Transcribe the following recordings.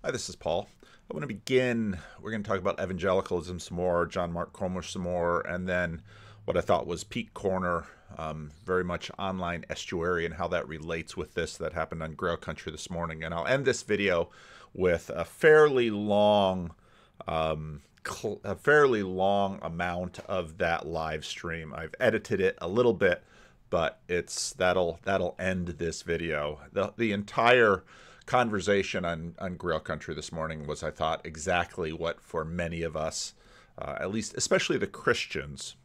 Hi, this is Paul. I want to begin. We're going to talk about evangelicalism some more, John Mark Comer some more, and then what I thought was Pete Corner, very much online Estuary, and how that relates with this that happened on Grail Country this morning. And I'll end this video with a fairly long, amount of that live stream. I've edited it a little bit, but that'll end this video. The entire conversation on Grail Country this morning was, I thought, exactly what for many of us, at least especially the Christians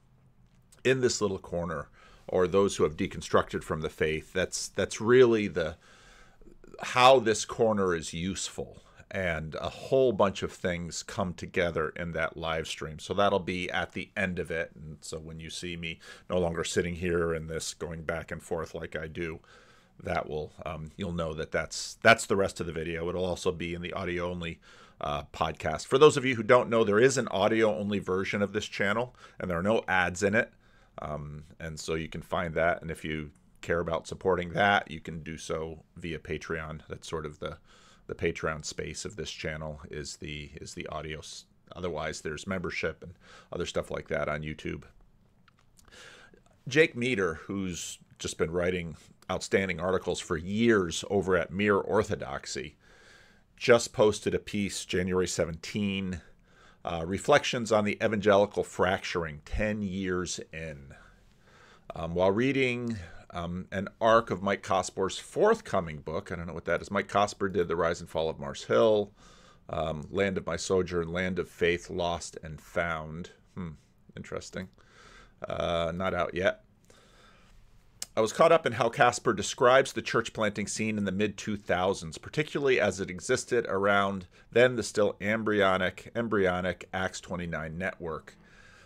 in this little corner, or those who have deconstructed from the faith, that's really how this corner is useful. And a whole bunch of things come together in that live stream. So that'll be at the end of it. And so when you see me no longer sitting here and this going back and forth like I do, that will you'll know that's the rest of the video. It'll also be in the audio only podcast. For those of you who don't know, there is an audio only version of this channel, and there are no ads in it, and so you can find that. And if you care about supporting that, you can do so via Patreon. That's sort of the Patreon space of this channel is the audio. Otherwise, there's membership and other stuff like that on YouTube. Jake Meter, who's just been writing outstanding articles for years over at Mere Orthodoxy, just posted a piece January 17, Reflections on the Evangelical Fracturing 10 Years In. While reading an arc of Mike Cosper's forthcoming book, I don't know what that is. Mike Cosper did The Rise and Fall of Mars Hill, Land of My Sojourn, Land of Faith, Lost and Found. Interesting. Not out yet. I was caught up in how Casper describes the church planting scene in the mid-2000s, particularly as it existed around then the still embryonic Acts 29 network.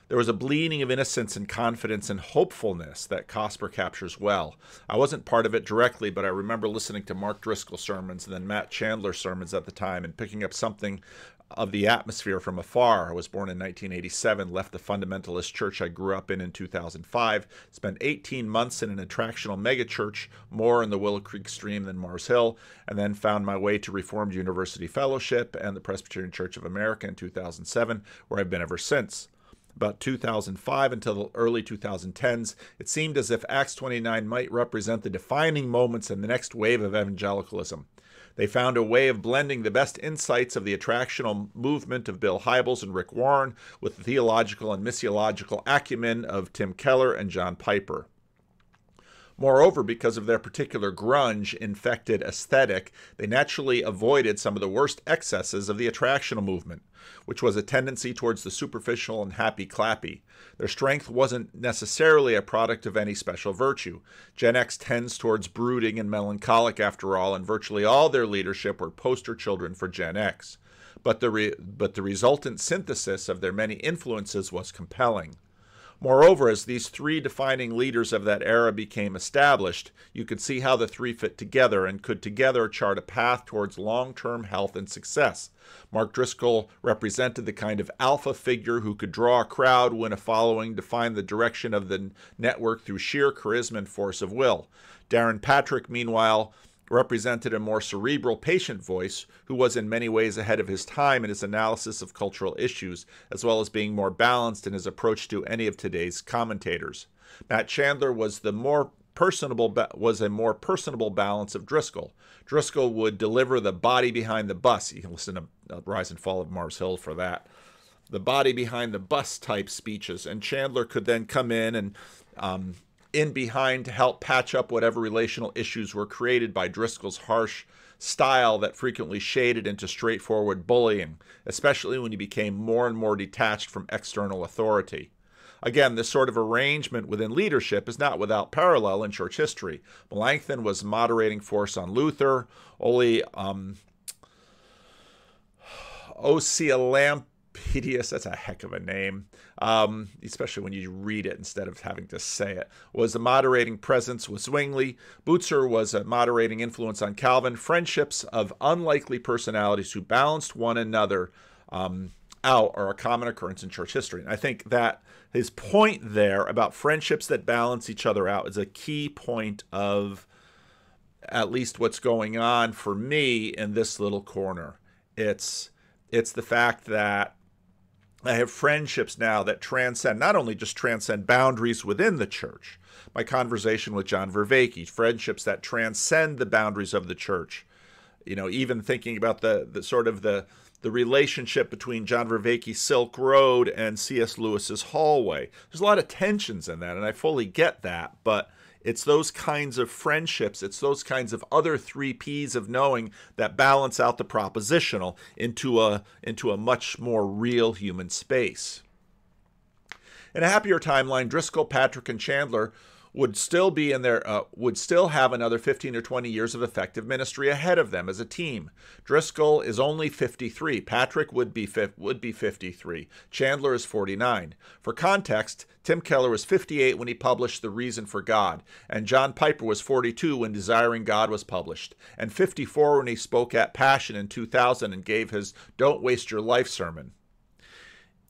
There was a bleeding of innocence and confidence and hopefulness that Casper captures well. I wasn't part of it directly, but I remember listening to Mark Driscoll sermons and then Matt Chandler sermons at the time and picking up something of the atmosphere from afar. I was born in 1987, left the fundamentalist church I grew up in 2005, spent 18 months in an attractional megachurch, more in the Willow Creek stream than Mars Hill, and then found my way to Reformed University Fellowship and the Presbyterian Church of America in 2007, where I've been ever since. About 2005 until the early 2010s, it seemed as if Acts 29 might represent the defining moments in the next wave of evangelicalism. They found a way of blending the best insights of the attractional movement of Bill Hybels and Rick Warren with the theological and missiological acumen of Tim Keller and John Piper. Moreover, because of their particular grunge-infected aesthetic, they naturally avoided some of the worst excesses of the attractional movement, which was a tendency towards the superficial and happy-clappy. Their strength wasn't necessarily a product of any special virtue. Gen X tends towards brooding and melancholic after all, and virtually all their leadership were poster children for Gen X. But the resultant synthesis of their many influences was compelling. Moreover, as these three defining leaders of that era became established, you could see how the three fit together and could together chart a path towards long-term health and success. Mark Driscoll represented the kind of alpha figure who could draw a crowd, win a following, define the direction of the network through sheer charisma and force of will. Darren Patrick, meanwhile, represented a more cerebral, patient voice who was in many ways ahead of his time in his analysis of cultural issues, as well as being more balanced in his approach to any of today's commentators. Matt Chandler was a more personable balance of Driscoll. Driscoll would deliver the body behind the bus. You can listen to Rise and Fall of Mars Hill for that. The body behind the bus type speeches, and Chandler could then come in and in behind to help patch up whatever relational issues were created by Driscoll's harsh style that frequently shaded into straightforward bullying, especially when he became more and more detached from external authority. Again, this sort of arrangement within leadership is not without parallel in church history. Melanchthon was a moderating force on Luther. Osilampedius, that's a heck of a name, especially when you read it instead of having to say it, was a moderating presence with Zwingli. Butzer was a moderating influence on Calvin. Friendships of unlikely personalities who balanced one another out are a common occurrence in church history. And I think that his point there about friendships that balance each other out is a key point of at least what's going on for me in this little corner. It's the fact that I have friendships now that transcend, not only just transcend boundaries within the church. My conversation with John Vervaeke, friendships that transcend the boundaries of the church. Even thinking about the relationship between John Vervaeke's Silk Road and C.S. Lewis's Hallway. There's a lot of tensions in that, and I fully get that, but it's those kinds of friendships, it's those kinds of other 3 P's of knowing that balance out the propositional into a much more real human space. In a happier timeline, Driscoll, Patrick, and Chandler would still have another 15 or 20 years of effective ministry ahead of them as a team. Driscoll is only 53. Patrick would be 53. Chandler is 49. For context, Tim Keller was 58 when he published The Reason for God, and John Piper was 42 when Desiring God was published, and 54 when he spoke at Passion in 2000 and gave his Don't Waste Your Life sermon.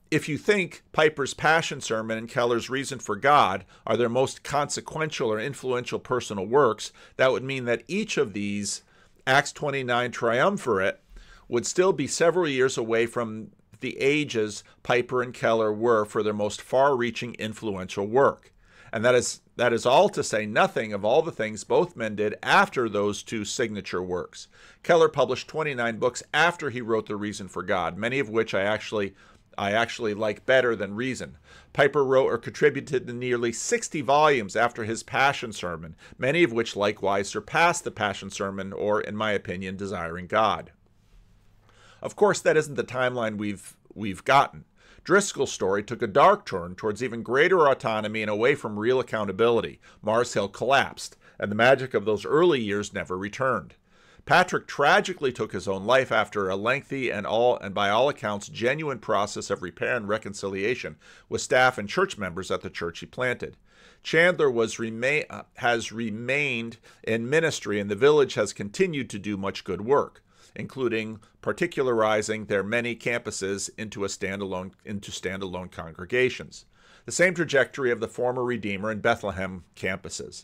If you think Piper's Passion Sermon and Keller's Reason for God are their most consequential or influential personal works, that would mean that each of these Acts 29 triumvirate would still be several years away from the ages Piper and Keller were for their most far-reaching influential work. And that is all to say nothing of all the things both men did after those 2 signature works. Keller published 29 books after he wrote The Reason for God, many of which I actually like better than Reason. Piper wrote or contributed to nearly 60 volumes after his Passion Sermon, many of which likewise surpassed the Passion Sermon or, in my opinion, Desiring God. Of course, that isn't the timeline we've gotten. Driscoll's story took a dark turn towards even greater autonomy and away from real accountability. Mars Hill collapsed, and the magic of those early years never returned. Patrick tragically took his own life after a lengthy and by all accounts genuine process of repair and reconciliation with staff and church members at the church he planted. Chandler has remained in ministry, and the village has continued to do much good work, including particularizing their many campuses into standalone congregations. The same trajectory of the former Redeemer and Bethlehem campuses.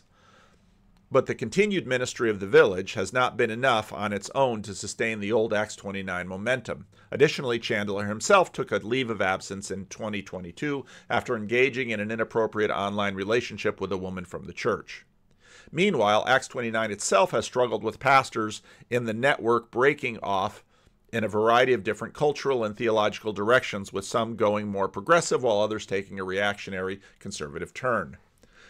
But the continued ministry of the village has not been enough on its own to sustain the old Acts 29 momentum. Additionally, Chandler himself took a leave of absence in 2022 after engaging in an inappropriate online relationship with a woman from the church. Meanwhile, Acts 29 itself has struggled with pastors in the network breaking off in a variety of different cultural and theological directions, with some going more progressive while others taking a reactionary conservative turn.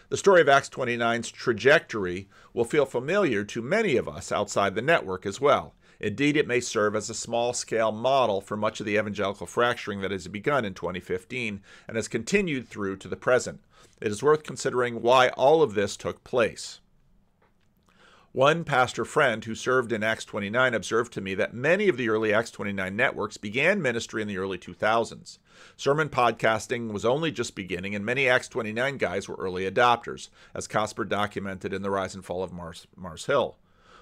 The story of Acts 29's trajectory will feel familiar to many of us outside the network as well. Indeed, it may serve as a small-scale model for much of the evangelical fracturing that has begun in 2015 and has continued through to the present. It is worth considering why all of this took place. One pastor friend who served in Acts 29 observed to me that many of the early Acts 29 networks began ministry in the early 2000s. Sermon podcasting was only just beginning, and many Acts 29 guys were early adopters, as Cosper documented in The Rise and Fall of Mars Hill.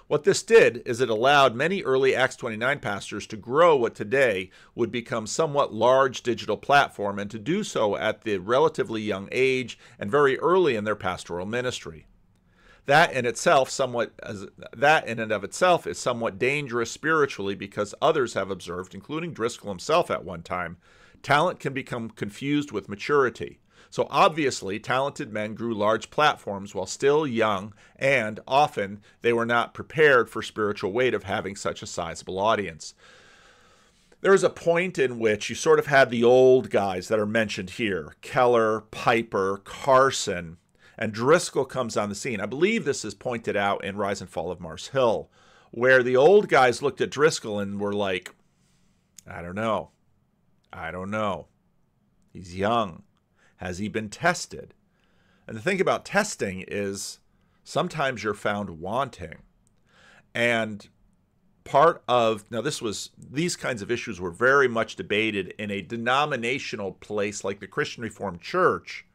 What this did is it allowed many early Acts 29 pastors to grow what today would become somewhat large digital platform, and to do so at the relatively young age and very early in their pastoral ministry. That in and of itself is somewhat dangerous spiritually, because others have observed, including Driscoll himself at one time, talent can become confused with maturity. So obviously, talented men grew large platforms while still young, and often they were not prepared for spiritual weight of having such a sizable audience. There was a point in which you sort of had the old guys that are mentioned here, Keller, Piper, Carson, and Driscoll comes on the scene. I believe this is pointed out in Rise and Fall of Mars Hill, where the old guys looked at Driscoll and were like, I don't know. He's young. Has he been tested? And the thing about testing is sometimes you're found wanting. And these kinds of issues were very much debated in a denominational place like the Christian Reformed Church.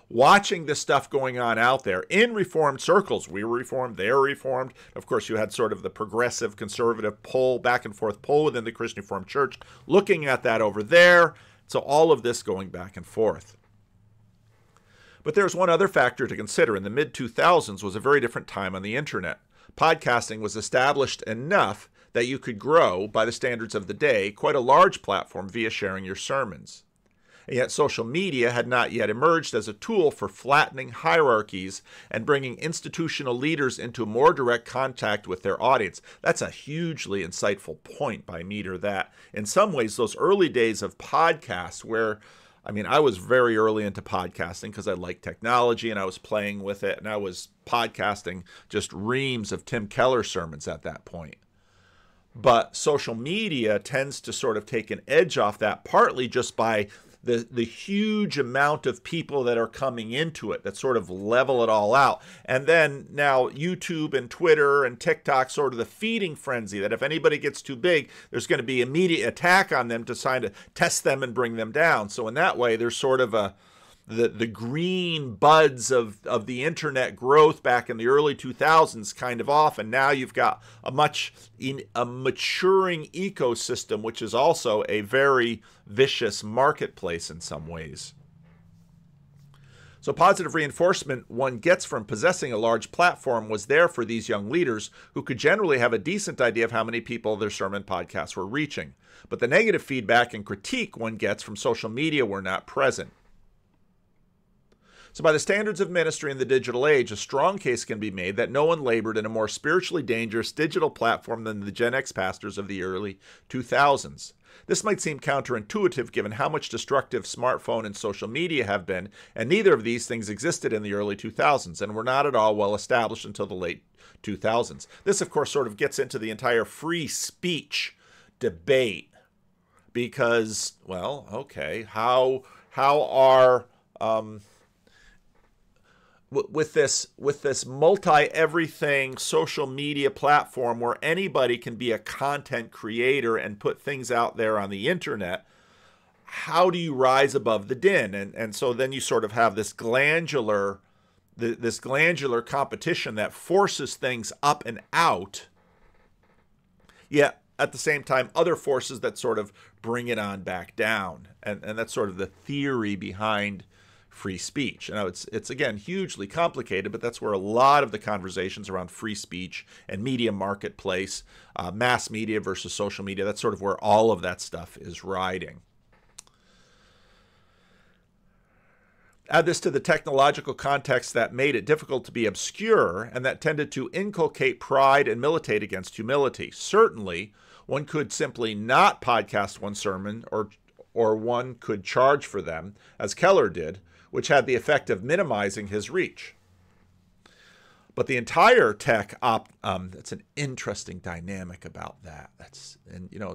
Watching this stuff going on out there in Reformed circles, we were Reformed, they were Reformed. Of course, you had sort of the progressive, conservative back and forth pull within the Christian Reformed Church, looking at that over there. So all of this going back and forth. But there's one other factor to consider. In the mid-2000s was a very different time on the internet. Podcasting was established enough that you could grow, by the standards of the day, quite a large platform via sharing your sermons. And yet social media had not yet emerged as a tool for flattening hierarchies and bringing institutional leaders into more direct contact with their audience. That's a hugely insightful point by Meter, that in some ways those early days of podcasts where, I was very early into podcasting because I liked technology and I was playing with it, and I was podcasting just reams of Tim Keller sermons at that point. But social media tends to sort of take an edge off that, partly just by the huge amount of people that are coming into it that sort of level it all out. And then now YouTube and Twitter and TikTok, sort of the feeding frenzy that if anybody gets too big, there's going to be immediate attack on them to try to test them and bring them down. So in that way, there's sort of the green buds of the internet growth back in the early 2000s kind of off, and now you've got a maturing ecosystem, which is also a very vicious marketplace in some ways. So positive reinforcement one gets from possessing a large platform was there for these young leaders who could generally have a decent idea of how many people their sermon podcasts were reaching. But the negative feedback and critique one gets from social media were not present. So by the standards of ministry in the digital age, a strong case can be made that no one labored in a more spiritually dangerous digital platform than the Gen X pastors of the early 2000s. This might seem counterintuitive given how much destructive smartphone and social media have been, and neither of these things existed in the early 2000s and were not at all well established until the late 2000s. This, of course, sort of gets into the entire free speech debate because, well, okay, how are... with this multi-everything social media platform where anybody can be a content creator and put things out there on the internet, how do you rise above the din? And so then you sort of have this glandular competition that forces things up and out, yet at the same time other forces that sort of bring it on back down. And that's sort of the theory behind free speech. Now, it's again hugely complicated, but that's where a lot of the conversations around free speech and media marketplace, mass media versus social media, that's sort of where all of that stuff is riding. Add this to the technological context that made it difficult to be obscure and that tended to inculcate pride and militate against humility. Certainly, one could simply not podcast one sermon, or one could charge for them, as Keller did, which had the effect of minimizing his reach. But the entire tech that's an interesting dynamic about that.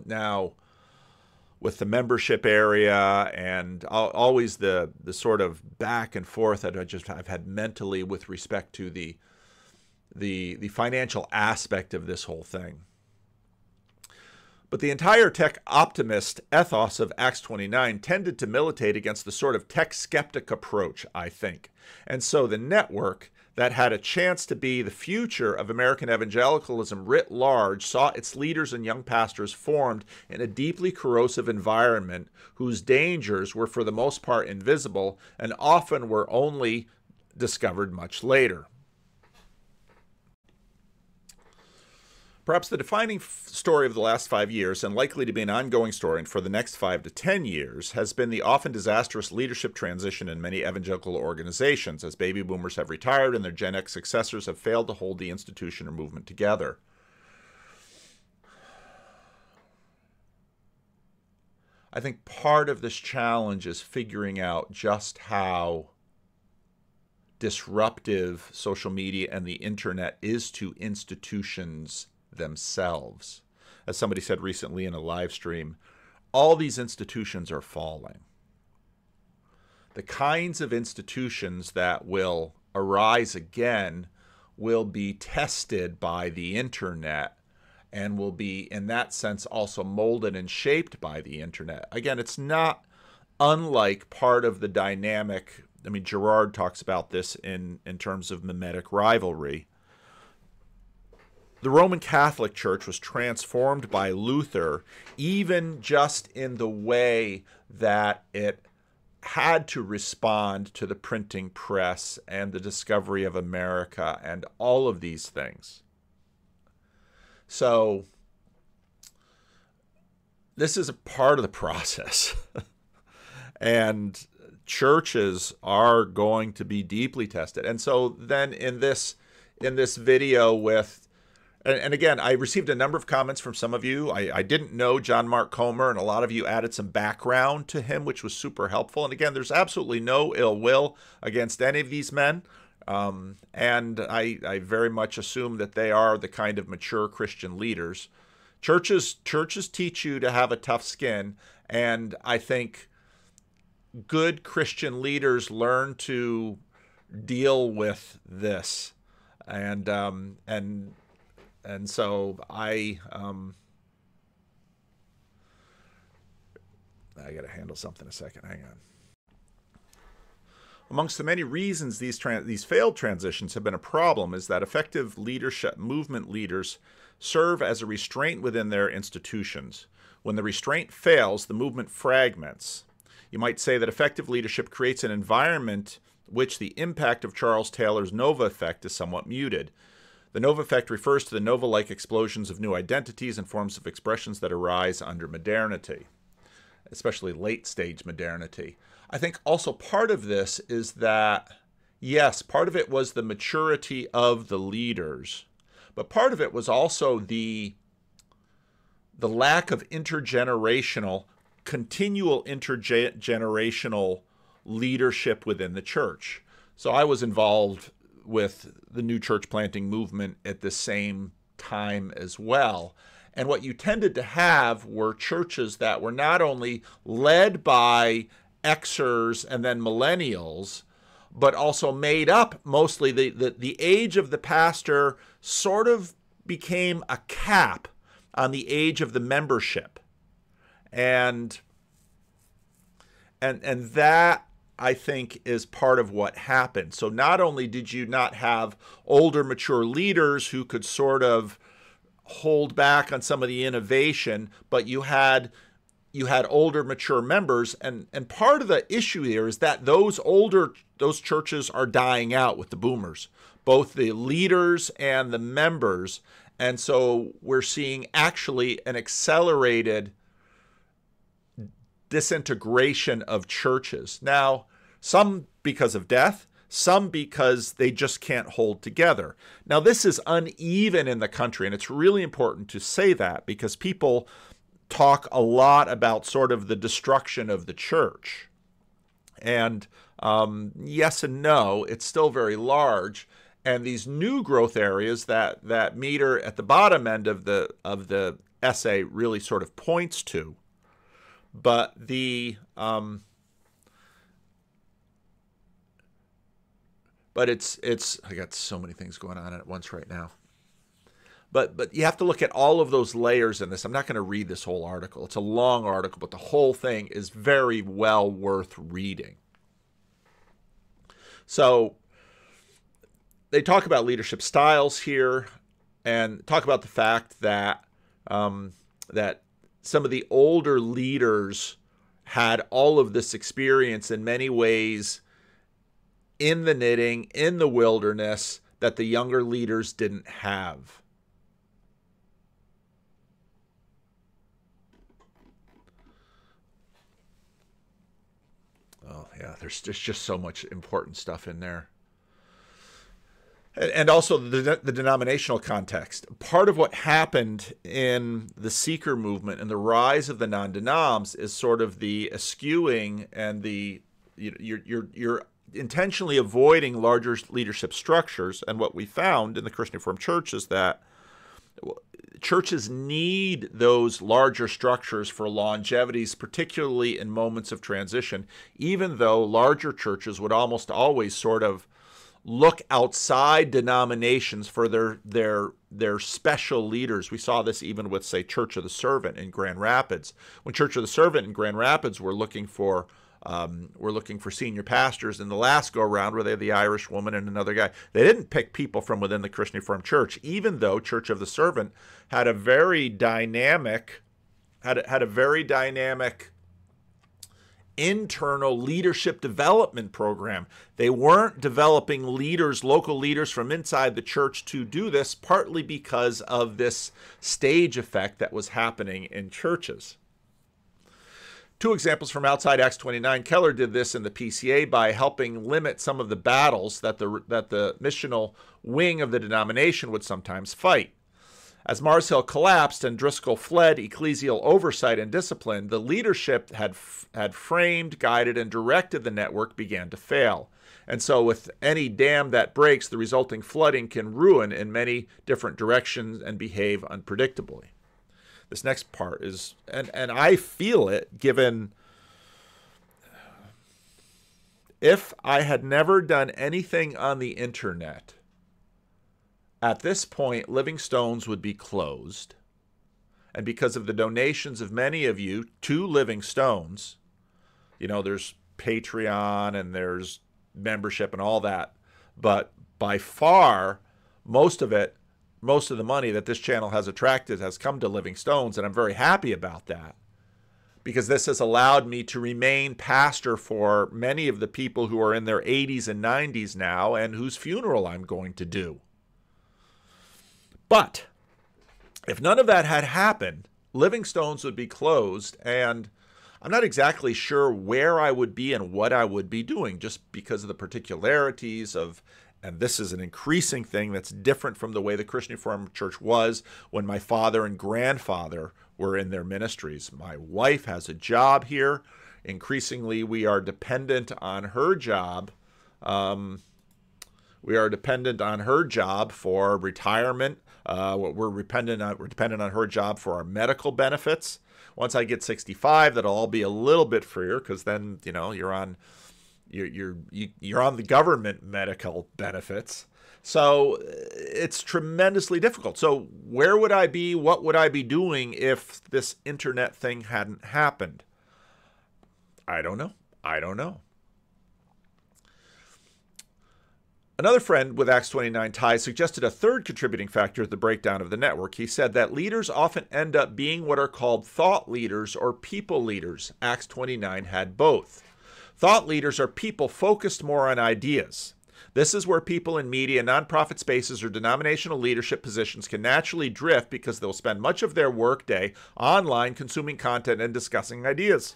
Now with the membership area and always the sort of back and forth that I've had mentally with respect to the financial aspect of this whole thing. But the entire tech optimist ethos of Acts 29 tended to militate against the sort of tech skeptic approach, I think. And so the network that had a chance to be the future of American evangelicalism writ large saw its leaders and young pastors formed in a deeply corrosive environment whose dangers were for the most part invisible and often were only discovered much later. Perhaps the defining story of the last 5 years, and likely to be an ongoing story for the next 5 to 10 years, has been the often disastrous leadership transition in many evangelical organizations, as baby boomers have retired and their Gen X successors have failed to hold the institution or movement together. I think part of this challenge is figuring out just how disruptive social media and the internet is to institutions themselves. As somebody said recently in a live stream, all these institutions are falling. The kinds of institutions that will arise again will be tested by the internet and will be, in that sense, also molded and shaped by the internet. Again, it's not unlike part of the dynamic. Gerard talks about this in terms of mimetic rivalry. The Roman Catholic Church was transformed by Luther, even just in the way that it had to respond to the printing press and the discovery of America and all of these things. So this is a part of the process. And churches are going to be deeply tested. And so then in this video with, and again, I received a number of comments from some of you. I didn't know John Mark Comer, and a lot of you added some background to him, which was super helpful. And again, there's absolutely no ill will against any of these men. And I very much assume that they are the kind of mature Christian leaders. Churches teach you to have a tough skin, and I think good Christian leaders learn to deal with this. And so I got to handle something a second. Hang on. Amongst the many reasons these failed transitions have been a problem is that effective leadership movement leaders serve as a restraint within their institutions. When the restraint fails, the movement fragments. You might say that effective leadership creates an environment which the impact of Charles Taylor's Nova effect is somewhat muted. The Nova effect refers to the Nova-like explosions of new identities and forms of expressions that arise under modernity, especially late-stage modernity. I think also part of this is that, yes, part of it was the maturity of the leaders, but part of it was also the lack of continual intergenerational leadership within the church. So I was involved with the new church planting movement at the same time as well. And what you tended to have were churches that were not only led by Xers and then millennials, but also made up mostly the age of the pastor sort of became a cap on the age of the membership. And that, I think, is part of what happened. So not only did you not have older, mature leaders who could sort of hold back on some of the innovation, but you had older, mature members. And part of the issue here is that those churches are dying out with the boomers, both the leaders and the members. And so we're seeing actually an accelerated disintegration of churches. Now, some because of death, some because they just can't hold together. Now, this is uneven in the country, and it's really important to say that because people talk a lot about sort of the destruction of the church. And yes and no, it's still very large. And these new growth areas that Meter at the bottom end of the essay really sort of points to. But it's I got so many things going on at once right now. But you have to look at all of those layers in this. I'm not going to read this whole article. It's a long article, but the whole thing is very well worth reading. So they talk about leadership styles here and talk about the fact that that some of the older leaders had all of this experience in many ways in the knitting, in the wilderness, that the younger leaders didn't have. Oh, yeah, there's just so much important stuff in there. And also the denominational context. Part of what happened in the seeker movement and the rise of the non-denoms is sort of the eschewing and you're intentionally avoiding larger leadership structures. And what we found in the Christian Reformed Church is that churches need those larger structures for longevities, particularly in moments of transition, even though larger churches would almost always sort of look outside denominations for their special leaders. We saw this even with, say, Church of the Servant in Grand Rapids. When Church of the Servant in Grand Rapids were looking for senior pastors in the last go-around, where they had the Irish woman and another guy, they didn't pick people from within the Christian Reformed Church, even though Church of the Servant had a very dynamic internal leadership development program. They weren't developing leaders, local leaders from inside the church to do this, partly because of this stage effect that was happening in churches. Two examples from outside Acts 29. Keller did this in the PCA by helping limit some of the battles that the missional wing of the denomination would sometimes fight. As Mars Hill collapsed and Driscoll fled ecclesial oversight and discipline, the leadership had framed, guided, and directed the network began to fail. And so with any dam that breaks, the resulting flooding can ruin in many different directions and behave unpredictably. This next part is, and I feel it, given if I had never done anything on the internet, at this point, Living Stones would be closed. And because of the donations of many of you to Living Stones, you know, there's Patreon and there's membership and all that. But by far, most of the money that this channel has attracted has come to Living Stones, and I'm very happy about that, because this has allowed me to remain pastor for many of the people who are in their 80s and 90s now and whose funeral I'm going to do. But if none of that had happened, Living Stones would be closed, and I'm not exactly sure where I would be and what I would be doing, just because of the particularities of, and this is an increasing thing that's different from the way the Christian Reformed Church was when my father and grandfather were in their ministries. My wife has a job here. Increasingly, we are dependent on her job. We are dependent on her job for retirement. We're dependent on her job for our medical benefits. Once I get 65, that'll all be a little bit freer, because then, you know, you're on the government medical benefits. So it's tremendously difficult. So where would I be? What would I be doing if this internet thing hadn't happened? I don't know. Another friend with Acts 29 ties suggested a third contributing factor to the breakdown of the network. He said that leaders often end up being what are called thought leaders or people leaders. Acts 29 had both. Thought leaders are people focused more on ideas. This is where people in media, nonprofit spaces, or denominational leadership positions can naturally drift, because they'll spend much of their workday online consuming content and discussing ideas.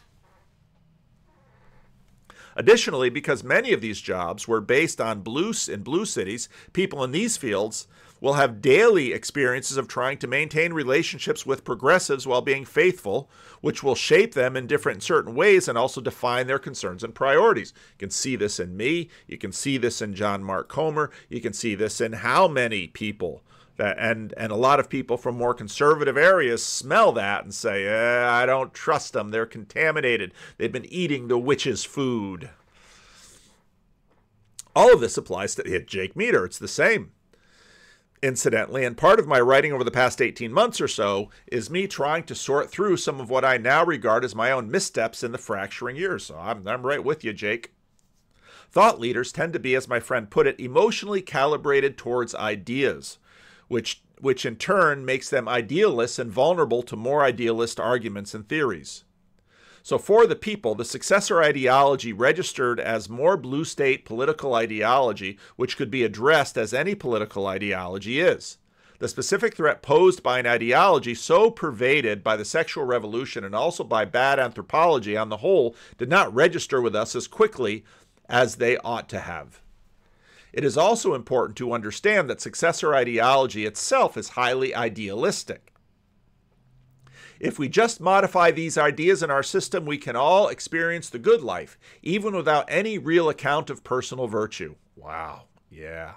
Additionally, because many of these jobs were based on blue cities, people in these fields will have daily experiences of trying to maintain relationships with progressives while being faithful, which will shape them in certain ways and also define their concerns and priorities. You can see this in me. You can see this in John Mark Comer. You can see this in how many people and a lot of people from more conservative areas smell that and say, I don't trust them. They're contaminated. They've been eating the witch's food. All of this applies to Jake Meter. It's the same. Incidentally, and part of my writing over the past 18 months or so is me trying to sort through some of what I now regard as my own missteps in the fracturing years. So I'm right with you, Jake. Thought leaders tend to be, as my friend put it, emotionally calibrated towards ideas, which in turn makes them idealists and vulnerable to more idealist arguments and theories. So for the people, the successor ideology registered as more blue state political ideology, which could be addressed as any political ideology is. The specific threat posed by an ideology so pervaded by the sexual revolution and also by bad anthropology on the whole did not register with us as quickly as they ought to have. It is also important to understand that successor ideology itself is highly idealistic. If we just modify these ideas in our system, we can all experience the good life, even without any real account of personal virtue. Wow, yeah.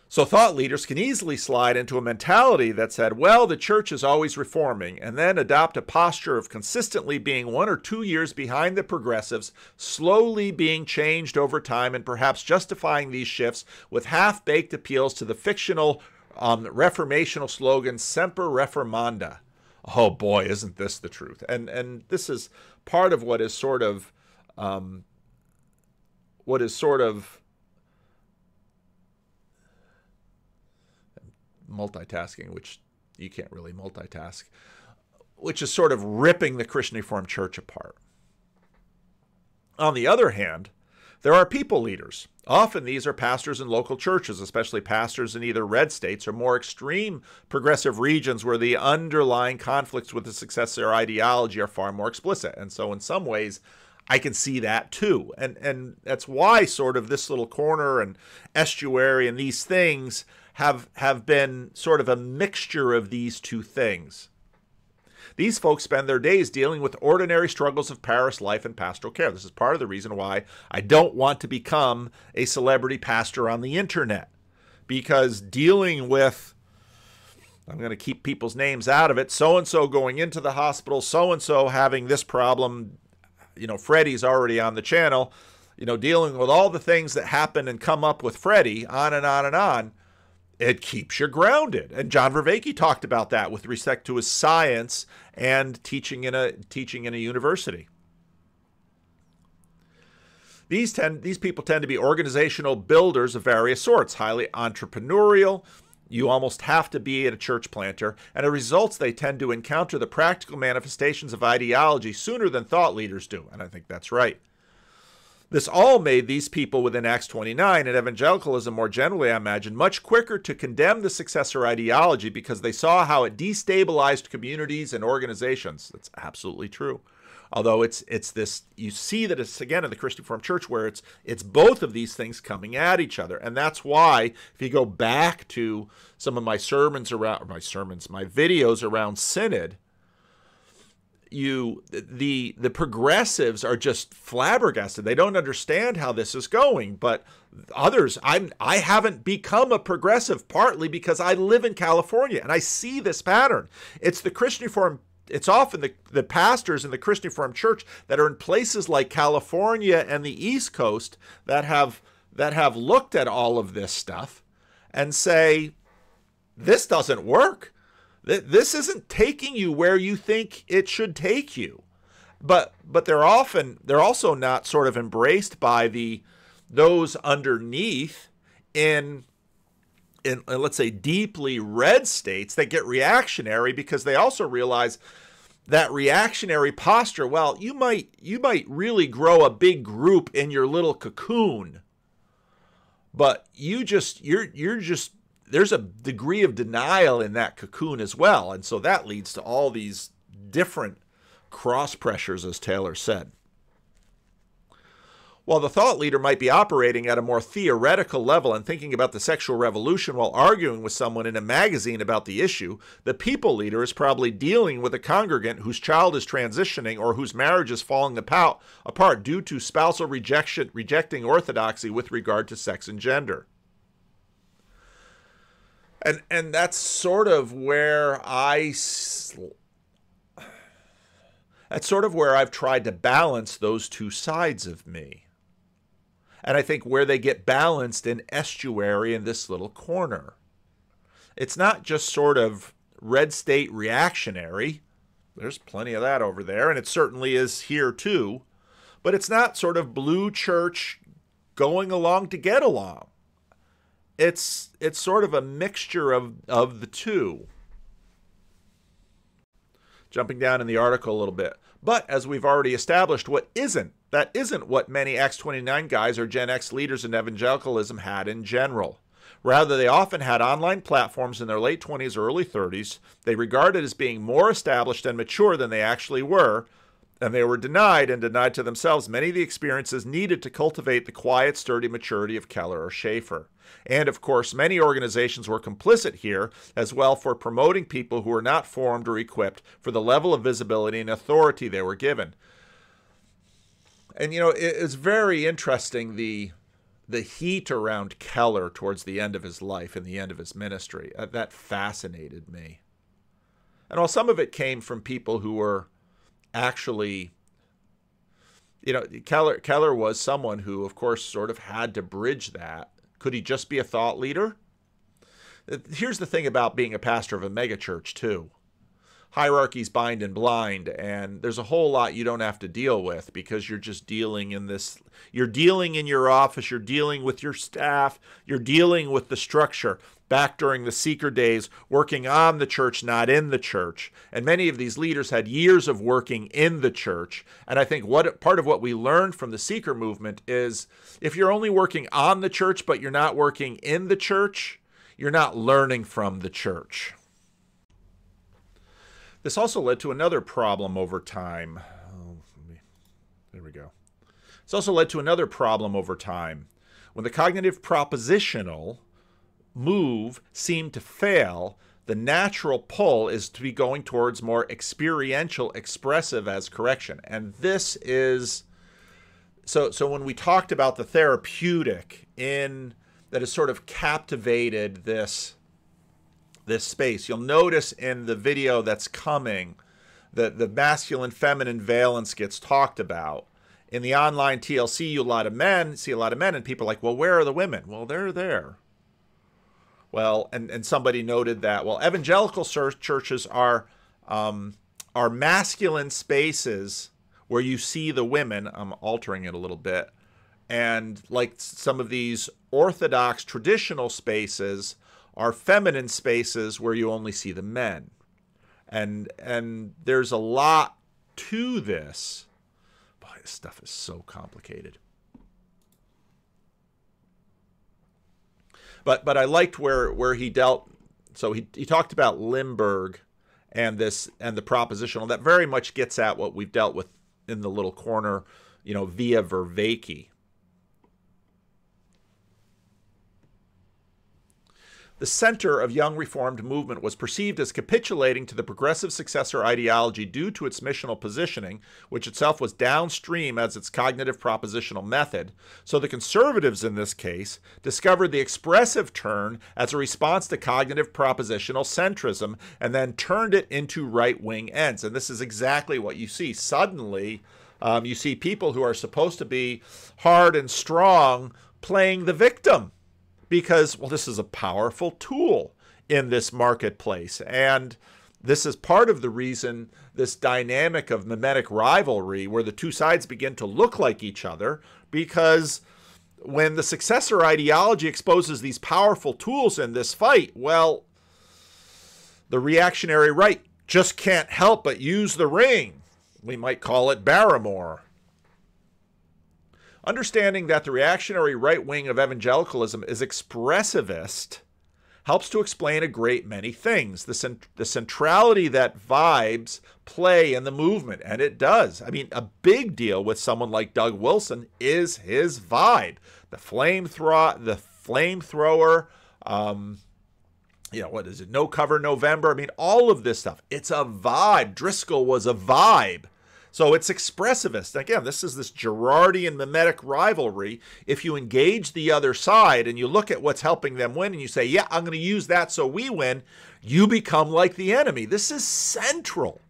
So thought leaders can easily slide into a mentality that said, well, the church is always reforming, and then adopt a posture of consistently being 1 or 2 years behind the progressives, slowly being changed over time, and perhaps justifying these shifts with half-baked appeals to the fictional reformational slogan, Semper Reformanda. Oh boy, isn't this the truth? And this is part of what is sort of multitasking, which you can't really multitask, which is sort of ripping the Christian Reformed Church apart. On the other hand, There are people leaders. Often these are pastors in local churches, especially pastors in either red states or more extreme progressive regions where the underlying conflicts with the successor ideology are far more explicit. And so in some ways, I can see that too. And that's why sort of this little corner and Estuary and these things have been sort of a mixture of these two things. These folks spend their days dealing with ordinary struggles of parish life and pastoral care. This is part of the reason why I don't want to become a celebrity pastor on the internet, because dealing with, I'm going to keep people's names out of it, so-and-so going into the hospital, so-and-so having this problem, Freddie's already on the channel, dealing with all the things that happen and come up with Freddie, on and on and on. It keeps you grounded. And John Vervaeke talked about that with respect to his science and teaching in a university. These people tend to be organizational builders of various sorts, highly entrepreneurial. You almost have to be a church planter. And as a result, they tend to encounter the practical manifestations of ideology sooner than thought leaders do. And I think that's right. This all made these people within Acts 29 and evangelicalism more generally, I imagine, much quicker to condemn the successor ideology because they saw how it destabilized communities and organizations. That's absolutely true. Although it's this, you see that it's again in the Christian Reformed Church where it's both of these things coming at each other. And that's why if you go back to some of my videos around Synod, the progressives are just flabbergasted. They don't understand how this is going. But others, I haven't become a progressive partly because I live in California and I see this pattern. It's the Christian Reformed. It's often the pastors in the Christian Reformed Church that are in places like California and the East Coast that have looked at all of this stuff and say, this doesn't work. This isn't taking you where you think it should take you. But they're also not sort of embraced by those underneath in let's say deeply red states that get reactionary because they also realize that reactionary posture, well, you might really grow a big group in your little cocoon, but you're just there's a degree of denial in that cocoon as well. And so that leads to all these different cross pressures, as Taylor said. While the thought leader might be operating at a more theoretical level and thinking about the sexual revolution while arguing with someone in a magazine about the issue, the people leader is probably dealing with a congregant whose child is transitioning or whose marriage is falling apart due to spousal rejecting orthodoxy with regard to sex and gender. And that's sort of where I've tried to balance those two sides of me. And I think where they get balanced in Estuary in this little corner. It's not just sort of red state reactionary. There's plenty of that over there, and it certainly is here too. But it's not sort of blue church going along to get along. It's sort of a mixture of the two. Jumping down in the article a little bit. But as we've already established, that isn't what many Acts 29 guys or Gen X leaders in evangelicalism had in general. Rather, they often had online platforms in their late 20s or early 30s. They regarded as being more established and mature than they actually were, and they were denied to themselves many of the experiences needed to cultivate the quiet, sturdy maturity of Keller or Schaeffer. And, of course, many organizations were complicit here as well for promoting people who were not formed or equipped for the level of visibility and authority they were given. And, it's very interesting, the heat around Keller towards the end of his life and the end of his ministry. That fascinated me. And while some of it came from people who were actually, Keller was someone who, of course, sort of had to bridge that. Could he just be a thought leader? Here's the thing about being a pastor of a megachurch, too. hierarchies bind and blind, and there's a whole lot you don't have to deal with because you're just dealing in this. You're dealing in your office, you're dealing with your staff, you're dealing with the structure. Back during the seeker days, working on the church, not in the church. And many of these leaders had years of working in the church. And I think part of what we learned from the seeker movement is if you're only working on the church, but you're not working in the church, you're not learning from the church. This also led to another problem over time. There we go. It's also led to another problem over time. When the cognitive propositional move seemed to fail, the natural pull is to be going towards more experiential, expressive as correction. And this is, so when we talked about the therapeutic that has sort of captivated this space, you'll notice in the video that's coming that the masculine-feminine valence gets talked about. In the online TLC, you see a lot of men, and people are like, well, where are the women? Well, they're there. Well, and somebody noted that, well, evangelical churches are masculine spaces where you see the women. I'm altering it a little bit. And like some of these Orthodox traditional spaces are feminine spaces where you only see the men. And there's a lot to this. Boy, this stuff is so complicated. But I liked where he dealt. So he talked about Limburg and the propositional. That very much gets at what we've dealt with in the little corner, via Vervaeke. The center of Young Reformed movement was perceived as capitulating to the progressive successor ideology due to its missional positioning, which itself was downstream as its cognitive propositional method. So the conservatives in this case discovered the expressive turn as a response to cognitive propositional centrism and then turned it into right-wing ends. And this is exactly what you see. Suddenly, you see people who are supposed to be hard and strong playing the victim. Because, well, this is a powerful tool in this marketplace. And this is part of the reason this dynamic of mimetic rivalry, where the two sides begin to look like each other, because when the successor ideology exposes these powerful tools in this fight, well, the reactionary right just can't help but use the ring. We might call it Barrymore. Understanding that the reactionary right wing of evangelicalism is expressivist helps to explain a great many things. The centrality that vibes play in the movement, and it does. I mean, a big deal with someone like Doug Wilson is his vibe. The flamethrower, what is it? No Cover November. I mean, all of this stuff. It's a vibe. Driscoll was a vibe. So it's expressivist. Again, this is this Girardian mimetic rivalry. If you engage the other side and you look at what's helping them win and you say, yeah, I'm going to use that so we win, you become like the enemy. This is central.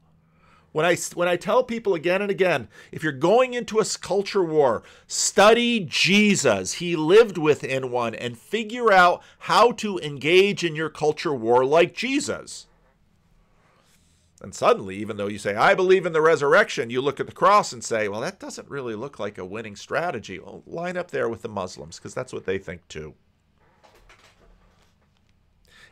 When I tell people again and again, if you're going into a culture war, study Jesus. He lived within one, and figure out how to engage in your culture war like Jesus. And suddenly, even though you say, I believe in the resurrection, you look at the cross and say, well, that doesn't really look like a winning strategy. Well, line up there with the Muslims, because that's what they think too.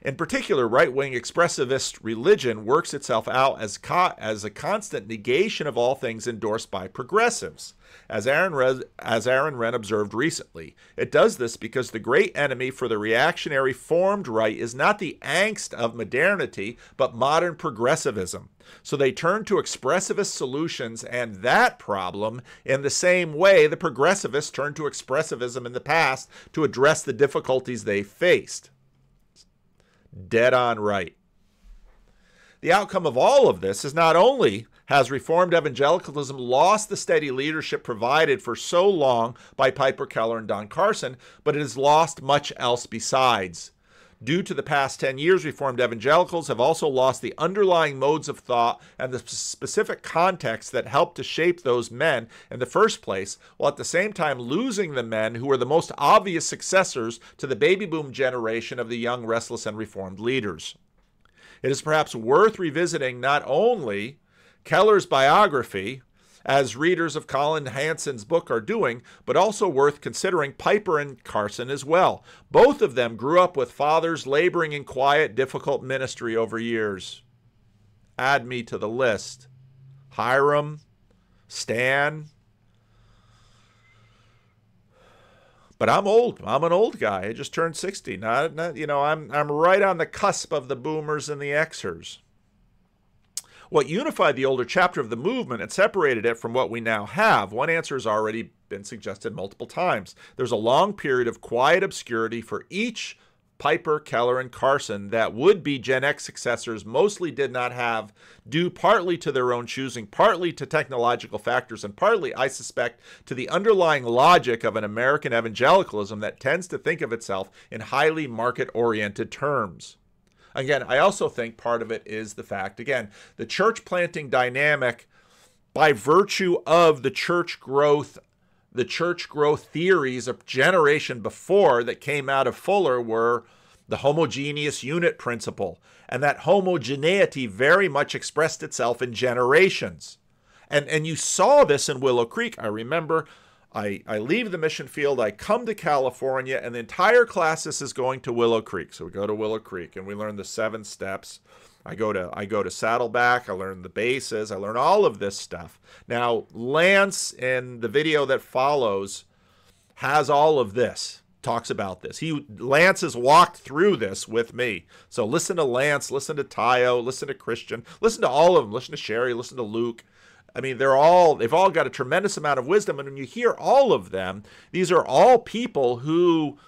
In particular, right-wing expressivist religion works itself out as a constant negation of all things endorsed by progressives. As Aaron Wren observed recently, it does this because the great enemy for the reactionary formed right is not the angst of modernity, but modern progressivism. So they turn to expressivist solutions and that problem in the same way the progressivists turned to expressivism in the past to address the difficulties they faced. Dead on right. The outcome of all of this is not only has Reformed evangelicalism lost the steady leadership provided for so long by Piper Keller and Don Carson, but it has lost much else besides. Due to the past 10 years, Reformed evangelicals have also lost the underlying modes of thought and the specific context that helped to shape those men in the first place, while at the same time losing the men who were the most obvious successors to the baby boom generation of the young, restless, and Reformed leaders. It is perhaps worth revisiting not only Keller's biography, as readers of Colin Hansen's book are doing, but also worth considering Piper and Carson as well. Both of them grew up with fathers laboring in quiet, difficult ministry over years. Add me to the list. Hiram, Stan. But I'm old. I'm an old guy. I just turned 60. I'm right on the cusp of the boomers and the Xers. What unified the older chapter of the movement and separated it from what we now have? One answer has already been suggested multiple times. There's a long period of quiet obscurity for each Piper, Keller, and Carson that would-be Gen X successors mostly did not have, due partly to their own choosing, partly to technological factors, and partly, I suspect, to the underlying logic of an American evangelicalism that tends to think of itself in highly market-oriented terms. Again, I also think part of it is the fact, again, the church planting dynamic, by virtue of the church growth theories of generation before that came out of Fuller were the homogeneous unit principle. And that homogeneity very much expressed itself in generations. And you saw this in Willow Creek. I remember I leave the mission field, I come to California, and the entire classis is going to Willow Creek. So we go to Willow Creek and we learn the 7 steps. I go to Saddleback, I learn the bases, I learn all of this stuff. Now, Lance in the video that follows has all of this, talks about this. Lance has walked through this with me. So listen to Lance, listen to Tayo, listen to Christian, listen to all of them, listen to Sherry, listen to Luke. I mean, they've all got a tremendous amount of wisdom. And when you hear all of them, these are all people who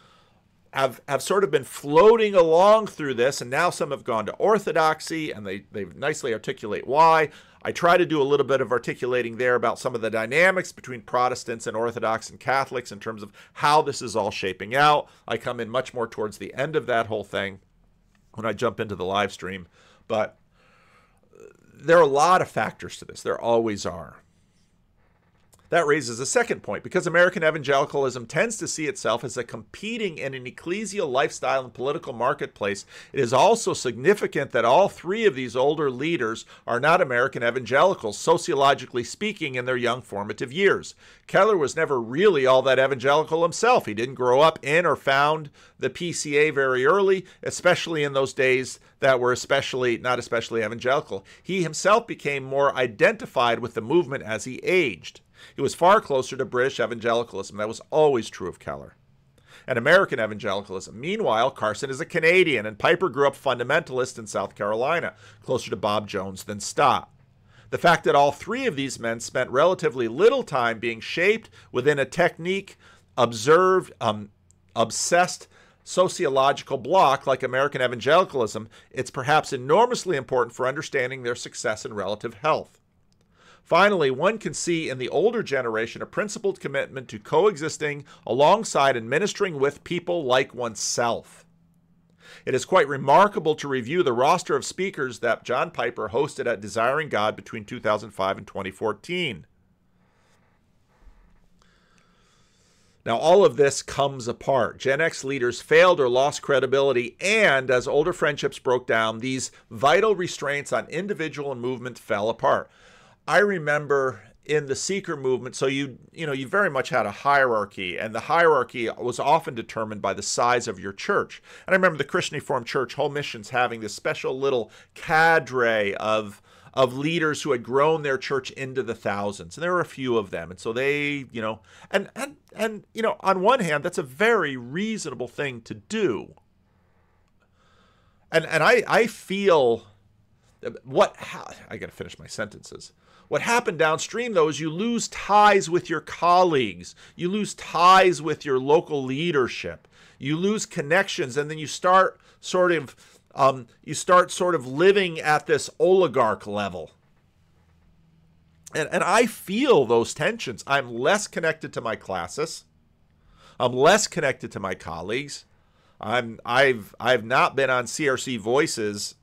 have sort of been floating along through this, and now some have gone to Orthodoxy, and they nicely articulate why. I try to do a little bit of articulating there about some of the dynamics between Protestants and Orthodox and Catholics in terms of how this is all shaping out. I come in much more towards the end of that whole thing when I jump into the live stream. But there are a lot of factors to this. There always are. That raises a second point. Because American evangelicalism tends to see itself as a competing in an ecclesial lifestyle and political marketplace, it is also significant that all 3 of these older leaders are not American evangelicals, sociologically speaking, in their young formative years. Keller was never really all that evangelical himself. He didn't grow up in or found the PCA very early, especially in those days that were not especially evangelical. He himself became more identified with the movement as he aged. He was far closer to British evangelicalism. That was always true of Keller. And American evangelicalism. Meanwhile, Carson is a Canadian, and Piper grew up fundamentalist in South Carolina, closer to Bob Jones than Stott. The fact that all 3 of these men spent relatively little time being shaped within a technique, observed, obsessed sociological block like American evangelicalism, it's perhaps enormously important for understanding their success and relative health. Finally, one can see in the older generation a principled commitment to coexisting alongside and ministering with people like oneself. It is quite remarkable to review the roster of speakers that John Piper hosted at Desiring God between 2005 and 2014. Now, all of this comes apart. Gen X leaders failed or lost credibility, and as older friendships broke down, these vital restraints on individual and movement fell apart. I remember in the seeker movement, so you very much had a hierarchy, and the hierarchy was often determined by the size of your church. And I remember the Christian Reformed Church, Home Missions, having this special little cadre of leaders who had grown their church into the thousands, and there were a few of them. And so they, on one hand, that's a very reasonable thing to do. And I feel I got to finish my sentences. What happened downstream, though, is you lose ties with your colleagues. You lose ties with your local leadership. You lose connections, and then you start sort of living at this oligarch level. And I feel those tensions. I'm less connected to my classes. I'm less connected to my colleagues. I've not been on CRC Voices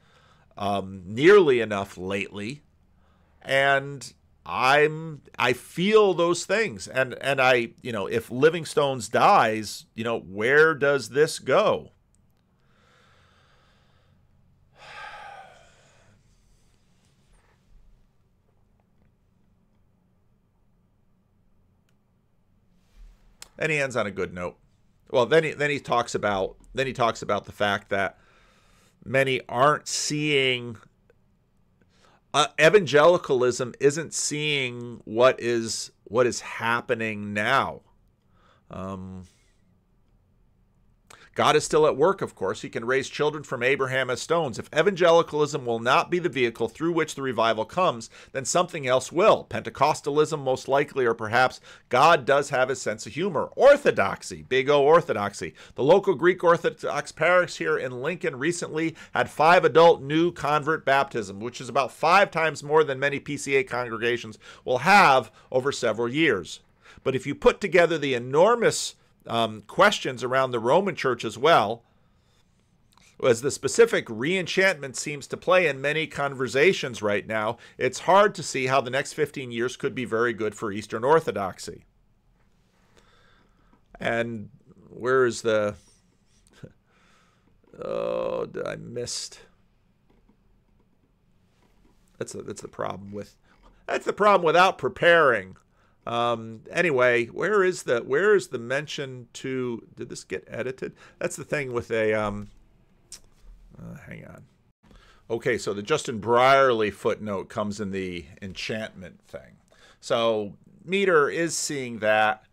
nearly enough lately. And I feel those things. And I, if Living Stones dies, where does this go? And he ends on a good note. Well, then he talks about the fact that many aren't seeing evangelicalism isn't seeing what is happening now. God is still at work, of course. He can raise children from Abraham as stones. If evangelicalism will not be the vehicle through which the revival comes, then something else will. Pentecostalism, most likely, or perhaps God does have his sense of humor. Orthodoxy, big O orthodoxy. The local Greek Orthodox parish here in Lincoln recently had 5 adult new convert baptisms, which is about 5 times more than many PCA congregations will have over several years. But if you put together the enormous questions around the Roman Church as well, as the specific re-enchantment seems to play in many conversations right now, it's hard to see how the next 15 years could be very good for Eastern Orthodoxy. And where is the... Oh, I missed... That's the problem with... That's the problem without preparing. Anyway, where is the mention to, did this get edited? That's the thing with a, hang on. Okay, so the Justin Brierly footnote comes in the enchantment thing. So Meter is seeing that.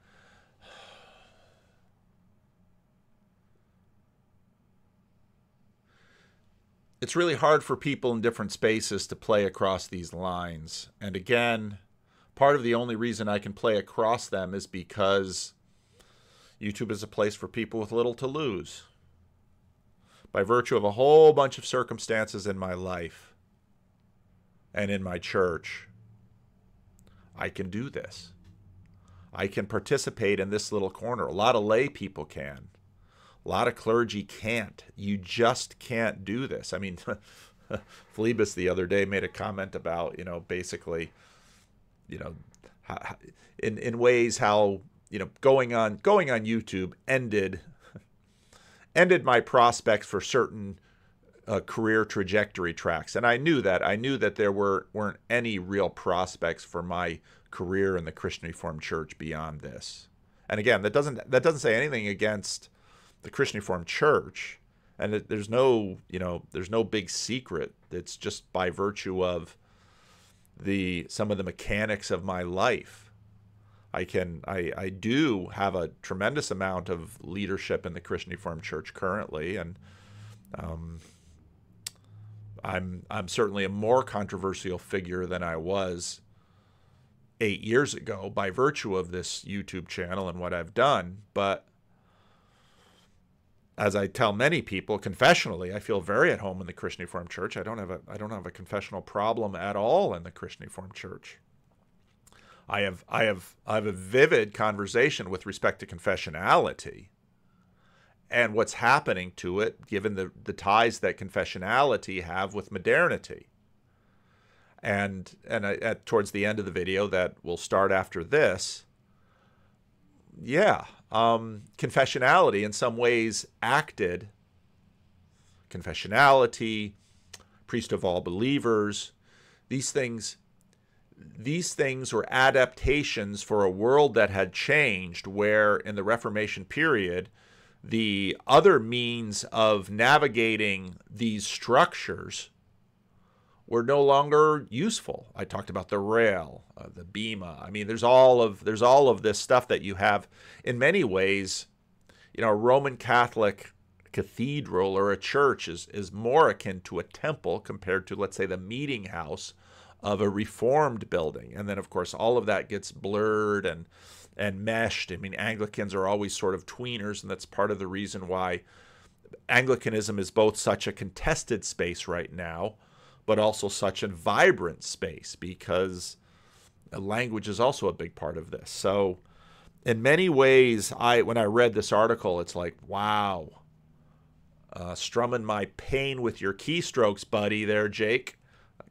It's really hard for people in different spaces to play across these lines. And again, part of the only reason I can play across them is because YouTube is a place for people with little to lose. By virtue of a whole bunch of circumstances in my life and in my church, I can do this. I can participate in this little corner. A lot of lay people can. A lot of clergy can't. You just can't do this. I mean, Phlebas the other day made a comment about, basically, in ways how, going on YouTube ended my prospects for certain career trajectory tracks. And I knew that there weren't any real prospects for my career in the Christian Reformed Church beyond this. And again, that doesn't say anything against the Christian Reformed Church. And there's no big secret. It's just by virtue of some of the mechanics of my life. I do have a tremendous amount of leadership in the Christian Reformed Church currently, and I'm certainly a more controversial figure than I was 8 years ago by virtue of this YouTube channel and what I've done. But as I tell many people, confessionally, I feel very at home in the Christian Reformed Church. I don't have a confessional problem at all in the Christian Reformed Church. I have a vivid conversation with respect to confessionality and what's happening to it, given the ties that confessionality have with modernity. And towards the end of the video that will start after this, confessionality in some ways acted, confessionality, priest of all believers, these things were adaptations for a world that had changed, where in the Reformation period, the other means of navigating these structures were no longer useful. I talked about the rail, the bema. I mean, there's all of this stuff that you have. In many ways, a Roman Catholic cathedral or a church is more akin to a temple compared to, let's say, the meeting house of a Reformed building. And then, of course, all of that gets blurred and meshed. I mean, Anglicans are always sort of tweeners, and that's part of the reason why Anglicanism is both such a contested space right now, but also such a vibrant space, because language is also a big part of this. So in many ways, when I read this article, it's like, wow, strumming my pain with your keystrokes, buddy, there, Jake.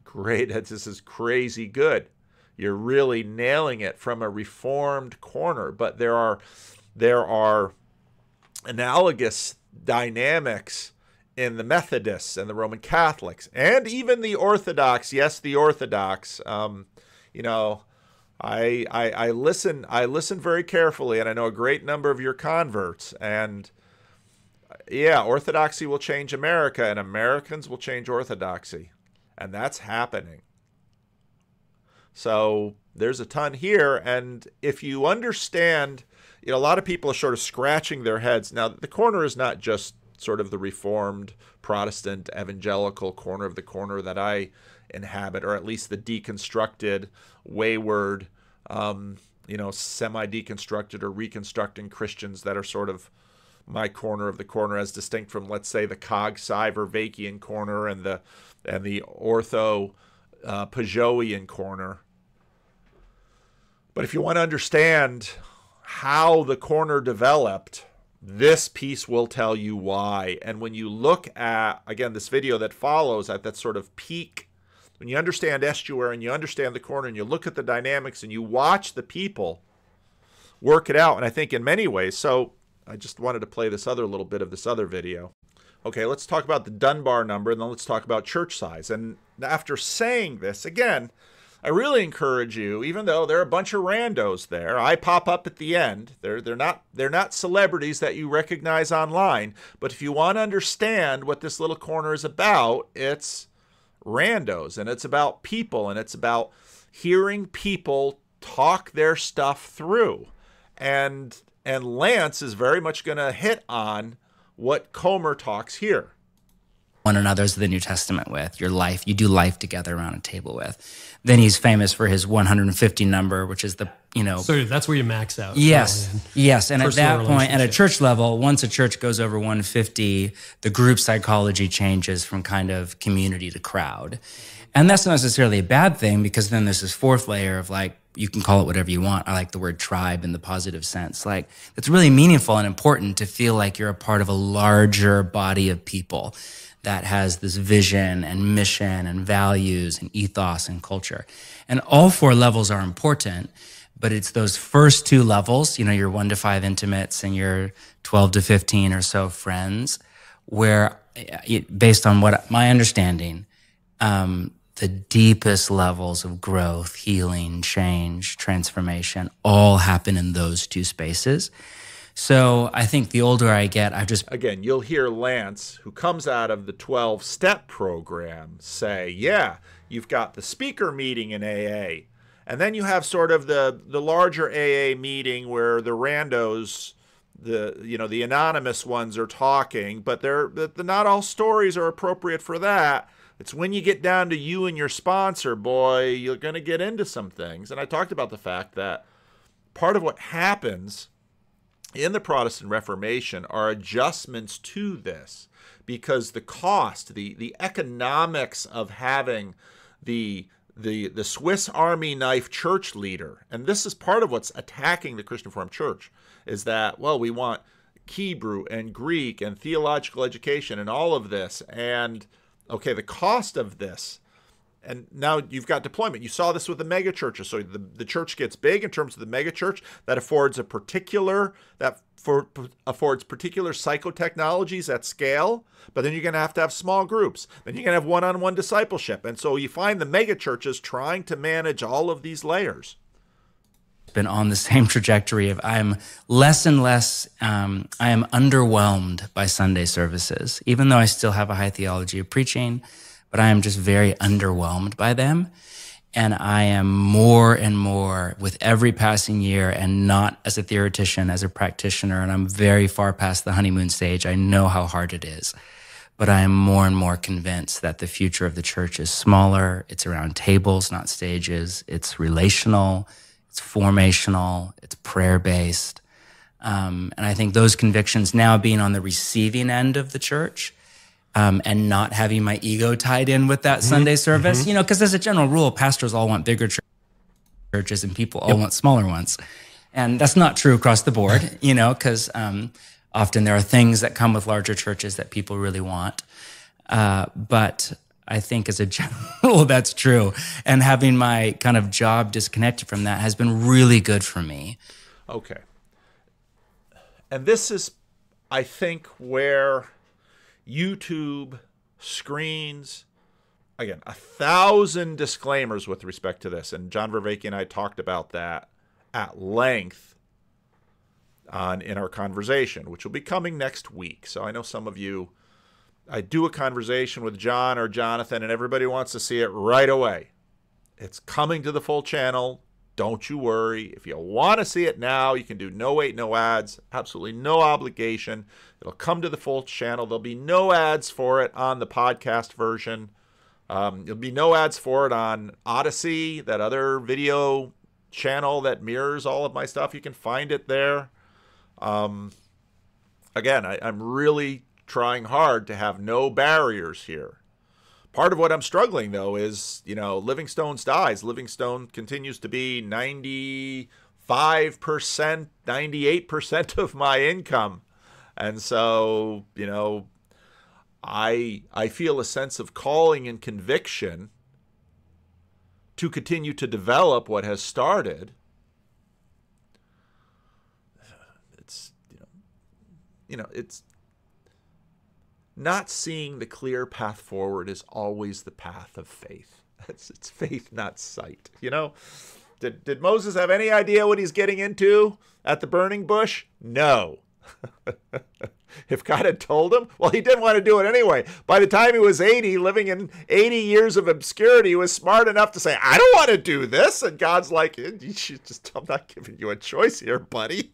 Great, this is crazy good. You're really nailing it from a Reformed corner. But there are analogous dynamics in the Methodists and the Roman Catholics and even the Orthodox. Yes, the Orthodox. I listen very carefully, and I know a great number of your converts. And yeah, Orthodoxy will change America, and Americans will change Orthodoxy, and that's happening. So there's a ton here, and if you understand, a lot of people are sort of scratching their heads. Now, the corner is not just sort of the Reformed, Protestant, evangelical corner of the corner that I inhabit, or at least the deconstructed, wayward, semi-deconstructed or reconstructing Christians that are sort of my corner of the corner, as distinct from, let's say, the Cog Vervakian corner and the Ortho Pageauian corner. But if you want to understand how the corner developed, this piece will tell you why. And when you look at, again, this video that follows at that sort of peak, when you understand Estuary and you understand the corner and you look at the dynamics and you watch the people work it out, and I think in many ways, so I just wanted to play this other little bit of this other video. Okay, let's talk about the Dunbar number, and then let's talk about church size. And after saying this, again, I really encourage you, even though there are a bunch of randos there, I pop up at the end. They're not celebrities that you recognize online, but if you want to understand what this little corner is about, it's randos, and it's about people, and it's about hearing people talk their stuff through. And Lance is very much going to hit on what Comer talks here. One another is the New Testament with your life. You do life together around a table with. Then he's famous for his 150 number, which is the, So that's where you max out. Yes, yes. And at that point, at a church level, once a church goes over 150, the group psychology changes from kind of community to crowd. And that's not necessarily a bad thing, because then there's this fourth layer of, like, you can call it whatever you want. I like the word tribe in the positive sense. Like, it's really meaningful and important to feel like you're a part of a larger body of people that has this vision and mission and values and ethos and culture. And all four levels are important, but it's those first two levels, your 1 to 5 intimates and your 12 to 15 or so friends, where, based on what my understanding, the deepest levels of growth, healing, change, transformation all happen in those two spaces. So I think the older I get, Again, you'll hear Lance, who comes out of the 12-step program, say, yeah, you've got the speaker meeting in AA, and then you have sort of the larger AA meeting where the randos, the anonymous ones are talking, but not all stories are appropriate for that. It's when you get down to you and your sponsor, boy, you're going to get into some things. And I talked about the fact that part of what happens in the Protestant Reformation are adjustments to this, because the cost, the economics of having the Swiss Army knife church leader, and this is part of what's attacking the Christian Reformed Church, is that, well, we want Hebrew and Greek and theological education and all of this, and okay, the cost of this. And now you've got deployment. You saw this with the mega churches. So the church gets big in terms of the mega church that affords particular psychotechnologies at scale. But then you're going to have small groups. Then you're going to have one-on-one discipleship. And so you find the mega churches trying to manage all of these layers. Been on the same trajectory of I'm less and less, I am underwhelmed by Sunday services, even though I still have a high theology of preaching. But I am just very underwhelmed by them. And I am more and more with every passing year, and not as a theoretician, as a practitioner. And I'm very far past the honeymoon stage. I know how hard it is. But I am more and more convinced that the future of the church is smaller. It's around tables, not stages. It's relational. It's formational. It's prayer-based. And I think those convictions, now being on the receiving end of the church, and not having my ego tied in with that Sunday service, because as a general rule, pastors all want bigger churches and people all want smaller ones. And that's not true across the board, because often there are things that come with larger churches that people really want. But I think as a general rule, that's true. And having my kind of job disconnected from that has been really good for me. Okay. And this is, I think, where YouTube screens again, 1,000 disclaimers with respect to this. And John Vervaeke and I talked about that at length in our conversation, which will be coming next week. So I know some of you, I do a conversation with John or Jonathan, and everybody wants to see it right away. It's coming to the full channel. Don't you worry. If you want to see it now, you can do no wait, no ads. Absolutely no obligation. It'll come to the full channel. There'll be no ads for it on the podcast version. There'll be no ads for it on Odyssey, that other video channel that mirrors all of my stuff. You can find it there. Again, I'm really trying hard to have no barriers here. Part of what I'm struggling, though, is, Livingstone's dies. Livingstone continues to be 95%, 98% of my income. And so, I feel a sense of calling and conviction to continue to develop what has started. It's not seeing the clear path forward is always the path of faith. It's faith, not sight. Did Moses have any idea what he's getting into at the burning bush? No. If God had told him, well, he didn't want to do it anyway. By the time he was 80, living in 80 years of obscurity, he was smart enough to say, I don't want to do this. And God's like, I'm not giving you a choice here, buddy.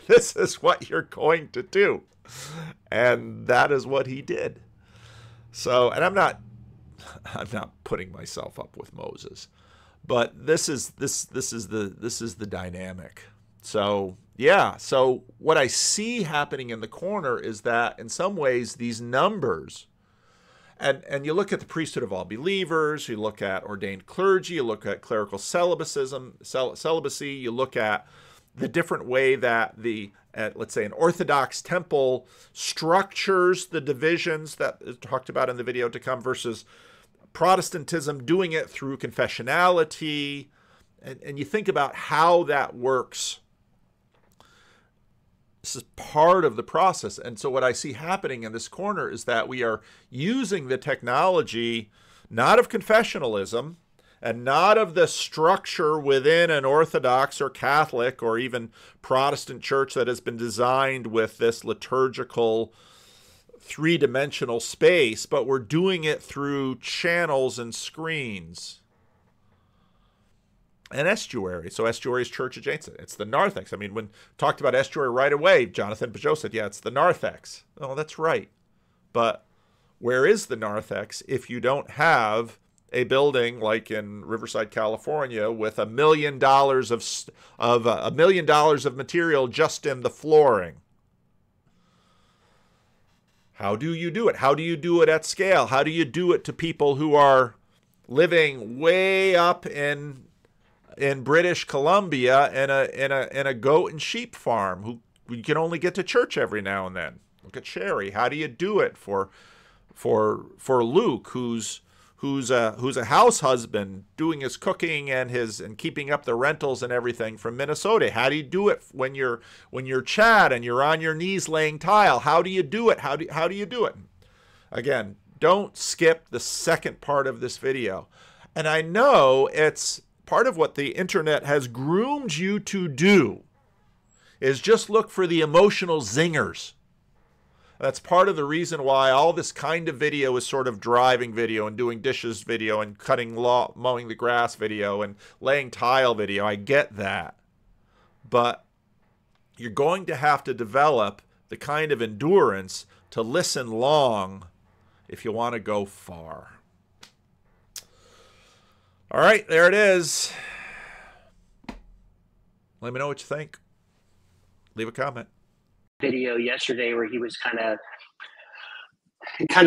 This is what you're going to do. And that is what he did. So, and I'm not putting myself up with Moses, but this is the dynamic. So, yeah. So what I see happening in the corner is that in some ways these numbers, and you look at the priesthood of all believers, you look at ordained clergy, you look at clerical celibacy, you look at the different way that let's say an Orthodox temple structures the divisions that is talked about in the video to come versus Protestantism doing it through confessionality. And you think about how that works. This is part of the process. And so what I see happening in this corner is that we are using the technology, not of confessionalism, and not of the structure within an Orthodox or Catholic or even Protestant church that has been designed with this liturgical three-dimensional space, but we're doing it through channels and screens. And Estuary. So Estuary is church adjacent. It's the narthex. I mean, when talked about Estuary right away, Jonathan Pajot said, yeah, it's the narthex. Oh, that's right. But where is the narthex if you don't have a building like in Riverside, California, with $1 million of material just in the flooring? How do you do it? How do you do it at scale? How do you do it to people who are living way up in British Columbia in a goat and sheep farm who can only get to church every now and then? Look at Sherry. How do you do it for Luke, who's a house husband doing his cooking and keeping up the rentals and everything from Minnesota? How do you do it when you're Chad and you're on your knees laying tile? How do you do it? How do you do it? Again, don't skip the second part of this video. And I know it's part of what the internet has groomed you to do is just look for the emotional zingers. That's part of the reason why all this kind of video is sort of driving video and doing dishes video and mowing the grass video and laying tile video. I get that. But you're going to have to develop the kind of endurance to listen long if you want to go far. All right, there it is. Let me know what you think. Leave a comment. Video yesterday where he was kind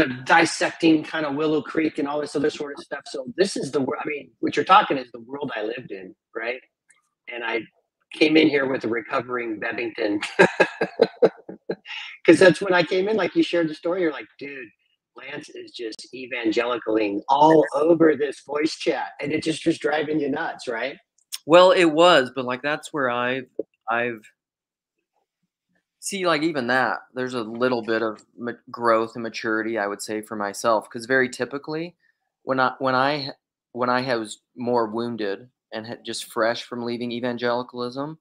of dissecting kind of Willow Creek and all this other sort of stuff. So this is what you're talking is the world I lived in, right? And I came in here with a recovering Bevington because that's when I came in. Like you shared the story, you're like, dude, Lance is just evangelicaling all over this voice chat, and it just was driving you nuts, right? Well, it was, but like that's where I've see, like even that, there's a little bit of growth and maturity, I would say, for myself, because very typically when I was more wounded and had just fresh from leaving evangelicalism,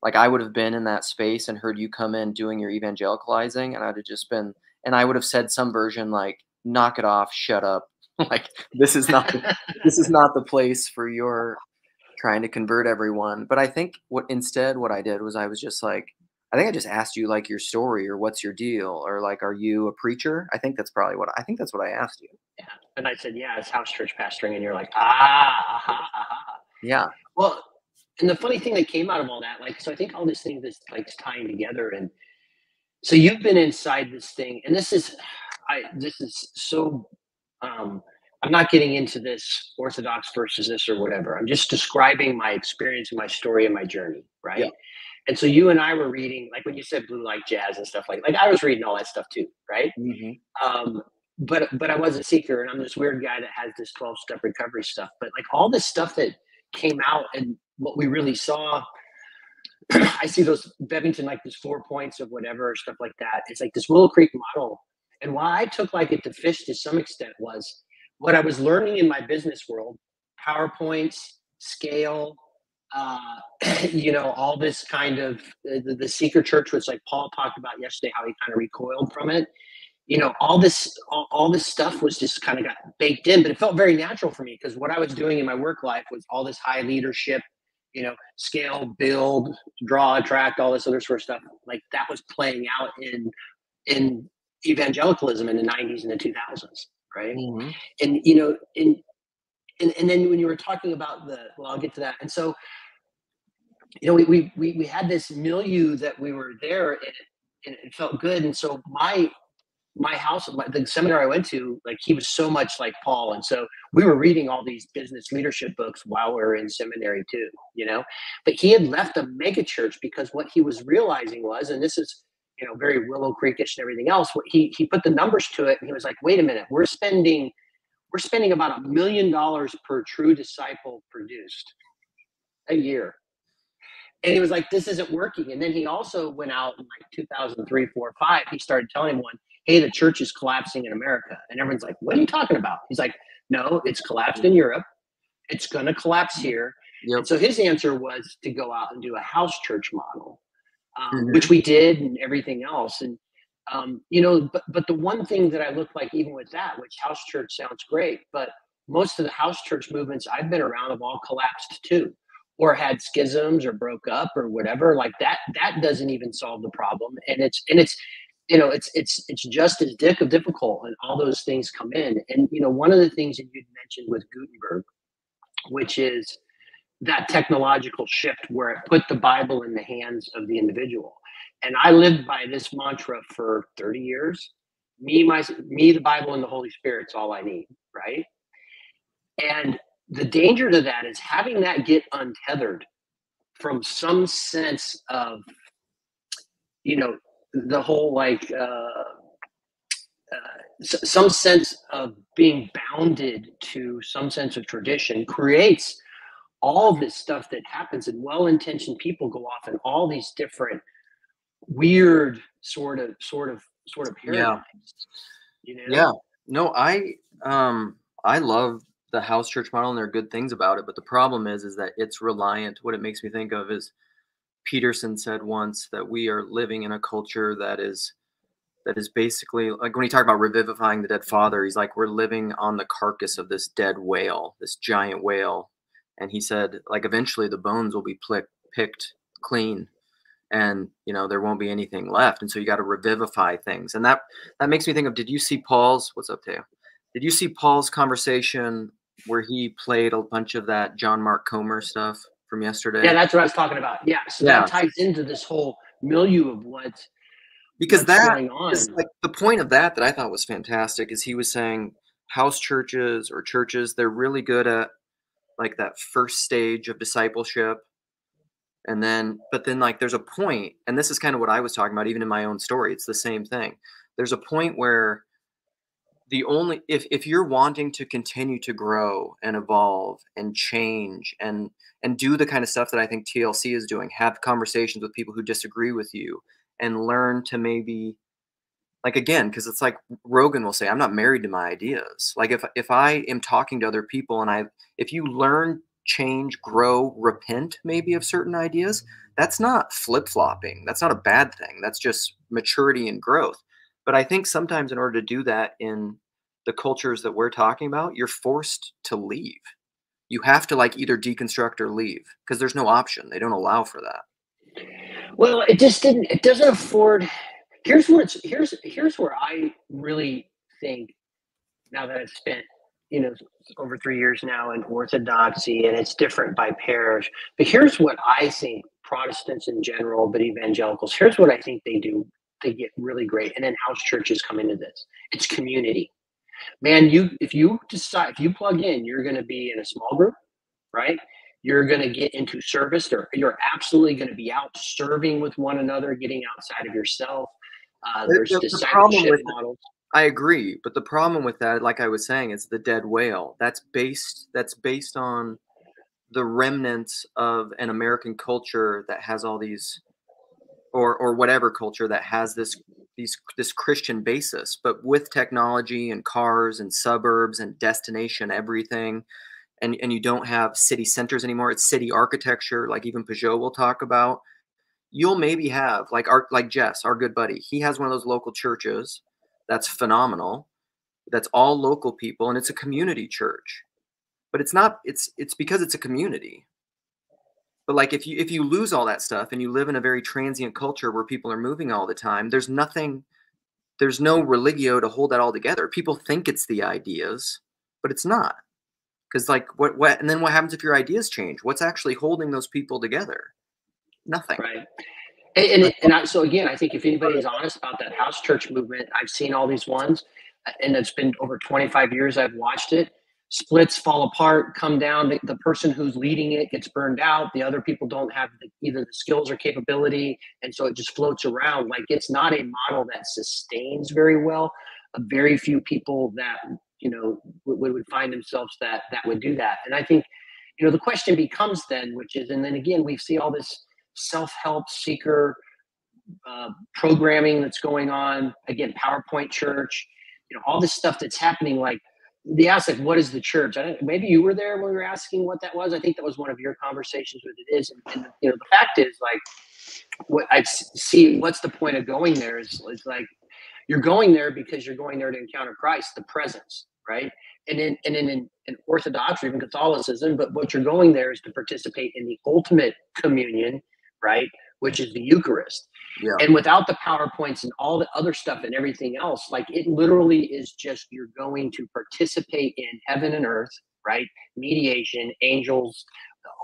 like I would have been in that space and heard you come in doing your evangelicalizing, and I'd have just been, and I would have said some version like, "Knock it off, shut up." Like this is not the place for your trying to convert everyone. But I think what I did was I was just like, I think I just asked you like your story or what's your deal or like, are you a preacher? That's what I asked you. Yeah. And I said, yeah, it's house church pastoring. And you're like, aha, aha. Yeah. Well, and the funny thing that came out of all that, like, so I think all these things is like tying together. And so you've been inside this thing, and this is so, I'm not getting into this Orthodox versus this or whatever. I'm just describing my experience and my story and my journey, right? Yeah. And so you and I were reading, like when you said blue like jazz and stuff like I was reading all that stuff too, right? But I was a seeker, and I'm this weird guy that has this 12-step recovery stuff. But like all this stuff that came out and what we really saw, I see those Bevington, like this 4 points of whatever stuff like that. It's like this Willow Creek model. And why I took like it to fish to some extent was what I was learning in my business world, PowerPoints, scale, all this kind of the seeker church, which like Paul talked about yesterday, how he kind of recoiled from it. All this stuff was just kind of got baked in, but it felt very natural for me because what I was doing in my work life was all this high leadership, scale, build, draw, attract, all this other sort of stuff. Like that was playing out in evangelicalism in the 90s and the 2000s, right? Mm-hmm. And then when you were talking about I'll get to that. And so, we had this milieu that we were there, and it felt good. And so my house, the seminary I went to, like he was so much like Paul. And so we were reading all these business leadership books while we were in seminary too, but he had left a mega church because what he was realizing was, and this is, very Willow Creekish and everything else, what he put the numbers to it. And he was like, wait a minute, we're spending about $1 million per true disciple produced a year. And he was like, this isn't working. And then he also went out in like 2003, 4, 5. He started telling everyone, hey, the church is collapsing in America. And everyone's like, what are you talking about? He's like, no, it's collapsed in Europe. It's going to collapse here. Yep. And so his answer was to go out and do a house church model, which we did and everything else. And, but the one thing that I look like, even with that, which house church sounds great, but most of the house church movements I've been around have all collapsed too, or had schisms or broke up or whatever. Like that doesn't even solve the problem. And it's just as difficult, and all those things come in. And, one of the things that you'd mentioned with Gutenberg, which is that technological shift where it put the Bible in the hands of the individual. And I lived by this mantra for 30 years. Me, the Bible, and the Holy Spirit's all I need, right? And the danger to that is having that get untethered from some sense of, the whole like some sense of being bounded to some sense of tradition creates all this stuff that happens, and well-intentioned people go off in all these different weird sort of paradigms. Yeah. No, I love the house church model, and there are good things about it, but the problem is that it's reliant. What it makes me think of is Peterson said once that we are living in a culture that is basically like, when he talked about revivifying the dead father, he's like, we're living on the carcass of this dead whale, this giant whale. And he said, like, eventually the bones will be picked clean, and there won't be anything left. And so you got to revivify things. And that makes me think of, did you see Paul's conversation where he played a bunch of that John Mark Comer stuff from yesterday? Yeah, that's what I was talking about. Yeah. So that ties into this whole milieu of what's going on. Is like the point of that I thought was fantastic is he was saying house churches or churches, they're really good at like that first stage of discipleship. But then like there's a point, and this is kind of what I was talking about, even in my own story, it's the same thing. There's a point where if you're wanting to continue to grow and evolve and change and do the kind of stuff that I think TLC is doing, have conversations with people who disagree with you and learn to maybe Like, again, because it's like Rogan will say, I'm not married to my ideas. Like if I am talking to other people and if you learn, change, grow, repent maybe of certain ideas, that's not flip-flopping. That's not a bad thing. That's just maturity and growth. But I think sometimes in order to do that in the cultures that we're talking about, you're forced to leave. You have to like either deconstruct or leave because there's no option. They don't allow for that. Well, it doesn't afford. Here's where I really think, now that I've spent, over 3 years now in Orthodoxy, and it's different by parish. But here's what I think Protestants in general, but evangelicals, here's what I think they do. They get really great, and then house churches come into this. It's community. Man, if you plug in, you're going to be in a small group, right? You're going to get into service, or you're absolutely going to be out serving with one another, getting outside of yourself. There's discipleship models. I agree, but the problem with that, like I was saying, is the dead whale. That's based on the remnants of an American culture that has all these, or whatever culture that has this Christian basis, but with technology and cars and suburbs and destination everything. And you don't have city centers anymore. It's city architecture, like even Peugeot will talk about. You'll maybe have like Jess, our good buddy. He has one of those local churches that's phenomenal. That's all local people, and it's a community church. But it's not. It's because it's a community. But like if you lose all that stuff and you live in a very transient culture where people are moving all the time, there's no religio to hold that all together. People think it's the ideas, but it's not. Because like what and then what happens if your ideas change? What's actually holding those people together? Nothing. Right. So again, I think if anybody is honest about that house church movement, I've seen all these ones, and it's been over 25 years I've watched it. Splits, fall apart, come down. The person who's leading it gets burned out. The other people don't have either the skills or capability, and so it just floats around. Like, it's not a model that sustains very well. Very few people that would find themselves that would do that. And I think the question becomes then, which is, and then again, we see all this self-help seeker programming that's going on. Again, PowerPoint church, all this stuff that's happening. Like, they asked, like, what is the church? Maybe you were there when we were asking what that was. I think that was one of your conversations with it is. And the fact is, like, what I see, what's the point of going there is like, you're going there because you're going there to encounter Christ, the presence, right? And in Orthodox or even Catholicism, but what you're going there is to participate in the ultimate communion, right? Which is the Eucharist. Yeah. And without the PowerPoints and all the other stuff and everything else, like, it literally is just, you're going to participate in heaven and earth, right? Mediation, angels,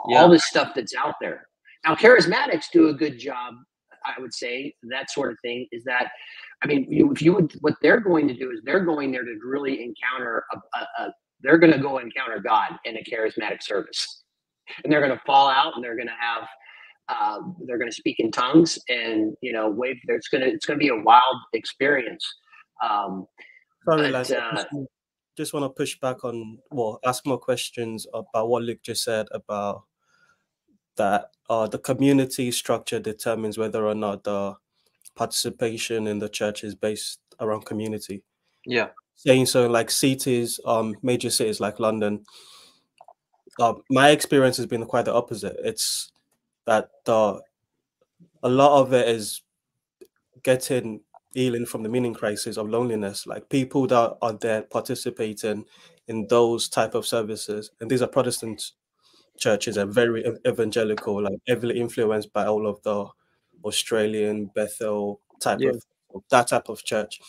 all this stuff that's out there. Now, charismatics do a good job, I would say, that sort of thing. Is that, I mean, what they're going to do is they're going there to really encounter they're going to go encounter God in a charismatic service, and they're going to fall out, and they're going to have they're going to speak in tongues, and wave. It's going to be a wild experience. Sorry, Lance, just want to push back on, ask more questions about what Luke just said about that. The community structure determines whether or not the participation in the church is based around community. Yeah. Saying so, like cities, major cities like London, my experience has been quite the opposite. It's that a lot of it is getting healing from the meaning crisis of loneliness. Like, people that are there participating in those type of services, and these are Protestant churches, are very evangelical, like heavily influenced by all of the Australian Bethel type of that type of church.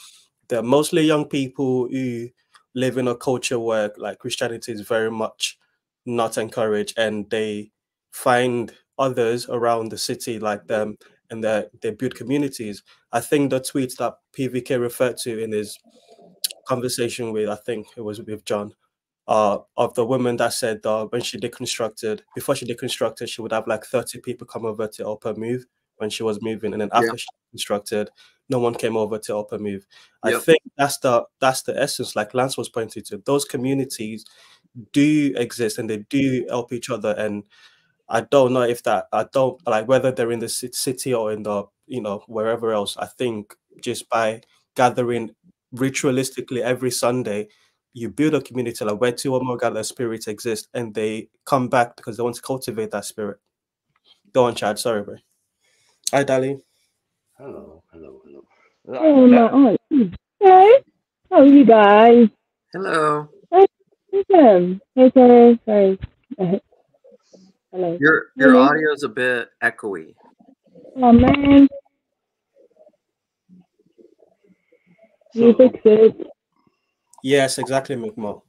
They're mostly young people who live in a culture where, like, Christianity is very much not encouraged, and they find others around the city like them, and they build communities. I think the tweet that PVK referred to in his conversation with, I think it was with John, of the woman that said before she deconstructed, she would have like 30 people come over to help her move when she was moving, and then after she constructed, no one came over to help her move. I think that's the essence, like Lance was pointing to. Those communities do exist, and they do help each other. And I don't know if whether they're in the city or in the wherever else. I think just by gathering ritualistically every Sunday. You build a community like where two or more gather spirits exist, and they come back because they want to cultivate that spirit. Go on, Chad. Sorry, bro. Hi, Dali. Hello. Oh, my aunt. Hey, how are you guys? Hello. Hey, Tim. Hey, Tim. Sorry. Hello. Your audio is a bit echoey. Oh, man. You fix it. Yes, exactly, McMo.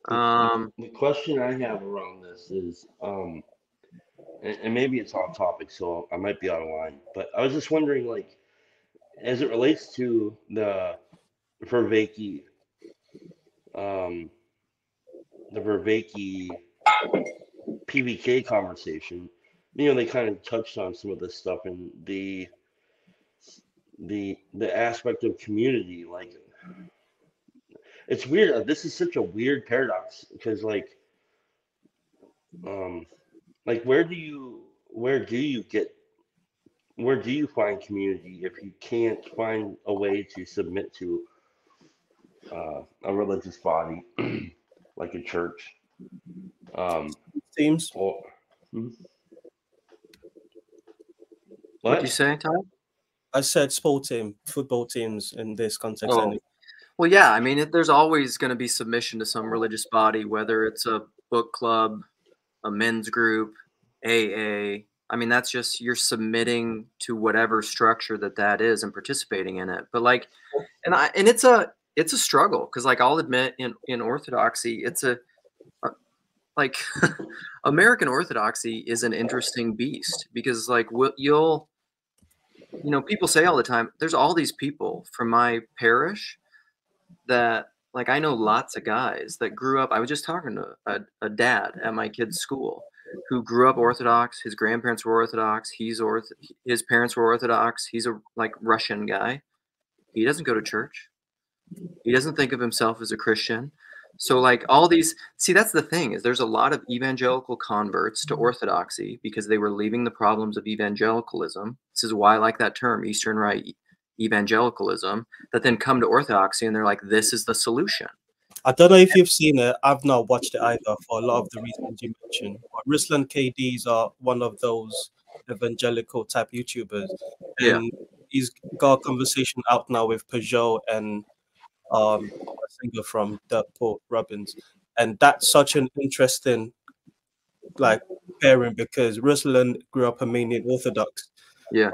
The question I have around this is, and maybe it's off topic, so I might be out of line, but I was just wondering, like, as it relates to the Vervaeke, PBK conversation, they kind of touched on some of this stuff and the aspect of community. Like, it's weird. This is such a weird paradox because, like, where do you find community if you can't find a way to submit to a religious body like a church? Teams. Or What'd you say, Tom? I said sport team, football teams in this context. Oh. Well, yeah. I mean, there's always going to be submission to some religious body, whether it's a book club, a men's group, AA. I mean, that's just you're submitting to whatever structure that is and participating in it. But like, and it's a struggle because, like, I'll admit in Orthodoxy, it's like American Orthodoxy is an interesting beast because, like, people say all the time, there's all these people from my parish that, like, I know lots of guys that grew up. I was just talking to a dad at my kid's school who grew up Orthodox. His grandparents were Orthodox. His parents were Orthodox. He's a Russian guy. He doesn't go to church. He doesn't think of himself as a Christian. So, like, all these, see, that's the thing, is there's a lot of evangelical converts to Orthodoxy because they were leaving the problems of evangelicalism. This is why I like that term, Eastern Rite evangelicalism, that then come to Orthodoxy and they're like, this is the solution. I don't know if you've seen it. I've not watched it either for a lot of the reasons you mentioned. But Ruslan KDs are one of those evangelical type YouTubers. And he's got a conversation out now with Peugeot and a singer from the Paul Robbins. And that's such an interesting pairing because Ruslan grew up Armenian Orthodox. Yeah.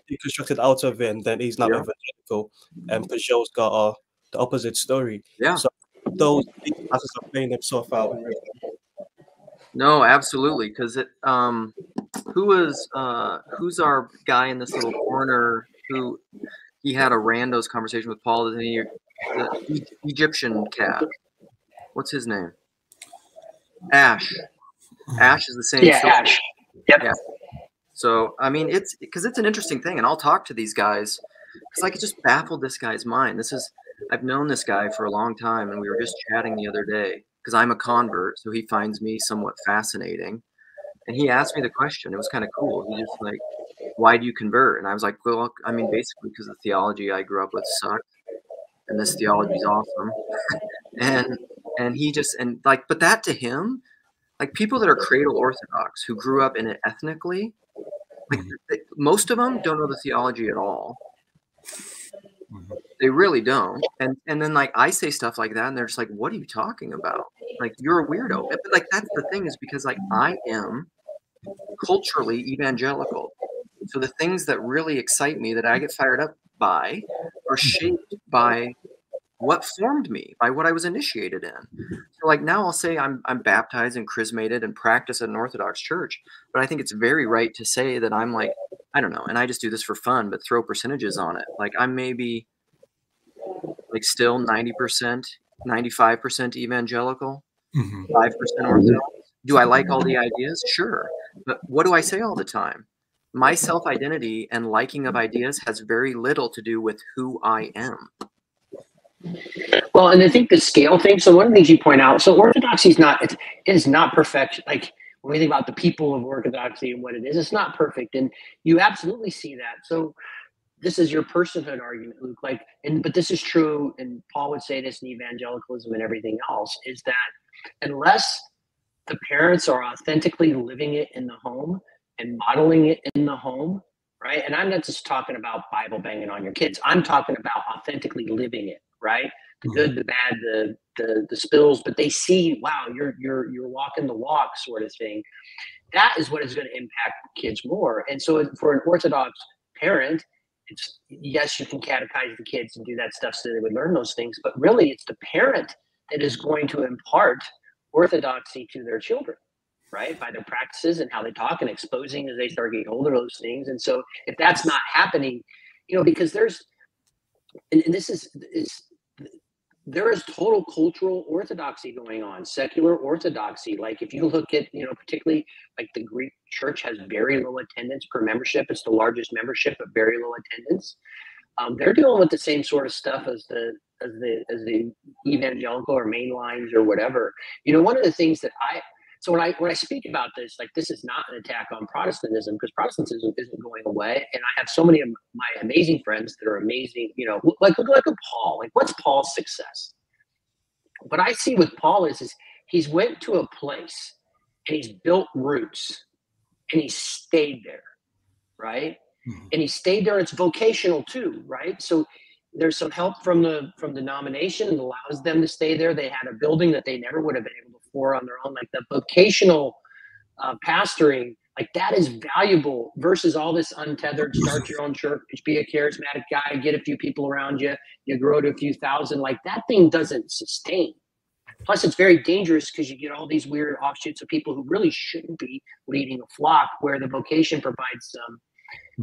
He constructed out of it, and then he's now evangelical. And Peugeot's got the opposite story. Yeah. So those classes are playing themselves out. No, absolutely. Because who's our guy in this little corner who he had a Randos conversation with Paul, the Egyptian cat. What's his name? Ash. Ash is the same. Yeah, story. Ash. Yep. Yeah. So, I mean, it's an interesting thing, and I'll talk to these guys because it just baffled this guy's mind. I've known this guy for a long time, and we were just chatting the other day because I'm a convert, so he finds me somewhat fascinating. And he asked me the question. It was kind of cool. He just like, why do you convert? And I was like, well, I mean, basically because the theology I grew up with sucked, and this theology is awesome. and he just, and like, but that to him, like people that are cradle Orthodox who grew up in it ethnically, like most of them don't know the theology at all. They really don't. And then like I say stuff like that and they're just like, what are you talking about? Like, you're a weirdo. But like, that's the thing, is because like I am culturally evangelical. So the things that really excite me, that I get fired up by, are shaped by what formed me, by what I was initiated in. So like now I'll say I'm baptized and chrismated and practice at an Orthodox church, but I think it's very right to say that I'm like, I don't know, and I just do this for fun, but throw percentages on it. Like I'm maybe like still 90%, 95% evangelical, 5% Orthodox. Do I like all the ideas? Sure. But what do I say all the time? My self-identity and liking of ideas has very little to do with who I am. Well, and I think the scale thing. So one of the things you point out, so Orthodoxy is not perfection. Like when we think about the people of Orthodoxy and what it is, it's not perfect. And you absolutely see that. So this is your personhood argument, Luke. Like, but this is true, and Paul would say this in evangelicalism and everything else, is that unless the parents are authentically living it in the home and modeling it in the home, right? And I'm not just talking about Bible banging on your kids. I'm talking about authentically living it, right? The good, the bad, the spills, but they see, wow, you're walking the walk, sort of thing. That is what is going to impact kids more. And so for an Orthodox parent, it's, yes, you can catechize the kids and do that stuff so they would learn those things, but really it's the parent that is going to impart orthodoxy to their children, right? By their practices and how they talk and exposing as they start getting older, those things. And so if that's not happening, because there's, and this is there is total cultural orthodoxy going on, secular orthodoxy. Like if you look at, particularly like the Greek church has very low attendance per membership. It's the largest membership, but very low attendance. They're dealing with the same sort of stuff as the evangelical or mainlines or whatever. One of the things that so when I speak about this, like this is not an attack on Protestantism, because Protestantism isn't going away. And I have so many of my amazing friends that are amazing, like look at Paul. Like what's Paul's success? What I see with Paul is he's went to a place and he's built roots and he stayed there, right? Mm-hmm. And he stayed there. It's vocational too, right? So there's some help from the denomination that allows them to stay there. They had a building that they never would have been able to afford on their own. Like the vocational pastoring, like that is valuable versus all this untethered, start your own church, be a charismatic guy, get a few people around you, you grow to a few thousand. Like that thing doesn't sustain. Plus, it's very dangerous because you get all these weird offshoots of people who really shouldn't be leading a flock, where the vocation provides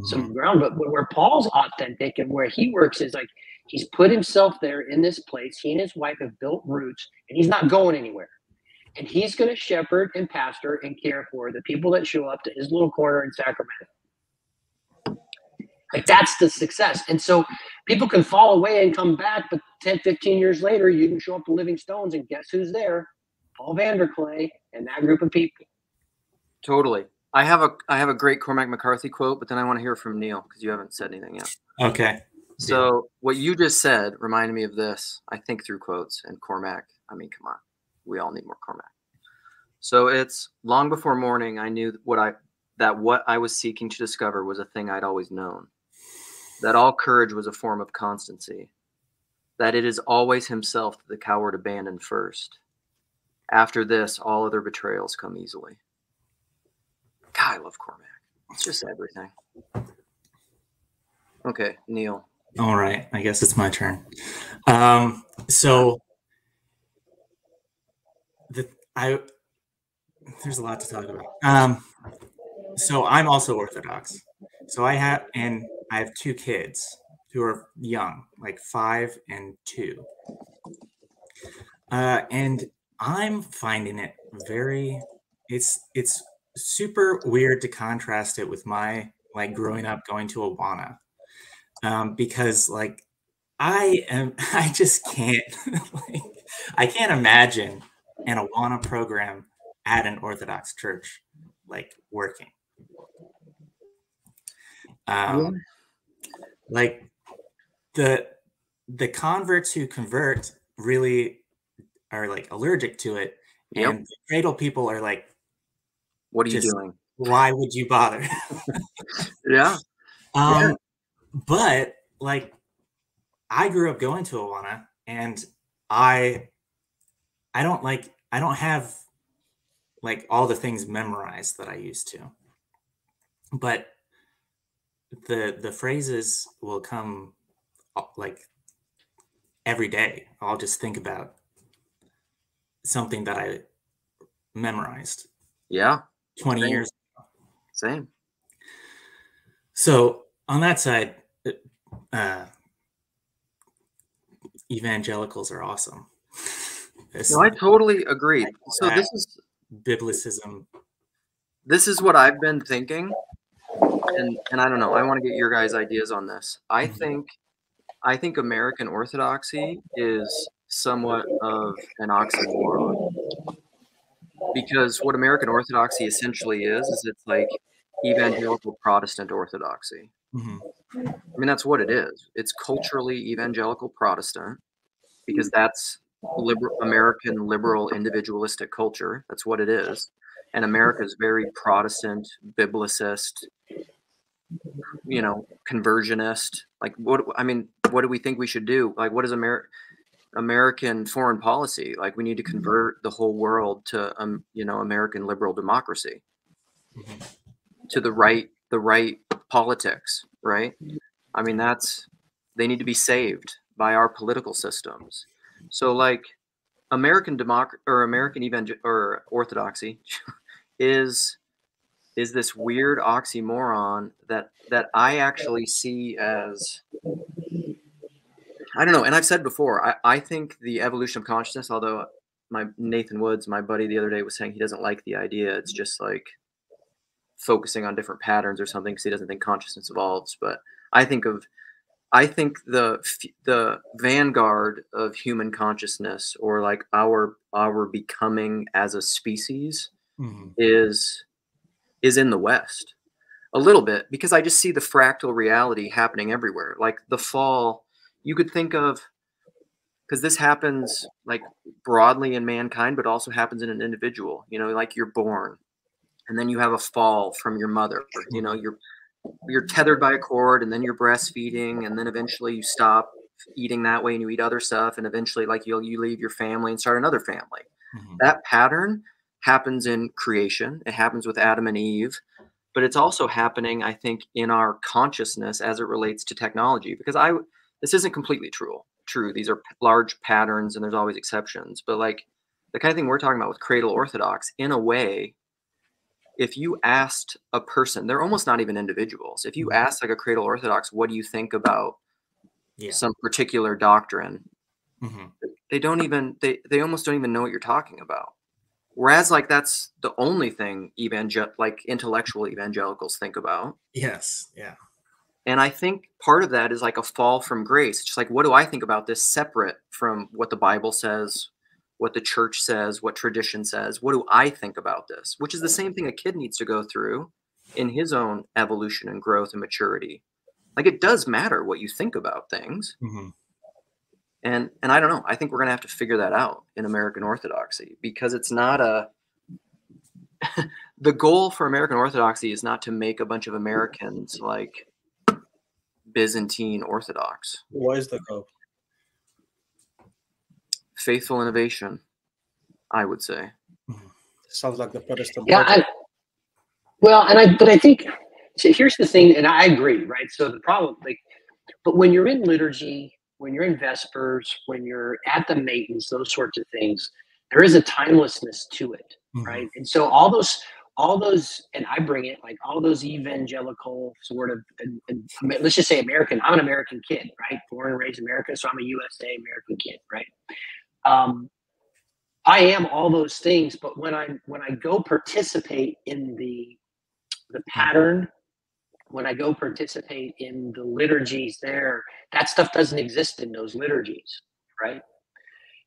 some ground. But where Paul's authentic and where he works is like he's put himself there in this place. He and his wife have built roots, and he's not going anywhere. And he's going to shepherd and pastor and care for the people that show up to his little corner in Sacramento. Like that's the success. And so people can fall away and come back, but 10, 15 years later, you can show up to Living Stones and guess who's there? Paul Vanderklay and that group of people. Totally. I have a great Cormac McCarthy quote, but then I want to hear from Neil because you haven't said anything yet. Okay. So what you just said reminded me of this. I think through quotes, and Cormac, I mean, come on. We all need more Cormac. So it's long before morning, I knew what I was seeking to discover was a thing I'd always known. That all courage was a form of constancy. That it is always himself that the coward abandoned first. After this, all other betrayals come easily. God, I love Cormac. It's just everything. Okay, Neil. All right, I guess it's my turn. So there's a lot to talk about. So I'm also Orthodox. So I have two kids who are young, like 5 and 2. And I'm finding it it's super weird to contrast it with my growing up going to Awana. Because I just can't I can't imagine an Awana program at an Orthodox church working. Like the converts who convert really are allergic to it, and the cradle people are like, what are you doing? Why would you bother? Yeah. But I grew up going to Awana, and I don't have all the things memorized that I used to, but the phrases will come every day. I'll just think about something that I memorized. Yeah. 20 years ago. Same. So on that side, evangelicals are awesome. No, I totally agree. So this is biblicism. This is what I've been thinking, and I don't know. I want to get your guys' ideas on this. I think American Orthodoxy is somewhat of an oxymoron, because what American Orthodoxy essentially is it's like evangelical Protestant Orthodoxy. I mean, that's what it is. It's culturally evangelical Protestant, because that's American liberal individualistic culture. That's what it is. And America is very Protestant, biblicist, you know, conversionist. Like, what do we think we should do? Like, what is American foreign policy? Like, we need to convert the whole world to, you know, American liberal democracy, to the right politics, right? I mean, they need to be saved by our political systems. So, like, American orthodoxy is this weird oxymoron that I actually see as, I don't know. And I've said before, I think the evolution of consciousness, although Nathan Woods, my buddy, the other day was saying he doesn't like the idea. It's just like focusing on different patterns or something, because he doesn't think consciousness evolves. But I think the vanguard of human consciousness, or like our becoming as a species, is in the West a little bit, because I just see the fractal reality happening everywhere. Like the fall, you could think of, because this happens like broadly in mankind, but also happens in an individual. You know, like you're born, and then you have a fall from your mother. You know, you're tethered by a cord, and then you're breastfeeding, and then eventually you stop eating that way and you eat other stuff, and eventually like you leave your family and start another family. That pattern happens in creation. It happens with Adam and Eve, but it's also happening, I think, in our consciousness as it relates to technology, because this isn't completely true. These are large patterns, and there's always exceptions, but like the kind of thing we're talking about with cradle orthodox, in a way, if you asked a person, they're almost not even individuals. If you ask like a cradle orthodox, what do you think about some particular doctrine? They almost don't even know what you're talking about. Whereas like that's the only thing intellectual evangelicals think about. Yes. Yeah. And I think part of that is like a fall from grace. It's just like, what do I think about this separate from what the Bible says, what the church says, what tradition says? What do I think about this? Which is the same thing a kid needs to go through in his own evolution and growth and maturity. Like, it does matter what you think about things. And I don't know. I think we're going to have to figure that out in American Orthodoxy, because it's not the goal for American Orthodoxy is not to make a bunch of Americans like Byzantine Orthodox. What is the goal? Faithful innovation, I would say. Sounds like the Protestant. Yeah, but I think, so here's the thing, and I agree, right? So the problem, like, but when you're in liturgy, when you're in Vespers, when you're at the Matins, those sorts of things, there is a timelessness to it, right? And so all those, and I bring it, like all those evangelical sort of, let's just say American, I'm an American kid, right? Born and raised in America, so I'm a USA American kid, right? I am all those things, but when I go participate in the pattern, when I go participate in the liturgies there, that stuff doesn't exist in those liturgies, right?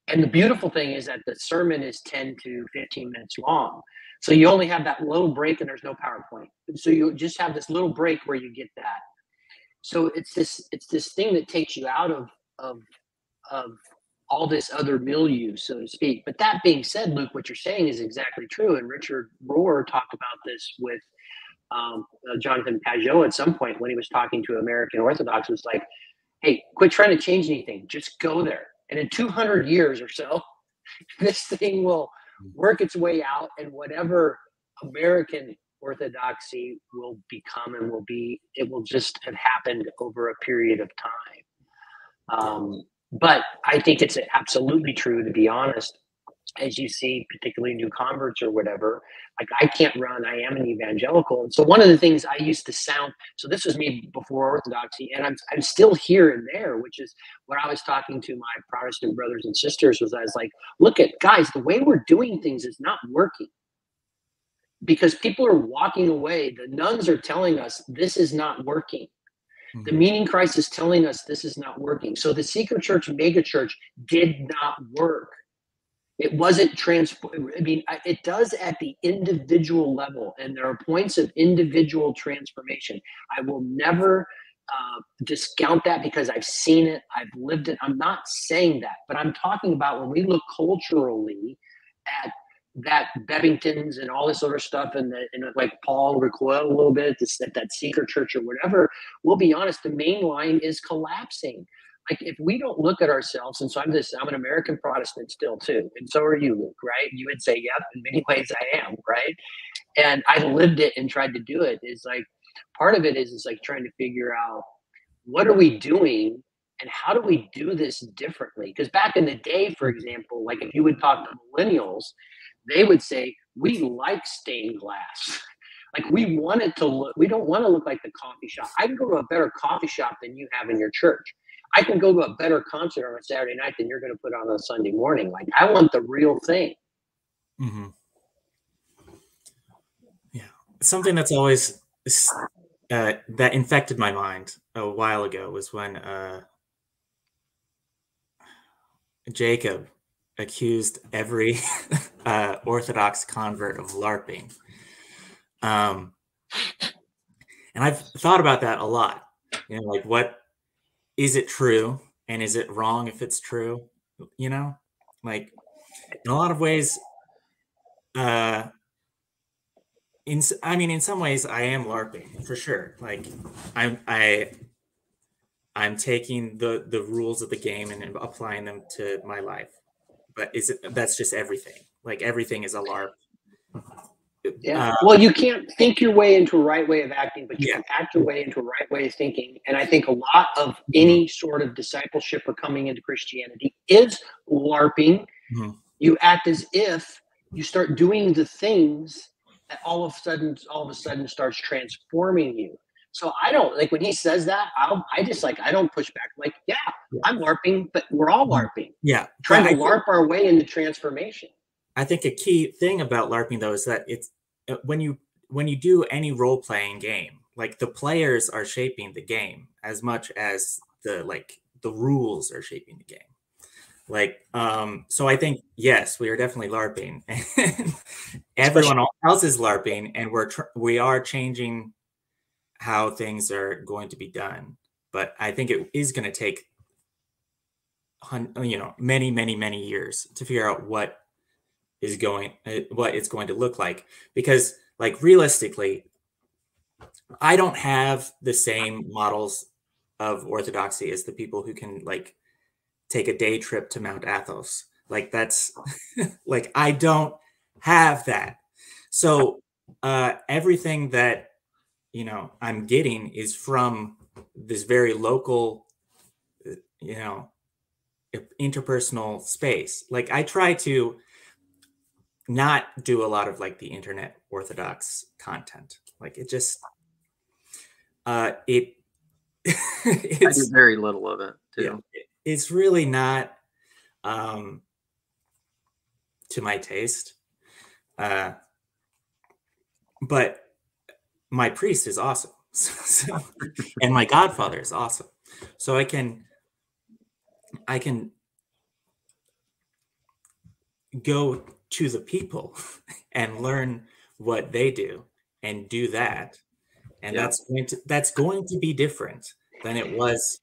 And the beautiful thing is that the sermon is 10 to 15 minutes long. So you only have that little break, and there's no PowerPoint. So you just have this little break where you get that. So it's this thing that takes you out of all this other milieu, so to speak. But that being said, Luke, what you're saying is exactly true. And Richard Rohr talked about this with Jonathan Pajot at some point when he was talking to American Orthodox. Was like, hey, quit trying to change anything. Just go there. And in 200 years or so, this thing will work its way out, and whatever American Orthodoxy will become and will be, it will just have happened over a period of time. But I think it's absolutely true, to be honest, as you see, particularly new converts or whatever, like I can't run, I am an evangelical. And so one of the things I used to sound, so this was me before Orthodoxy, and I'm still here and there, which is when I was talking to my Protestant brothers and sisters, was I was like, look at guys, the way we're doing things is not working, because people are walking away. The nuns are telling us this is not working. The meaning Christ is telling us this is not working. So the secret church, mega church did not work. It wasn't it does at the individual level, and there are points of individual transformation. I will never discount that because I've seen it, I've lived it. I'm not saying that, but I'm talking about when we look culturally at that Bevington's and all this other stuff, and like Paul recoiled a little bit at that secret church or whatever. We'll be honest, the main line is collapsing. Like if we don't look at ourselves, and so I'm an American Protestant still too, and so are you, Luke, right? You would say, yep, in many ways I am, right? And I lived it and tried to do it. Is like part of it is like trying to figure out what are we doing and how do we do this differently? Because back in the day, for example, like if you would talk to millennials, they would say, we like stained glass. Like we want it to look, we don't want to look like the coffee shop. I can go to a better coffee shop than you have in your church. I can go to a better concert on a Saturday night than you're going to put on a Sunday morning. Like I want the real thing. Mm-hmm. Yeah. Something that's always that infected my mind a while ago was when Jacob accused every Orthodox convert of LARPing. And I've thought about that a lot. You know, like what is it true and is it wrong if it's true? You know, like in a lot of ways, in some ways I am LARPing for sure. Like I'm taking the rules of the game and applying them to my life. But that's just everything. Like everything is a LARP. Yeah. Well, you can't think your way into a right way of acting, but you can act your way into a right way of thinking. And I think a lot of any sort of discipleship or coming into Christianity is LARPing. Mm-hmm. You act as if you start doing the things that all of a sudden starts transforming you. So I don't like when he says that, I don't push back. Like, yeah, I'm LARPing, but we're all LARPing. Yeah. Trying to LARP our way into transformation. I think a key thing about LARPing though is that it's when you do any role-playing game, like the players are shaping the game as much as the rules are shaping the game. Like, so I think, yes, we are definitely LARPing. Everyone else is LARPing, and we are changing how things are going to be done. But I think it is going to take, many, many, many years to figure out what it's going to look like. Because, like, realistically, I don't have the same models of orthodoxy as the people who can, like, take a day trip to Mount Athos. Like, that's like, I don't have that. So everything that I'm getting is from this very local interpersonal space. Like, I try to not do a lot of like the internet orthodox content. Like, it just I do very little of it too. Yeah, it's really not to my taste. But my priest is awesome. And my godfather is awesome. So I can go to the people and learn what they do and do that. And that's going to be different than it was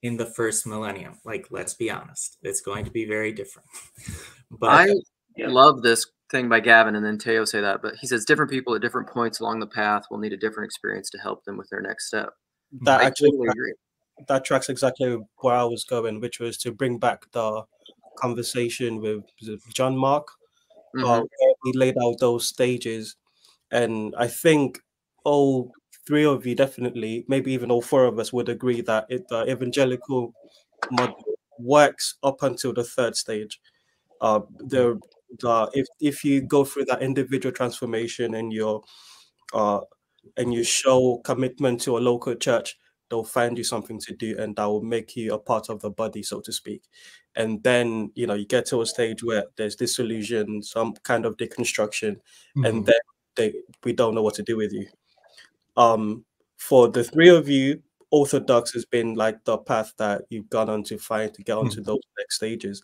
in the first millennium. Like, let's be honest, it's going to be very different. But I love this thing by Gavin, and then Teo say that, but he says different people at different points along the path will need a different experience to help them with their next step. That I actually totally agree. That tracks exactly where I was going, which was to bring back the conversation with John Mark. Where he laid out those stages, and I think all three of you definitely, maybe even all four of us, would agree that the evangelical model works up until the third stage. If you go through that individual transformation and you show commitment to a local church, they'll find you something to do, and that will make you a part of the body, so to speak. And then you get to a stage where there's disillusion, some kind of deconstruction, and then we don't know what to do with you. For the three of you, Orthodox has been like the path that you've gone on to find to get onto those next stages.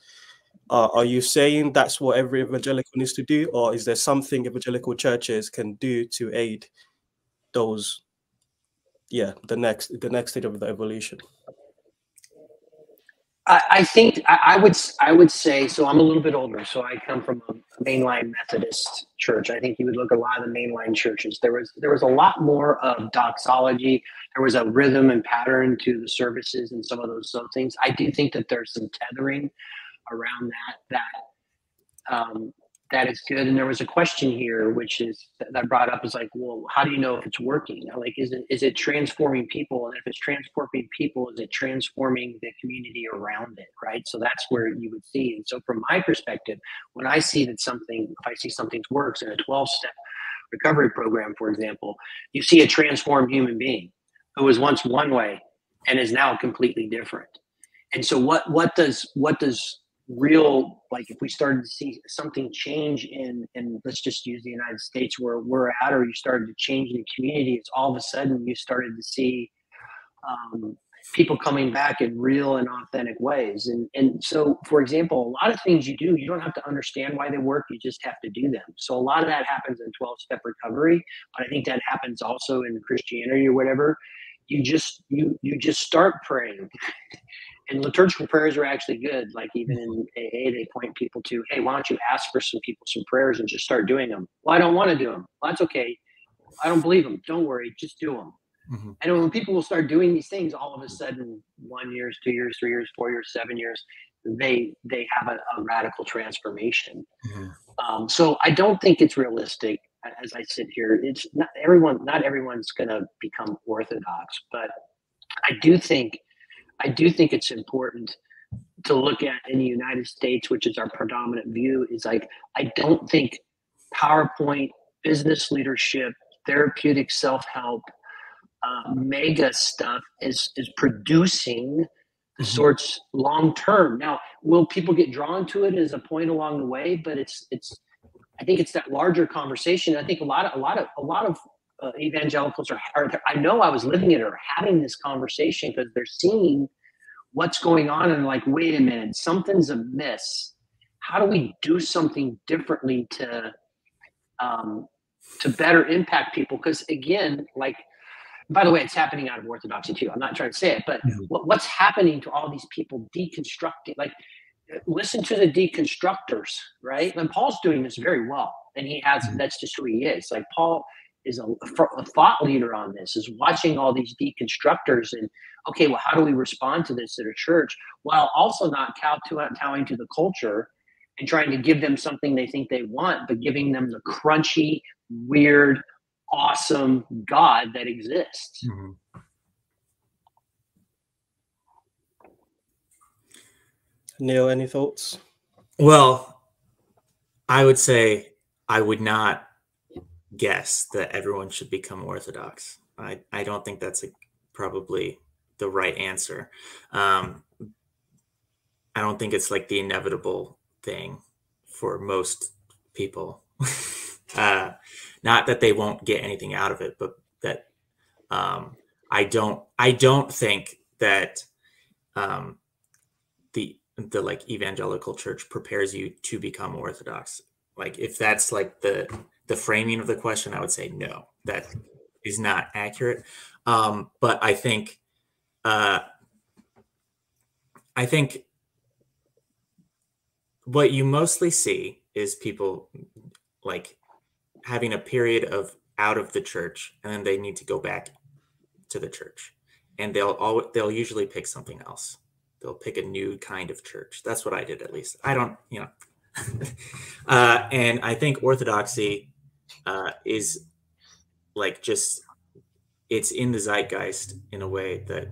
Are you saying that's what every evangelical needs to do, or is there something evangelical churches can do to aid those the next stage of the evolution? I think I would say, so I'm a little bit older, so I come from a mainline Methodist church. I think you would look at a lot of the mainline churches. There was a lot more of doxology. There was a rhythm and pattern to the services and some of those things. I do think that there's some tethering around that is good. And there was a question here, which is that brought up is like, well, how do you know if it's working? Like, is it transforming people? And if it's transforming people, is it transforming the community around it? Right. So that's where you would see. And so from my perspective, when I see if I see something works in a 12-step recovery program, for example, you see a transformed human being who was once one way and is now completely different. And so what does real, like, if we started to see something change in let's just use the United States where we're at, or you started to change in the community, it's all of a sudden you started to see people coming back in real and authentic ways. And so, for example, a lot of things you do, you don't have to understand why they work, you just have to do them. So a lot of that happens in 12-step recovery, but I think that happens also in Christianity or whatever. You just start praying. And liturgical prayers are actually good. Like even in AA, they point people to, hey, why don't you ask for some prayers and just start doing them? Well, I don't want to do them. Well, that's okay. I don't believe them. Don't worry. Just do them. Mm-hmm. And when people will start doing these things, all of a sudden, 1 year, 2 years, 3 years, 4 years, 7 years, they have a radical transformation. Mm-hmm. So I don't think it's realistic. As I sit here, it's not everyone's going to become Orthodox, but I do think it's important to look at in the United States, which is our predominant view, is like, I don't think PowerPoint, business leadership, therapeutic self-help, mega stuff is producing the sorts long-term. Now, will people get drawn to it as a point along the way? But I think it's that larger conversation. I think a lot of evangelicals are, I know I was living it, or having this conversation because they're seeing what's going on and like, wait a minute, something's amiss. How do we do something differently to better impact people? Because again, like, by the way, it's happening out of Orthodoxy too. I'm not trying to say it, but what's happening to all these people deconstructing? Like, listen to the deconstructors, right? And Paul's doing this very well, and that's just who he is. Like, Paul is a thought leader on this, is watching all these deconstructors and, okay, well, how do we respond to this at a church while also not kowtowing to the culture and trying to give them something they think they want, but giving them the crunchy, weird, awesome God that exists. Mm-hmm. Neil, any thoughts? Well, I would say I would not guess that everyone should become Orthodox. I don't think that's probably the right answer. I don't think it's like the inevitable thing for most people. Not that they won't get anything out of it, but that I don't think that the like evangelical church prepares you to become Orthodox. Like, if that's like the framing of the question, I would say no, that is not accurate. But I think what you mostly see is people like having a period of out of the church, and then they need to go back to the church, and they'll usually pick something else. They'll pick a new kind of church. That's what I did, at least. I don't, and I think Orthodoxy is like, just, it's in the zeitgeist in a way that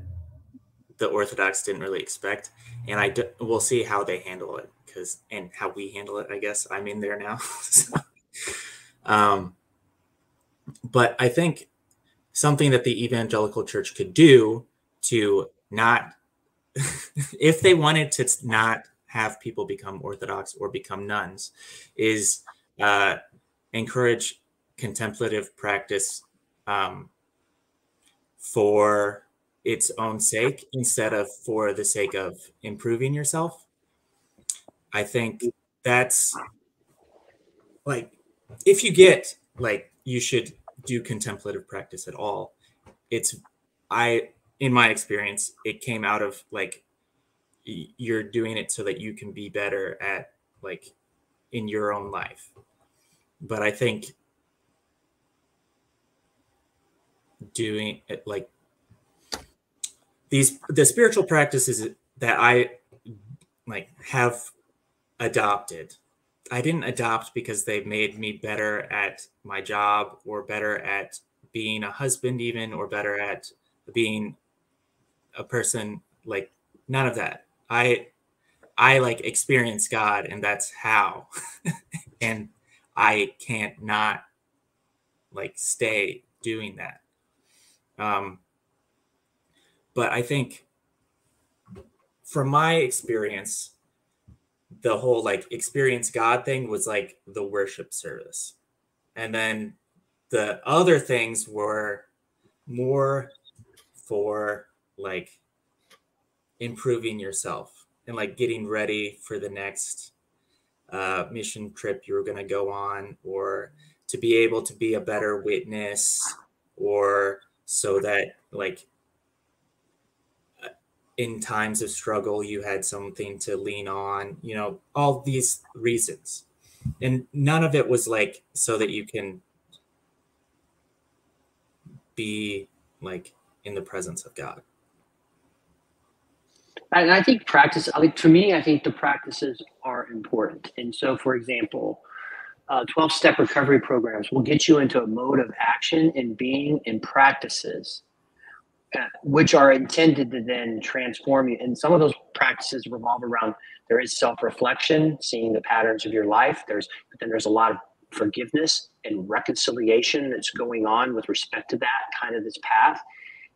the Orthodox didn't really expect. And we'll see how they handle it, and how we handle it, I guess. I'm in there now. So, but I think something that the evangelical church could do to not, if they wanted to not have people become Orthodox or become nuns, is encourage contemplative practice for its own sake, instead of for the sake of improving yourself. I think that's like, if you get like, you should do contemplative practice at all, it's in my experience, it came out of like, you're doing it so that you can be better at like in your own life. But I think doing it like the spiritual practices that I like have adopted, I didn't adopt because they made me better at my job or better at being a husband even, or better at being a person. Like none of that. I like experience God, and that's how. And I can't not like stay doing that. But I think from my experience, the whole like experience God thing was like the worship service. And then the other things were more for like improving yourself and like getting ready for the next mission trip you were going to go on, or to be able to be a better witness, or so that like in times of struggle you had something to lean on, you know, all these reasons. And none of it was like so that you can be like in the presence of God. And I think practice, like for me, I think the practices are important. And so, for example, 12-step recovery programs will get you into a mode of action and being in practices, which are intended to then transform you. And some of those practices revolve around, there is self-reflection, seeing the patterns of your life. But then there's a lot of forgiveness and reconciliation that's going on with respect to that kind of this path,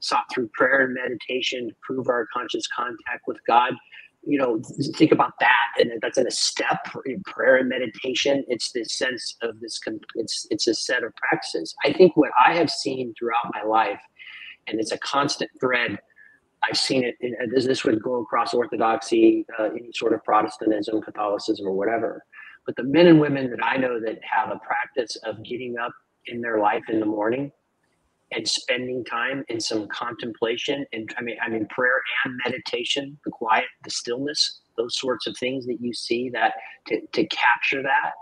sought through prayer and meditation to prove our conscious contact with God. You know, think about that, and that's in a step in prayer and meditation. It's this sense of this. It's a set of practices. I think what I have seen throughout my life, and it's a constant thread. I've seen it. This would go across Orthodoxy, any sort of Protestantism, Catholicism, or whatever. But the men and women that I know that have a practice of getting up in their life in the morning and spending time in some contemplation, and I mean prayer and meditation, the quiet, the stillness, those sorts of things that you see that to capture that,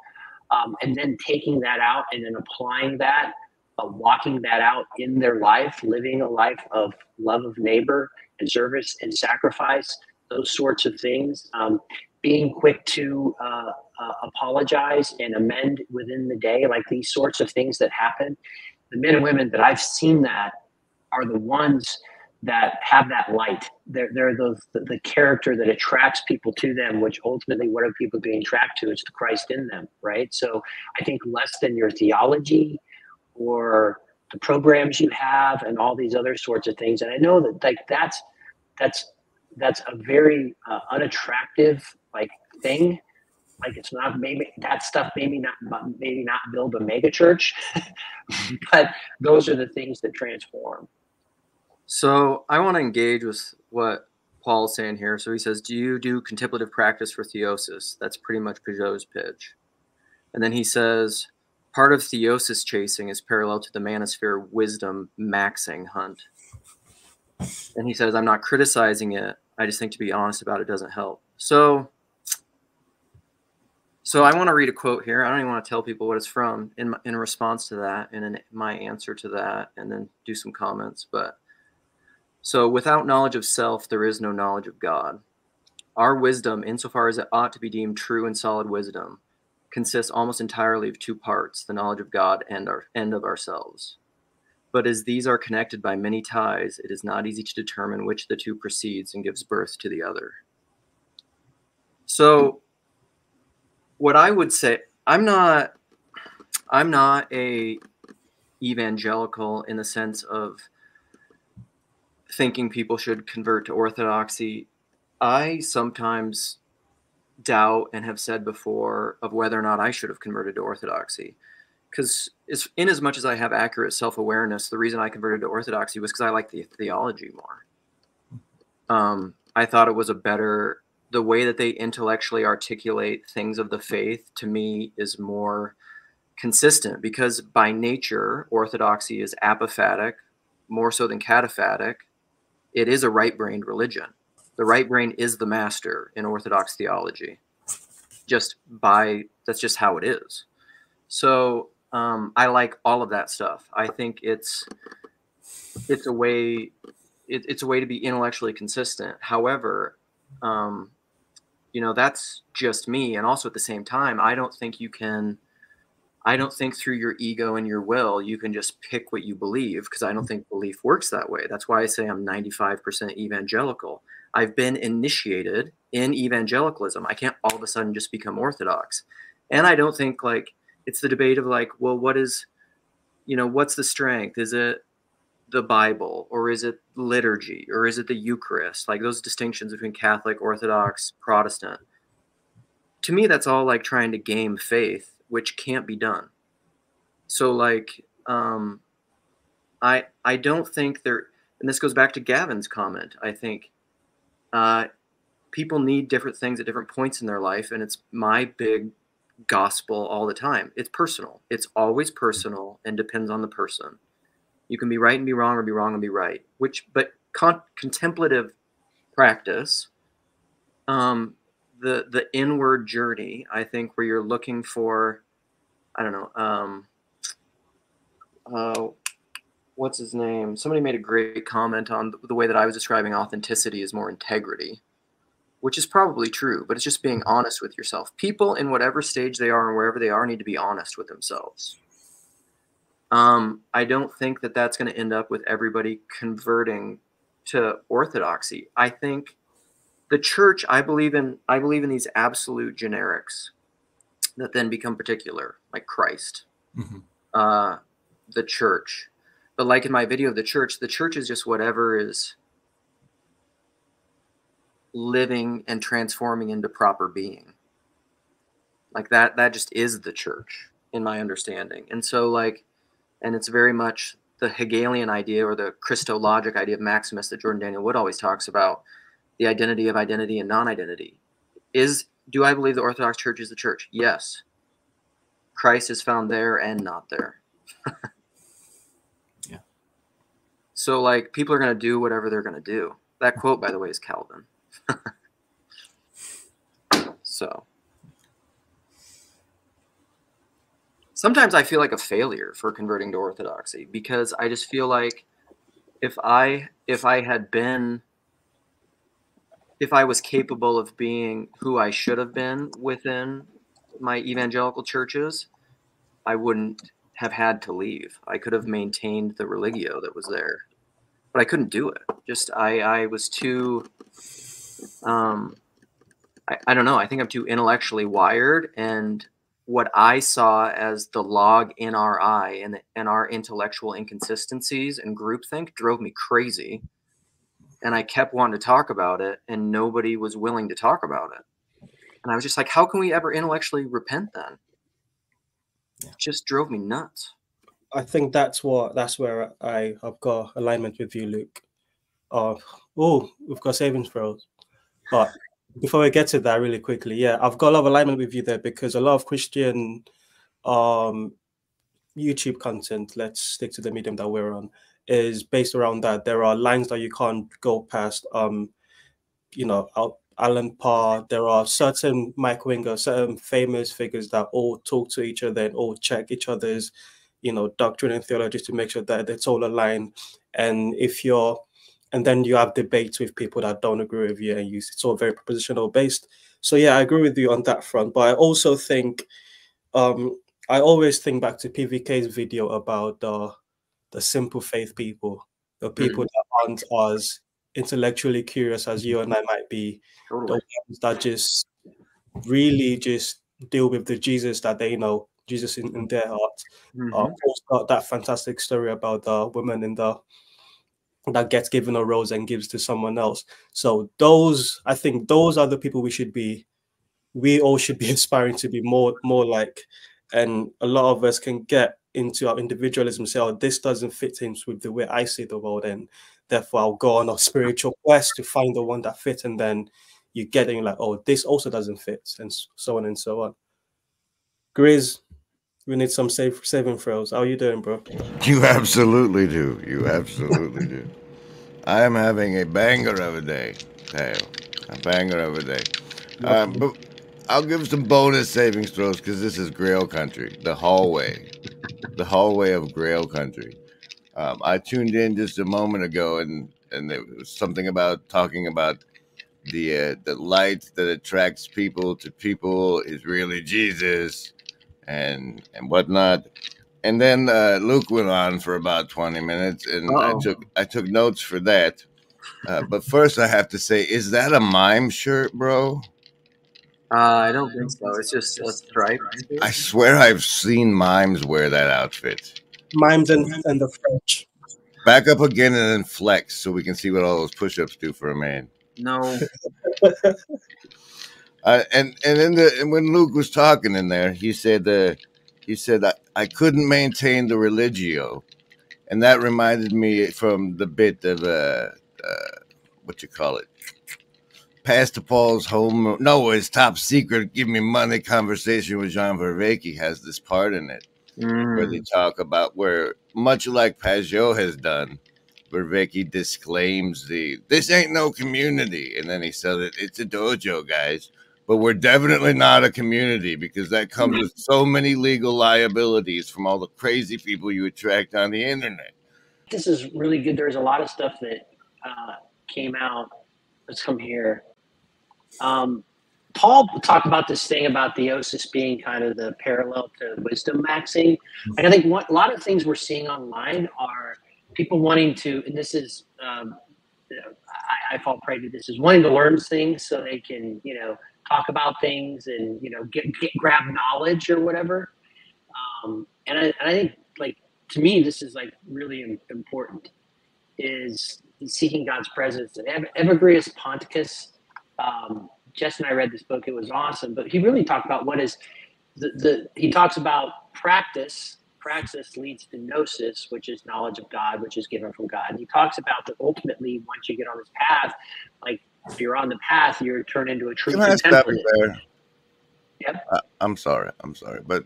and then taking that out and then applying that, walking that out in their life, living a life of love of neighbor and service and sacrifice, those sorts of things, being quick to apologize and amend within the day, like these sorts of things that happen. The men and women that I've seen that are the ones that have that light. They're the character that attracts people to them, which ultimately, what are people being attracted to? It's the Christ in them, right? So I think less than your theology or the programs you have and all these other sorts of things. And I know that like that's a very unattractive like thing. Like it's not, maybe that stuff, maybe not build a mega church, but those are the things that transform. So I want to engage with what Paul's saying here. So he says, do you do contemplative practice for theosis? That's pretty much Peugeot's pitch. And then he says, part of theosis chasing is parallel to the manosphere wisdom maxing hunt. And he says, I'm not criticizing it. I just think to be honest about it doesn't help. So I want to read a quote here. I don't even want to tell people what it's from in response to that and in my answer to that, and then do some comments. But so without knowledge of self, there is no knowledge of God. Our wisdom, insofar as it ought to be deemed true and solid wisdom, consists almost entirely of two parts, the knowledge of God and of ourselves. But as these are connected by many ties, it is not easy to determine which of the two proceeds and gives birth to the other. So what I would say, I'm not a evangelical in the sense of thinking people should convert to Orthodoxy. I sometimes doubt, and have said before, of whether or not I should have converted to Orthodoxy. Because in as much as I have accurate self-awareness, the reason I converted to Orthodoxy was because I like the theology more. I thought it was the way that they intellectually articulate things of the faith, to me, is more consistent, because by nature, Orthodoxy is apophatic, more so than cataphatic, it is a right-brained religion. The right brain is the master in Orthodox theology. That's just how it is. So I like all of that stuff. I think it's a way to be intellectually consistent. However, that's just me. And also at the same time, I don't think through your ego and your will, you can just pick what you believe, because I don't think belief works that way. That's why I say I'm 95% evangelical. I've been initiated in evangelicalism. I can't all of a sudden just become Orthodox. And I don't think it's the debate of well, what's the strength? Is it the Bible, or is it liturgy, or is it the Eucharist? Those distinctions between Catholic, Orthodox, Protestant. To me, that's all trying to game faith, which can't be done. So I don't think there, and this goes back to Gavin's comment, I think people need different things at different points in their life, and it's my big gospel all the time. It's personal. It's always personal and depends on the person. You can be right and be wrong, or be wrong and be right. But contemplative practice, the inward journey, I think, where you're looking for, I don't know, what's his name? Somebody made a great comment on the way that I was describing authenticity is more integrity, which is probably true, but it's just being honest with yourself. People in whatever stage they are and wherever they are need to be honest with themselves. I don't think that that's going to end up with everybody converting to orthodoxy. I think the church, I believe in these absolute generics that then become particular, like Christ, the church. But like in my video of the church is just whatever is living and transforming into proper being. That just is the church in my understanding. And so and it's very much the Hegelian idea, or the Christologic idea of Maximus that Jordan Daniel Wood always talks about, the identity of identity and non-identity. Do I believe the Orthodox Church is the church? Yes. Christ is found there and not there. Yeah. So people are going to do whatever they're going to do. That quote, by the way, is Calvin. So sometimes I feel like a failure for converting to Orthodoxy, because I just feel like if I was capable of being who I should have been within my evangelical churches, I wouldn't have had to leave. I could have maintained the religio that was there, but I couldn't do it. I was too, I don't know. I think I'm too intellectually wired, and what I saw as the log in our eye and our intellectual inconsistencies and groupthink drove me crazy. And I kept wanting to talk about it, and nobody was willing to talk about it. And I was just like, how can we ever intellectually repent then? Yeah. It just drove me nuts. I think that's where I've got alignment with you, Luke. We've got savings throws. But before we get to that really quickly, yeah, I've got a lot of alignment with you there, because a lot of Christian YouTube content, let's stick to the medium that we're on, is based around that. There are lines that you can't go past. Alan Parr, there are certain Mike Winger, certain famous figures that all talk to each other and all check each other's, doctrine and theology to make sure that it's all aligned. And then you have debates with people that don't agree with you, and it's all very propositional based. So yeah, I agree with you on that front. But I also think, I always think back to PVK's video about the simple faith people, the people that aren't as intellectually curious as you and I might be, the ones that just really just deal with the Jesus that they know, Jesus in their heart. Also got that fantastic story about the woman that gets given a rose and gives to someone else. So I think those are the people we all should be aspiring to be more like. And a lot of us can get into our individualism, say, oh, this doesn't fit in with the way I see the world, and therefore I'll go on a spiritual quest to find the one that fits. And then you get it, you're like, oh, this also doesn't fit, and so on and so on. Grizz, We need some saving throws. How you doing, bro? You absolutely do. You absolutely do. I am having a banger of a day, Tayo. A banger of a day. But I'll give some bonus savings throws because this is Grail Country, the hallway of Grail Country. I tuned in just a moment ago, and there was something about talking about the light that attracts people to people is really Jesus, and whatnot. And then Luke went on for about 20 minutes, and I took notes for that. But first, I have to say, is that a mime shirt, bro? I don't think so. It's just a stripe. I swear I've seen mimes wear that outfit. Mimes and the French. Back up again and then flex so we can see what all those push-ups do for a man. No. And when Luke was talking in there, he said I couldn't maintain the religio, and that reminded me from the bit of what you call it, Pastor Paul's home. No, his top secret, give me money conversation with Jean Vervaeke has this part in it where they talk about where, much like Pajot has done, Vervaeke disclaims this ain't no community, and then he said it's a dojo, guys. But we're definitely not a community because that comes with so many legal liabilities from all the crazy people you attract on the internet. This is really good. There's a lot of stuff that came out. Let's come here. Paul talked about this thing about theosis being kind of the parallel to wisdom maxing. And I think a lot of things we're seeing online are people wanting to, and this is, I fall prey to this, is wanting to learn things so they can, talk about things and, grab knowledge or whatever. And I think, like, to me, this is like really important, is seeking God's presence. And Evagrius Ponticus, Jess and I read this book. It was awesome, but he really talked about what is he talks about practice. Praxis leads to gnosis, which is knowledge of God, which is given from God. And he talks about that ultimately, once you get on this path, like if you're on the path, you're turned into a true contemplative. Yep. I'm sorry, but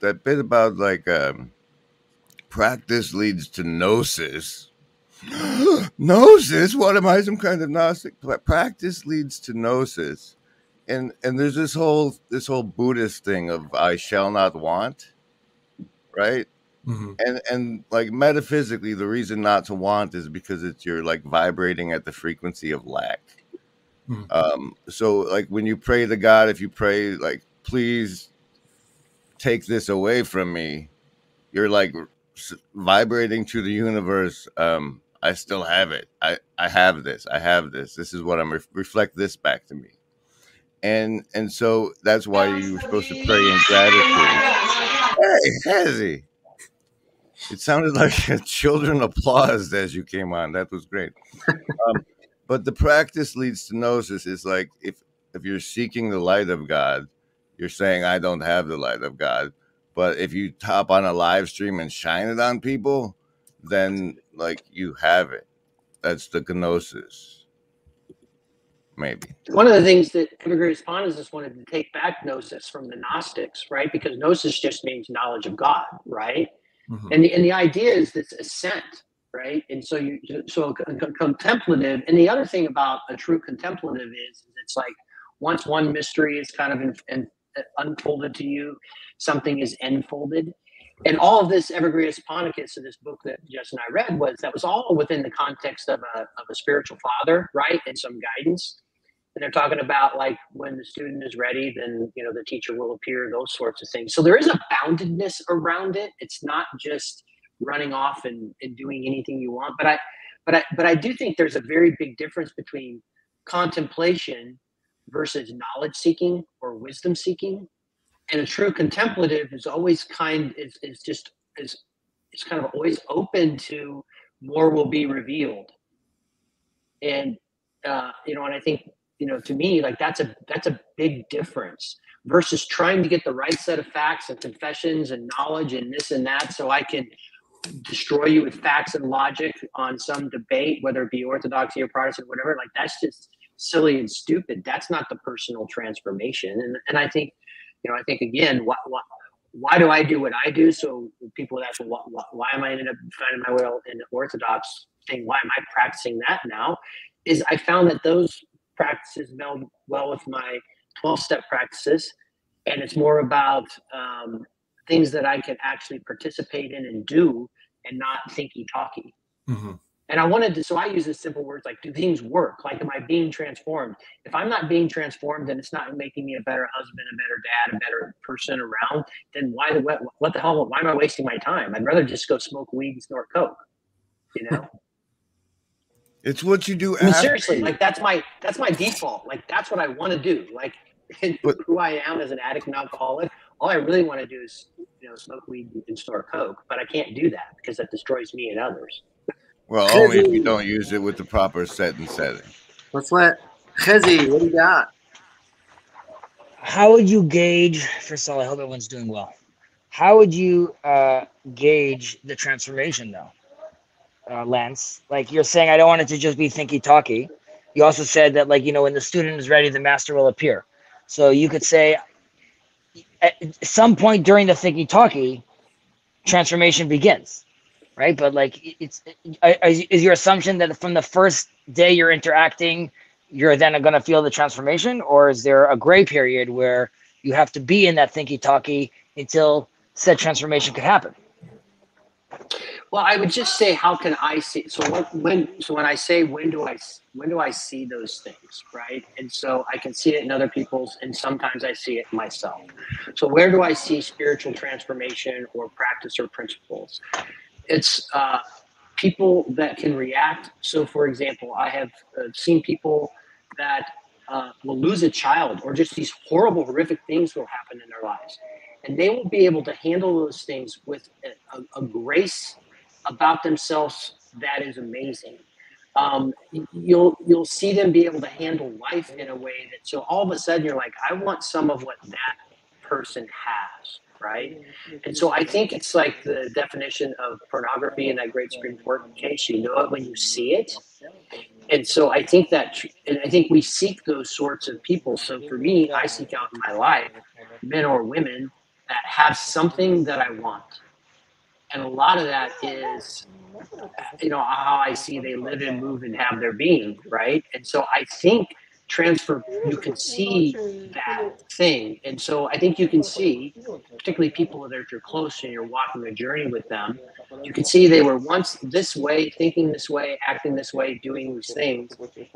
that bit about like practice leads to gnosis. Gnosis? What am I, some kind of Gnostic? Practice leads to gnosis, and there's this whole Buddhist thing of I shall not want, right? Mm-hmm. And like metaphysically, the reason not to want is because you're like vibrating at the frequency of lack. Mm-hmm. So like when you pray to God, if you pray like, please take this away from me, you're like vibrating to the universe. I still have it. I have this. This is what I'm reflect this back to me. And so that's why you were supposed to pray in gratitude. Hey, Hazzy. It sounded like children applauded as you came on. That was great. But the practice leads to gnosis is like if you're seeking the light of God, you're saying I don't have the light of God. But if you hop on a live stream and shine it on people, then like you have it. That's the gnosis. Maybe. One of the things that Evagrius Ponticus wanted to take back gnosis from the Gnostics, right? Because gnosis just means knowledge of God, right? Mm-hmm. And the idea is this ascent, right? And so contemplative. And the other thing about a true contemplative is it's like once one mystery is kind of unfolded to you, something is enfolded. And all of this Evagrius Ponticus in this book that Jess and I read was all within the context of a spiritual father, right? And some guidance. And they're talking about like when the student is ready, then the teacher will appear, those sorts of things. So there is a boundedness around it. It's not just running off and doing anything you want. But I do think there's a very big difference between contemplation versus knowledge seeking or wisdom seeking. And a true contemplative is always kind of always open to more will be revealed. And and I think to me, like that's a big difference versus trying to get the right set of facts and confessions and knowledge and this and that so I can destroy you with facts and logic on some debate, whether it be Orthodoxy or Protestant, whatever. Like that's just silly and stupid. That's not the personal transformation. And I think, I think again, why do I do what I do? So people would ask, well, why am I ended up finding my way in the Orthodox thing? Why am I practicing that now? Is I found that those practices meld well with my 12-step practices, and it's more about things that I can actually participate in and do, and not thinky talky. Mm-hmm. And I wanted to, so I use the simple words like, do things work? Like, am I being transformed? If I'm not being transformed, then it's not making me a better husband, a better dad, a better person around. Then what the hell? Why am I wasting my time? I'd rather just go smoke weed and snort coke. You know, it's what you do. I mean, seriously, like that's my default. Like that's what I want to do. Like who I am as an addict and alcoholic. All I really want to do is smoke weed and snort coke, but I can't do that because that destroys me and others. Well, only if you don't use it with the proper setting. Let's let Chezi, what do you got? How would you gauge, first of all, I hope everyone's doing well. How would you gauge the transformation though, Lance? Like you're saying, I don't want it to just be thinky-talky. You also said that when the student is ready, the master will appear. So you could say at some point during the thinky-talky, transformation begins. Right, but is your assumption that from the first day you're interacting, you're then going to feel the transformation, or is there a gray period where you have to be in that thinky-talky until said transformation could happen? Well, I would just say, how can I see? So when I say when do I see those things, right? And so I can see it in other people's, and sometimes I see it in myself. So where do I see spiritual transformation or practice or principles? It's people that can react. So, for example, I have seen people that will lose a child, or just these horrible, horrific things will happen in their lives. And they will be able to handle those things with a grace about themselves that is amazing. You'll see them be able to handle life in a way that, so all of a sudden you're like, I want some of what that person has. Right. And so I think it's like the definition of pornography in that great Supreme Court case. You know it when you see it. And so I think we seek those sorts of people. So for me, I seek out in my life men or women that have something that I want. And a lot of that is, how I see they live and move and have their being. Right. And so I think you can see that thing. And so I think you can see, particularly people that you're close and you're walking a journey with them, you can see they were once this way, thinking this way, acting this way, doing these things.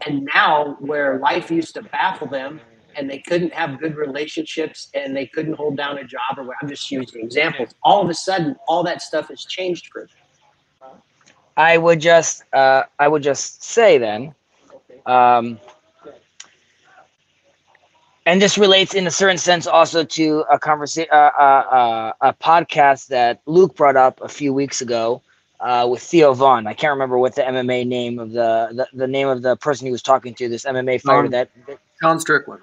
And now where life used to baffle them and they couldn't have good relationships and they couldn't hold down a job, or I'm just using examples, all of a sudden, all that stuff has changed for them. I would just say then, and this relates in a certain sense also to a podcast that Luke brought up a few weeks ago with Theo Vaughn. I can't remember what the MMA name of the name of the person he was talking to, this MMA fighter Sean Strickland.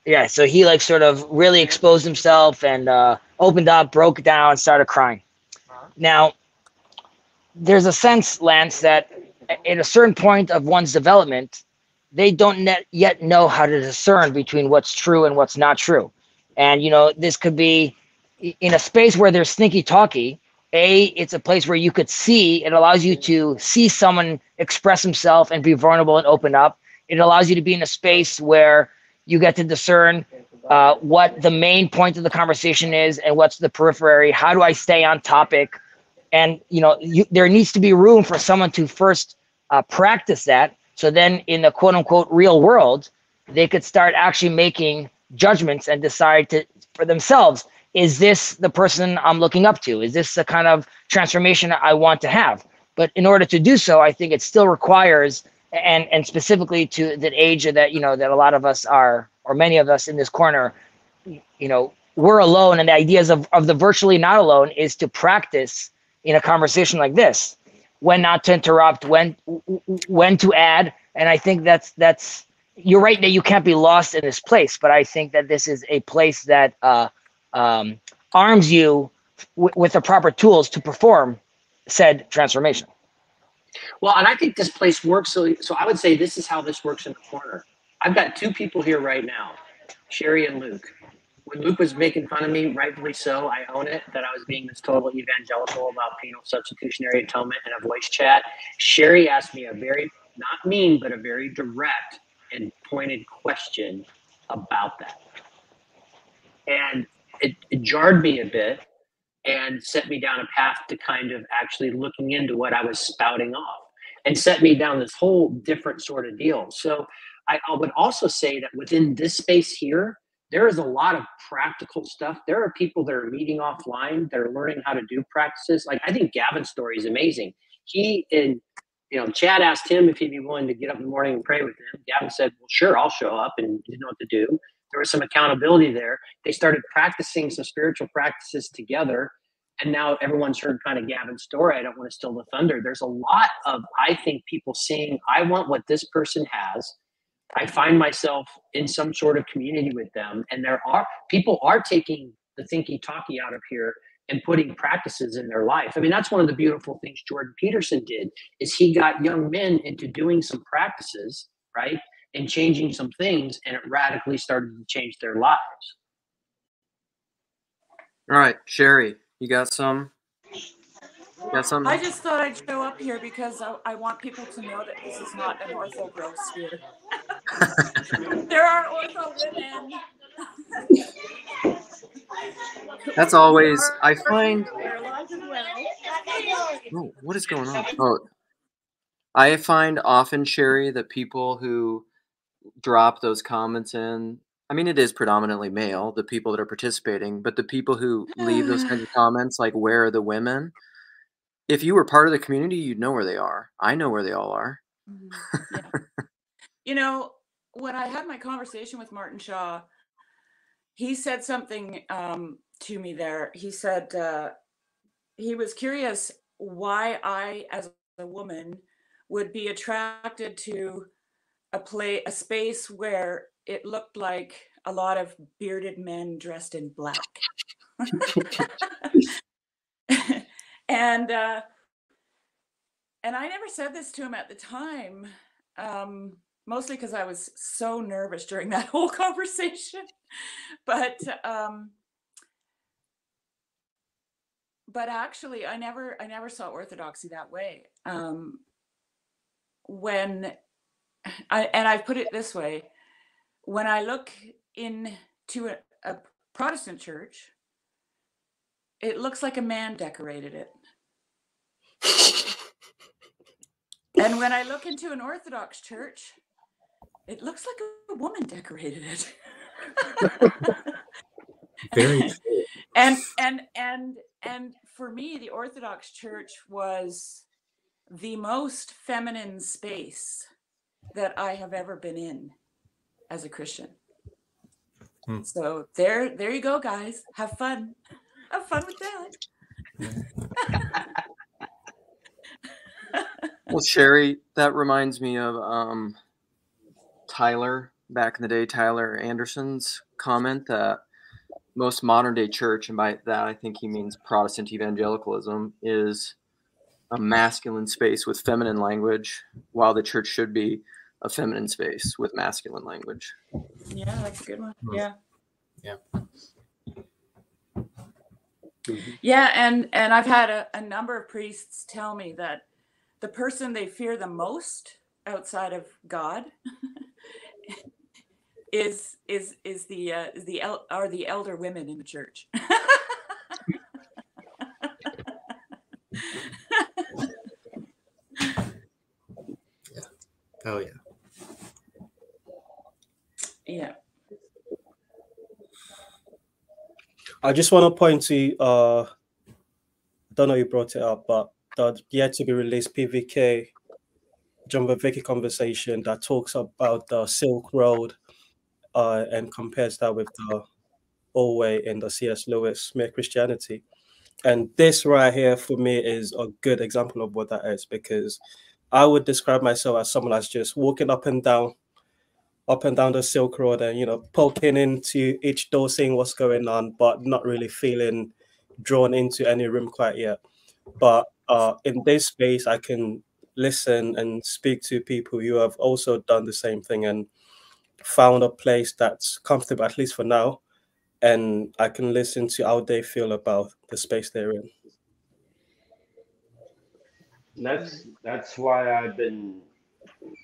Yeah, so he sort of really exposed himself and opened up, broke down, started crying. Now, there's a sense, Lance, that at a certain point of one's development, they don't yet know how to discern between what's true and what's not true. And, this could be in a space where there's sneaky talky. It's a place where you could see, it allows you to see someone express himself and be vulnerable and open up. It allows you to be in a space where you get to discern what the main point of the conversation is and what's the periphery. How do I stay on topic? And, there needs to be room for someone to first practice that. So then in the quote unquote real world, they could start actually making judgments and decide for themselves, is this the person I'm looking up to? Is this the kind of transformation I want to have? But in order to do so, I think it still requires, and specifically to the age that, that a lot of us are, or many of us in this corner, we're alone. And the ideas of the virtually not alone is to practice in a conversation like this, when not to interrupt, when to add. And I think that's you're right that you can't be lost in this place, but I think that this is a place that arms you with the proper tools to perform said transformation. Well, and I think this place works. So I would say this is how this works in the corner. I've got two people here right now, Sherry and Luke. when Luke was making fun of me, rightfully so, I own it, that I was being this total evangelical about penal substitutionary atonement in a voice chat. Sherry asked me a very, not mean, but a very direct and pointed question about that. And it jarred me a bit and set me down a path to kind of actually looking into what I was spouting off, and set me down this whole different sort of deal. So I would also say that within this space here, there is a lot of practical stuff. There are people that are meeting offline that are learning how to do practices. Like, I think Gavin's story is amazing. Chad asked him if he'd be willing to get up in the morning and pray with him. Gavin said, well, sure, I'll show up, and didn't know what to do. There was some accountability there. They started practicing some spiritual practices together. And now everyone's heard kind of Gavin's story. I don't want to steal the thunder. There's a lot of, I think, people saying, I want what this person has. I find myself in some sort of community with them. And people are taking the thinky talky out of here and putting practices in their life. I mean, that's one of the beautiful things Jordan Peterson did, is he got young men into doing some practices, right? And changing some things, and it radically started to change their lives. All right, Sherry, you got some? I just thought I'd show up here because I want people to know that this is not an ortho growth sphere. There are ortho women. That's always, I find. Oh, what is going on? Oh, I find often, Sherry, that people who drop those comments in, I mean, it is predominantly male, the people that are participating, but the people who leave those kinds of comments, like, where are the women? If you were part of the community, you'd know where they are. I know where they all are. Yeah. When I had my conversation with Martin Shaw, he said something to me there. He said he was curious why I, as a woman, would be attracted to a space where it looked like a lot of bearded men dressed in black. And I never said this to him at the time, mostly because I was so nervous during that whole conversation. But actually, I never saw orthodoxy that way. I've put it this way: when I look into a Protestant church, it looks like a man decorated it. And when I look into an Orthodox church, it looks like a woman decorated it. Very true. And for me, the Orthodox church was the most feminine space that I have ever been in as a Christian. So there you go, guys. Have fun. Have fun with that. Well, Sherry, that reminds me of Tyler, back in the day, Tyler Anderson's comment that most modern day church, and by that I think he means Protestant evangelicalism, is a masculine space with feminine language, while the church should be a feminine space with masculine language. Yeah, that's a good one. Yeah. Yeah. Yeah, and I've had a number of priests tell me that the person they fear the most outside of God is the elder women in the church. Yeah. Oh yeah. Yeah. I just want to point to, I don't know who brought it up, but the yet to be released PVK John Vicky conversation that talks about the Silk Road and compares that with the old way in the C.S. Lewis Mere Christianity. And this right here for me is a good example of what that is, because I would describe myself as someone that's just walking up and down the Silk Road and, poking into each door, seeing what's going on, but not really feeling drawn into any room quite yet. But in this space, I can listen and speak to people who have also done the same thing and found a place that's comfortable, at least for now, and I can listen to how they feel about the space they're in. That's why I've been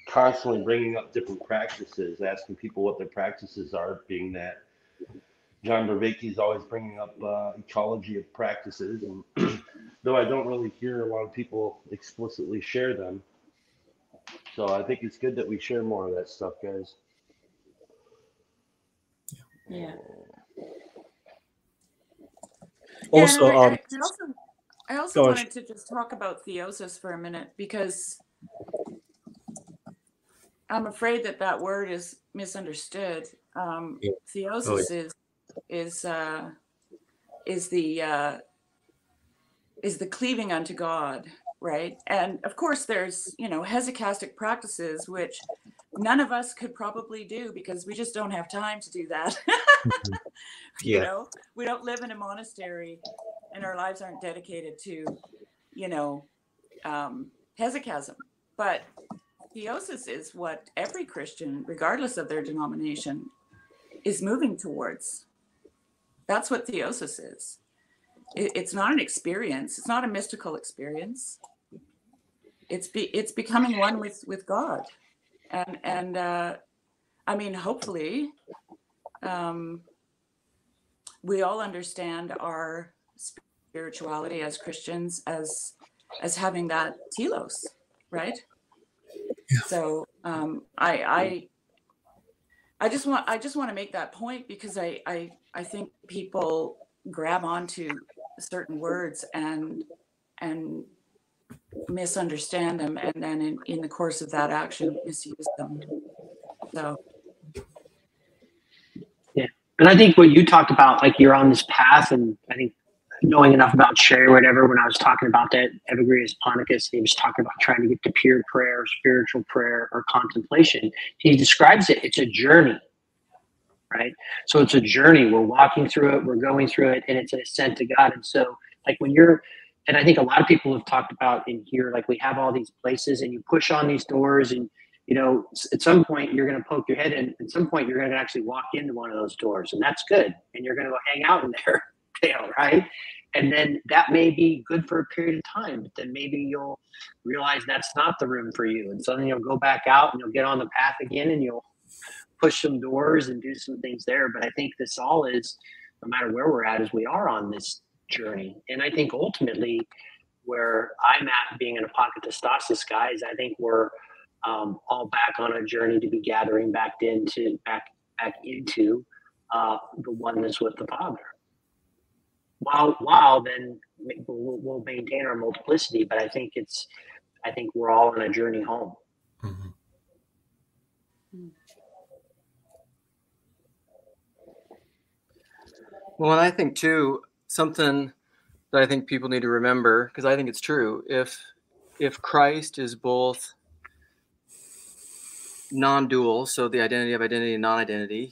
constantly bringing up different practices, asking people what their practices are, being that John Vervaeke is always bringing up ecology of practices, and though I don't really hear a lot of people explicitly share them, so I think it's good that we share more of that stuff, guys. Yeah. Also, I also wanted to just talk about theosis for a minute, because I'm afraid that word is misunderstood. Theosis is the cleaving unto God, right? And of course, there's hesychastic practices which none of us could probably do because we just don't have time to do that. We don't live in a monastery, and our lives aren't dedicated to hesychasm. But theosis is what every Christian, regardless of their denomination, is moving towards. That's what theosis is. It's not an experience. It's not a mystical experience. It's becoming one with God, and I mean, hopefully, we all understand our spirituality as Christians as having that telos, right? Yeah. So I just want to make that point, because I think people grab onto certain words and misunderstand them, and then in the course of that action misuse them. So yeah, and I think what you talked about, like you're on this path, and I think knowing enough about Sherry or whatever, when I was talking about that Evagrius Ponticus, he was talking about trying to get to pure prayer, spiritual prayer, or contemplation. He describes it, it's a journey, right? So it's a journey. We're walking through it, we're going through it, and it's an ascent to God. And so, like and I think a lot of people have talked about in here, like we have all these places and you push on these doors, and at some point you're going to poke your head in. At some point you're going to actually walk into one of those doors, and that's good. And you're going to go hang out in there, right? And then that may be good for a period of time, but then maybe you'll realize that's not the room for you. And so then you'll go back out and you'll get on the path again, and you'll push some doors and do some things there. But I think this all is, no matter where we're at, is we are on this journey. And I think ultimately where I'm at, being an apokatastasis, guys, I think we're all back on a journey to be gathering back into the oneness with the Father. While then we'll maintain our multiplicity, but I think we're all on a journey home. Mm-hmm. Well, and I think too, something that I think people need to remember, because I think it's true, if Christ is both non-dual, so the identity of identity and non-identity,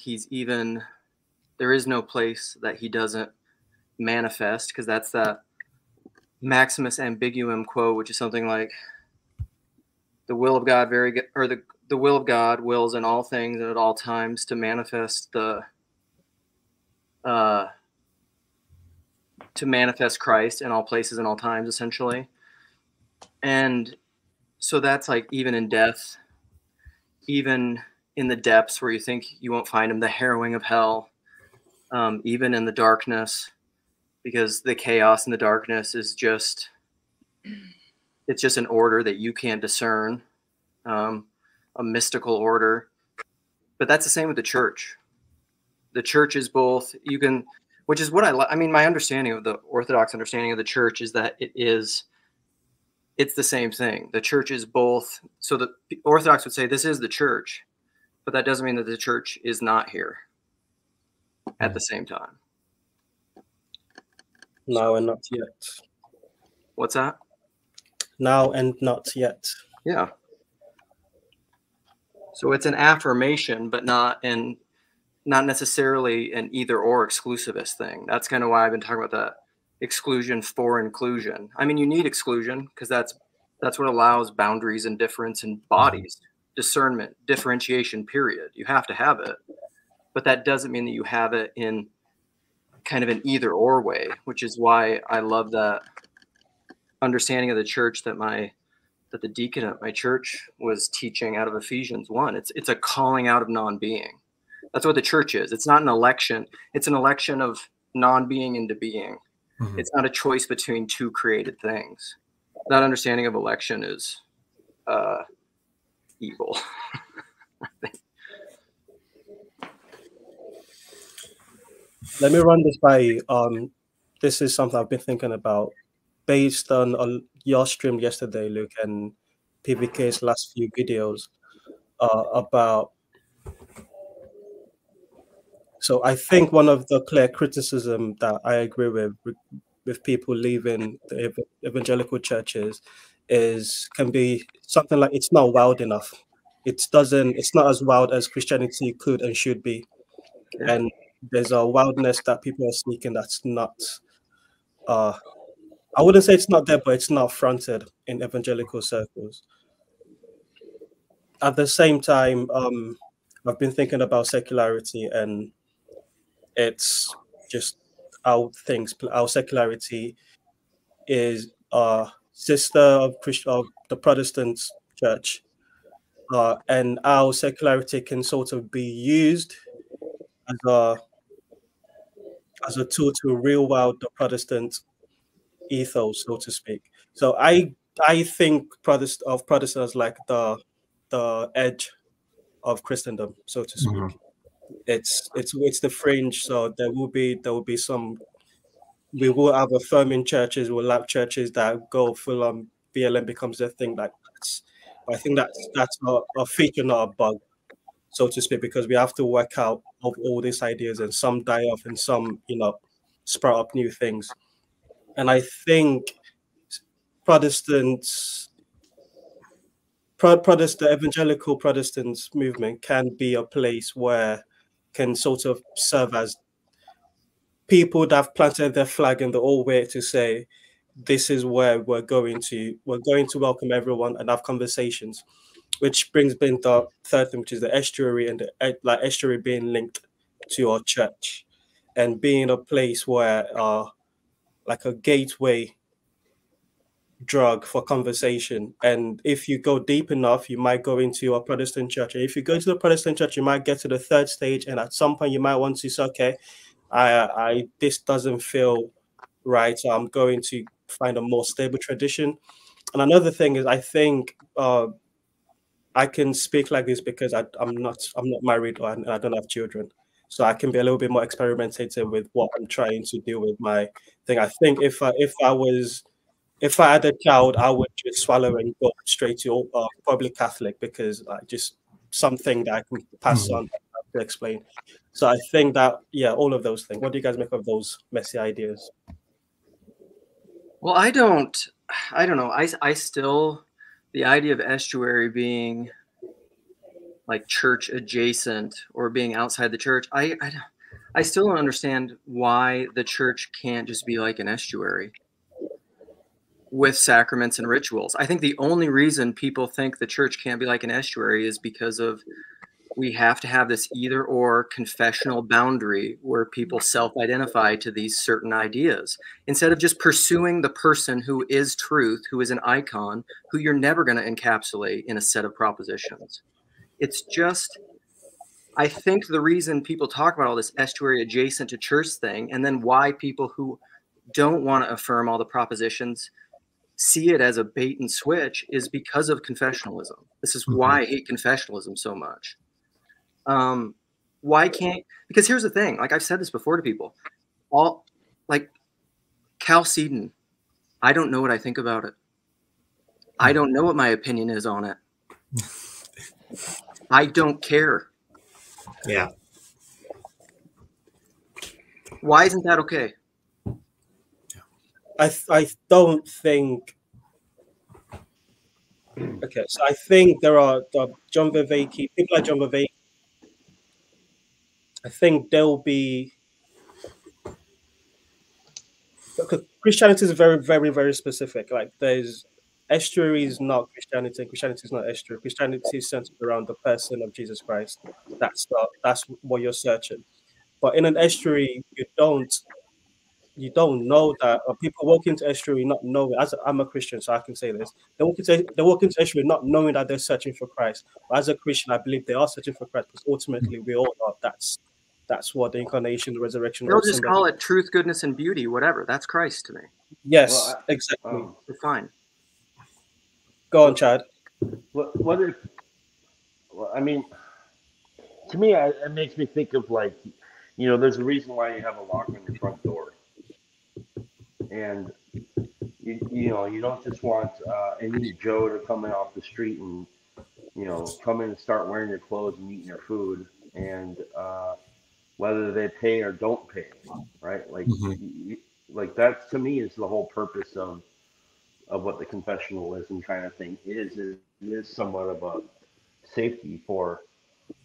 there is no place that he doesn't manifest, because that's that Maximus Ambiguum quote, which is something like, the will of God the will of God wills in all things and at all times to manifest Christ in all places and all times, essentially. And so that's like, even in death, even in the depths where you think you won't find him, the harrowing of hell, even in the darkness, because the chaos and the darkness is just an order that you can't discern, a mystical order. But that's the same with the church. The church is both, which is what I mean, my understanding of the Orthodox understanding of the church is that it's the same thing. The church is both, so the Orthodox would say this is the church, but that doesn't mean that the church is not here at the same time. Now and not yet. What's that? Now and not yet. Yeah. So it's an affirmation, but not necessarily an either or exclusivist thing. That's kind of why I've been talking about that exclusion for inclusion. I mean, you need exclusion because that's what allows boundaries and difference in bodies, discernment, differentiation, period. You have to have it, but that doesn't mean that you have it in kind of an either or way, which is why I love that understanding of the church that the deacon at my church was teaching out of Ephesians 1. It's a calling out of non-being. That's what the church is. It's not an election. It's an election of non-being into being. Mm-hmm. It's not a choice between two created things. That understanding of election is evil. Let me run this by this is something I've been thinking about based on your stream yesterday, Luke, and PVK's last few videos about. So I think one of the clear criticism that I agree with people leaving the evangelical churches can be something like it's not wild enough. It's not as wild as Christianity could and should be. Yeah. And there's a wildness that people are seeking that's not I wouldn't say it's not there, but it's not fronted in evangelical circles. At the same time, I've been thinking about secularity, and it's just our secularity is a sister of the Protestant church, and our secularity can sort of be used as a tool to reel out the Protestant ethos, so to speak. So I think Protestants like the edge of Christendom, so to speak. Mm-hmm. It's the fringe. So there will be some. We will have affirming churches. We'll have churches that go full on BLM becomes their thing. Like I think that's a feature, not a bug, so to speak, because we have to work out of all these ideas, and some die off, and some sprout up new things. And I think the evangelical Protestants movement can be a place where can sort of serve as people that have planted their flag in the old way to say, this is where we're going to welcome everyone and have conversations, which brings in the third thing, which is the estuary, and the estuary being linked to our church and being a place where like a gateway drug for conversation. And if you go deep enough, you might go into a Protestant church. And if you go to the Protestant church, you might get to the third stage, and at some point you might want to say, okay, I this doesn't feel right, so I'm going to find a more stable tradition. And another thing is, I think I can speak like this because I'm not married, and I don't have children, so I can be a little bit more experimentative with what I'm trying to do with my thing. I think if I had a child, I would just swallow and go straight to public Catholic, because just something that I can pass on to explain. So I think that, all of those things. What do you guys make of those messy ideas? Well, I don't know. I still, the idea of estuary being like church adjacent or being outside the church, I still don't understand why the church can't just be like an estuary with sacraments and rituals. I think the only reason people think the church can't be like an estuary is because of we have to have this either or confessional boundary where people self-identify to these certain ideas instead of just pursuing the person who is truth, who is an icon, who you're never going to encapsulate in a set of propositions. It's just, I think the reason people talk about all this estuary adjacent to church thing, and then why people who don't want to affirm all the propositions see it as a bait and switch, is because of confessionalism. This is why I hate confessionalism so much. Why can't, because here's the thing, like I've said this before to people, like Chalcedon, I don't know what I think about it. I don't know what my opinion is on it. I don't care. Yeah. Why isn't that okay? I don't think. Okay, so I think there are John Viveki, people like John Viveki. I think there'll be. Christianity is very, very, very specific. Like there's estuary is not Christianity, and Christianity is not estuary. Christianity is centered around the person of Jesus Christ. That's what you're searching. But in an estuary, you don't you don't know that people walk into Estuary not knowing. I'm a Christian, so I can say this. They walk into Estuary not knowing that they're searching for Christ. But as a Christian, I believe they are searching for Christ because ultimately we all know that's what the incarnation, the resurrection. They'll just call it truth, goodness, and beauty, whatever. That's Christ to me. Yes, well, exactly. We're fine. Go on, Chad. What if? Well, I mean, to me, it makes me think of like, you know, there's a reason why you have a lock on your front door, and you know, you don't just want any Joe to come in off the street and, you know, come in and start wearing your clothes and eating your food, and whether they pay or don't pay, right? Like, like that to me is the whole purpose of what the confessionalism kind of thing is. It is somewhat of a safety for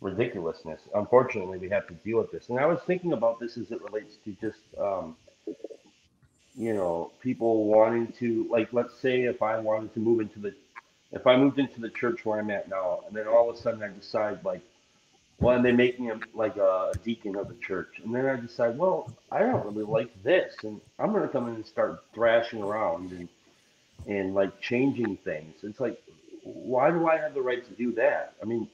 ridiculousness. Unfortunately, we have to deal with this. And I was thinking about this as it relates to just, you know, people wanting to, like, let's say if I moved into the church where I'm at now, and then all of a sudden I decide, like, well, and they make me like a deacon of the church, and then I decide, well, I don't really like this, and I'm going to come in and start thrashing around and like changing things. It's like, why do I have the right to do that? I mean,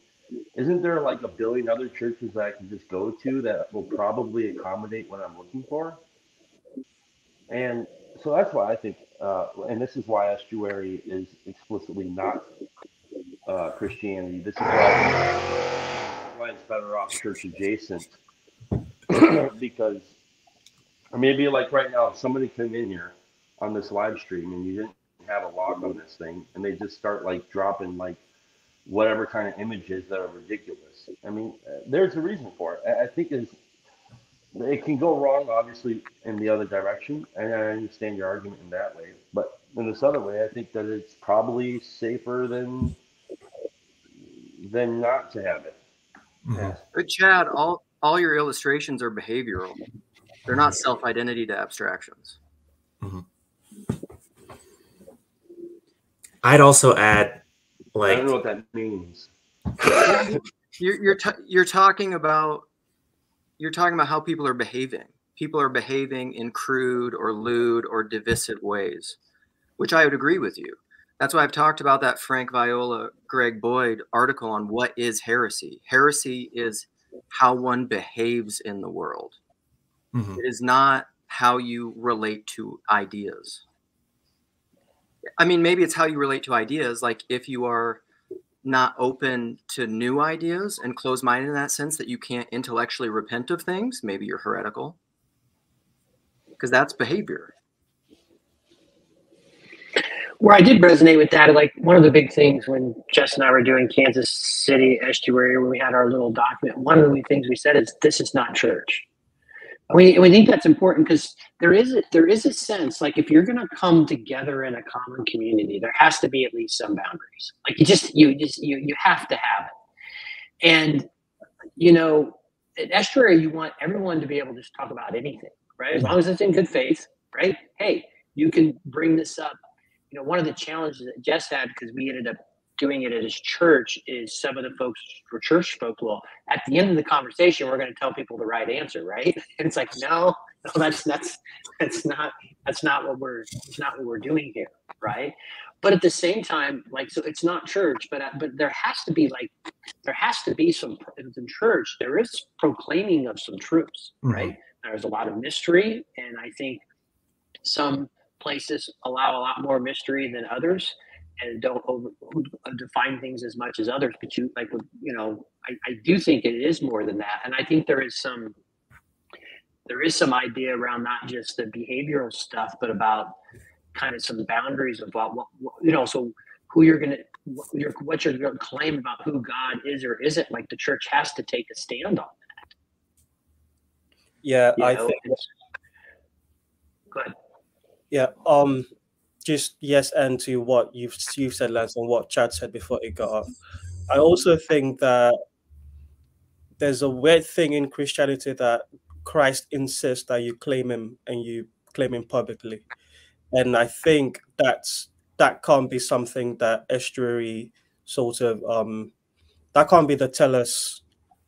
isn't there like a billion other churches that I can just go to that will probably accommodate what I'm looking for? And so that's why I think, and this is why Estuary is explicitly not Christianity. This is why it's better off church adjacent. Because, I mean, it'd be like right now, if somebody came in here on this live stream and you didn't have a lock on this thing, and they just start like dropping like whatever kind of images that are ridiculous. I mean, there's a reason for it. I think it can go wrong, obviously, in the other direction, and I understand your argument in that way. But in this other way, I think that it's probably safer than not to have it. But Chad, all your illustrations are behavioral. They're not self-identity to abstractions. I'd also add, like, I don't know what that means. You're talking about how people are behaving. People are behaving in crude or lewd or divisive ways, which I would agree with you. That's why I've talked about that Frank Viola, Greg Boyd article on what is heresy. Heresy is how one behaves in the world. It is not how you relate to ideas. I mean, maybe it's how you relate to ideas. Like if you are not open to new ideas and closed-minded in that sense that you can't intellectually repent of things, maybe you're heretical. Because that's behavior. Where I did resonate with that, like one of the big things when Jess and I were doing Kansas City Estuary, when we had our little document, one of the things we said is, this is not church. We think that's important because there is a sense, like if you're going to come together in a common community, there has to be at least some boundaries. Like you have to have it. And, you know, at Estuary, you want everyone to be able to just talk about anything, right? As long as it's in good faith, right? Hey, you can bring this up. You know, one of the challenges that Jess had, because we ended up doing it at his church, is some of the folks were church folk. Well, at the end of the conversation, we're going to tell people the right answer, right? And it's like, no, that's not what we're doing here, right? But at the same time, like, so it's not church, but there has to be some in church. There is proclaiming of some truths, right? There's a lot of mystery, and I think some places allow a lot more mystery than others and don't define things as much as others. But I do think it is more than that. And I think there is some idea around not just the behavioral stuff, but about kind of some boundaries about what so who you're going to, what you're going to claim about who God is or isn't. Like the church has to take a stand on that. Yeah, I think. Go ahead. Yeah. Just yes, and to what you've said, Lance, and what Chad said before it got off. I also think that there's a weird thing in Christianity that Christ insists that you claim him and you claim him publicly, and I think that can't be something that Estuary sort of that can't be the tellus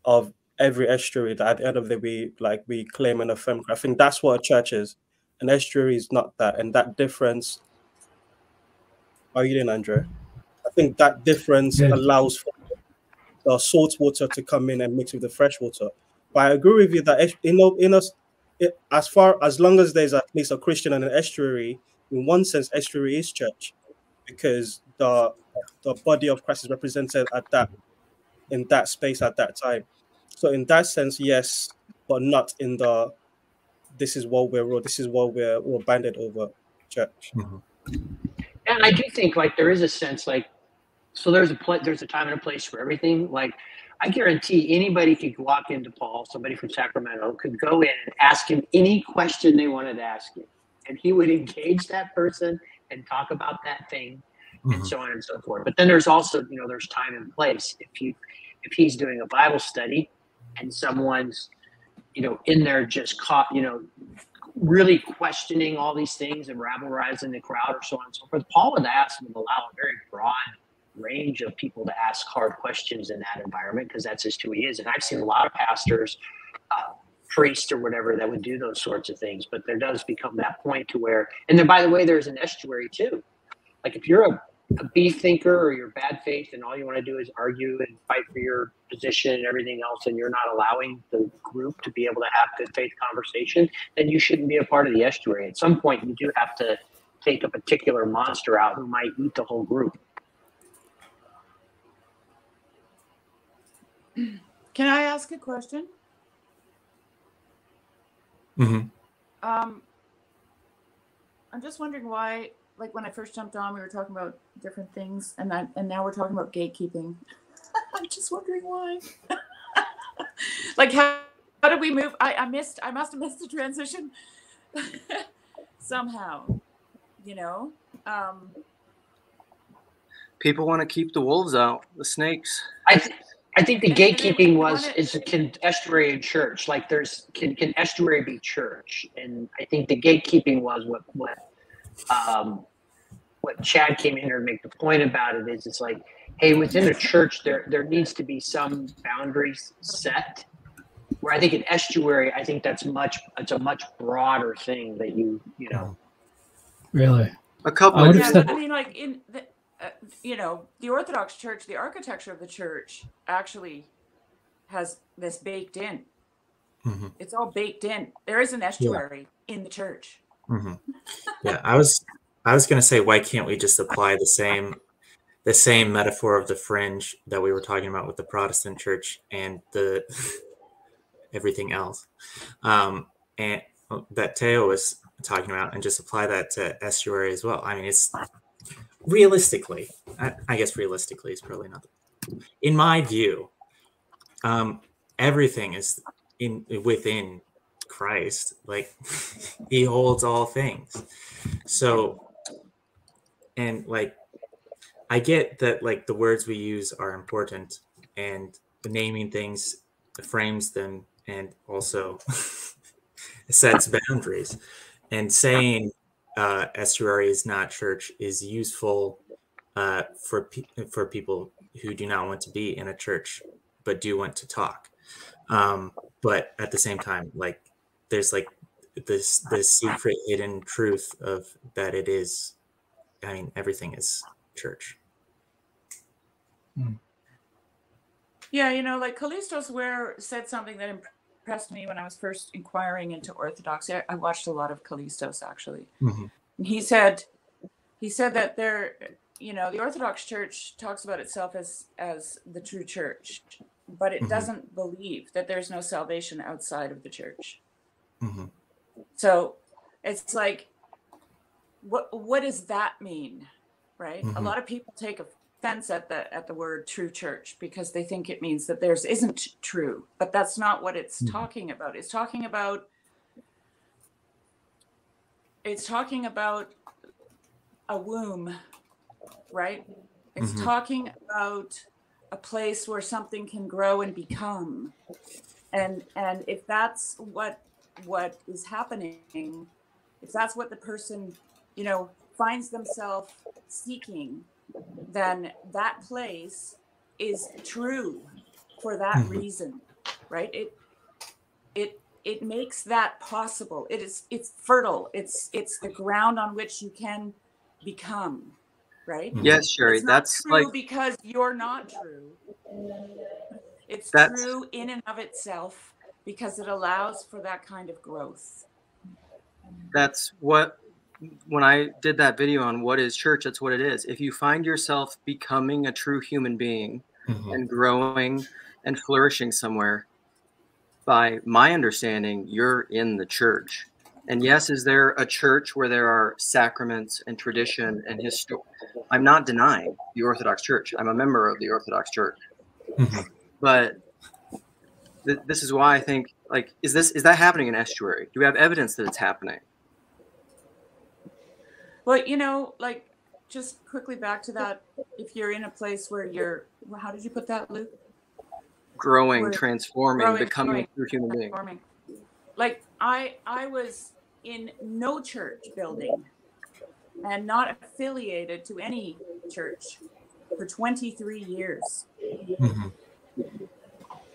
of every Estuary that at the end of the day we claim and affirm. I think that's what a church is. An estuary is not that, and that difference. How are you doing, Andre? I think that difference allows for the salt water to come in and mix with the fresh water. But I agree with you that as long as there's at least a Christian and an estuary, in one sense, estuary is church, because the body of Christ is represented in that space at that time. So in that sense, yes, but not in the this is what we're banded over church. And I do think like there is a sense like, so there's a time and a place for everything. Like I guarantee anybody could walk into Paul, somebody from Sacramento could go in and ask him any question they wanted to ask him, and he would engage that person and talk about that thing, and so on and so forth. But then there's also, there's time and place. If he's doing a Bible study and someone's, in there just caught, really questioning all these things and rabble-rousing the crowd or so on and so forth, Paul would ask them to allow a very broad range of people to ask hard questions in that environment, because that's just who he is. And I've seen a lot of pastors, priests or whatever, that would do those sorts of things. But there does become that point to where, and then by the way, there's an estuary too. Like if you're a beef thinker or you're bad faith and all you want to do is argue and fight for your position and everything else, and you're not allowing the group to be able to have good faith conversation, then you shouldn't be a part of the estuary. At some point, you do have to take a particular monster out who might eat the whole group. Can I ask a question? I'm just wondering why, like when I first jumped on, we were talking about different things, and now we're talking about gatekeeping. I'm just wondering why. Like how did we move? I must have missed the transition somehow. People want to keep the wolves out, the snakes. I think the gatekeeping is can estuary and church. Like can estuary be church? And I think the gatekeeping was what Chad came in here to make the point about it is, it's like, hey, within the church there needs to be some boundaries set. Where I think in estuary, I think it's a much broader thing that you know. Really, a couple. I mean, like in the. The Orthodox Church, the architecture of the church actually has this baked in. It's all baked in. There is an estuary in the church. Yeah, I was going to say, why can't we just apply the same metaphor of the fringe that we were talking about with the Protestant church and the everything else, and that Teo was talking about, and just apply that to estuary as well. I mean, it's realistically, I guess realistically is probably not. In my view, everything is within Christ. Like he holds all things. So, and like, I get that like the words we use are important, and naming things frames them and also sets boundaries, and saying estuary is not church is useful for people who do not want to be in a church but do want to talk. But at the same time, like there's like this secret hidden truth of that it is. I mean, everything is church. Yeah, like Callistos Ware said something that impressed me when I was first inquiring into Orthodoxy. I watched a lot of Callistos actually. And he said that the Orthodox Church talks about itself as the true church, but it doesn't believe that there's no salvation outside of the church. So it's like, what does that mean, right? A lot of people take offense at the word true church because they think it means that theirs isn't true, but that's not what it's talking about. It's talking about a womb, right? It's talking about a place where something can grow and become. And if that's what is happening, if that's what the person, finds themselves seeking, then that place is true for that reason, right? it makes that possible. It's fertile. It's the ground on which you can become, right? Yes, Sherry, It's not that's true like because you're not true. It's that's true in and of itself because it allows for that kind of growth. that's what when I did that video on what is church, that's what it is. If you find yourself becoming a true human being and growing and flourishing somewhere, by my understanding, you're in the church. And yes, is there a church where there are sacraments and tradition and history? I'm not denying the Orthodox Church. I'm a member of the Orthodox Church. But this is why I think, like, is that happening in Estuary? Do we have evidence that it's happening? Well, you know, like, just quickly back to that, if you're in a place where you're, how did you put that, Luke? Growing, transforming, becoming a true human being. Like, I was in no church building and not affiliated to any church for 23 years.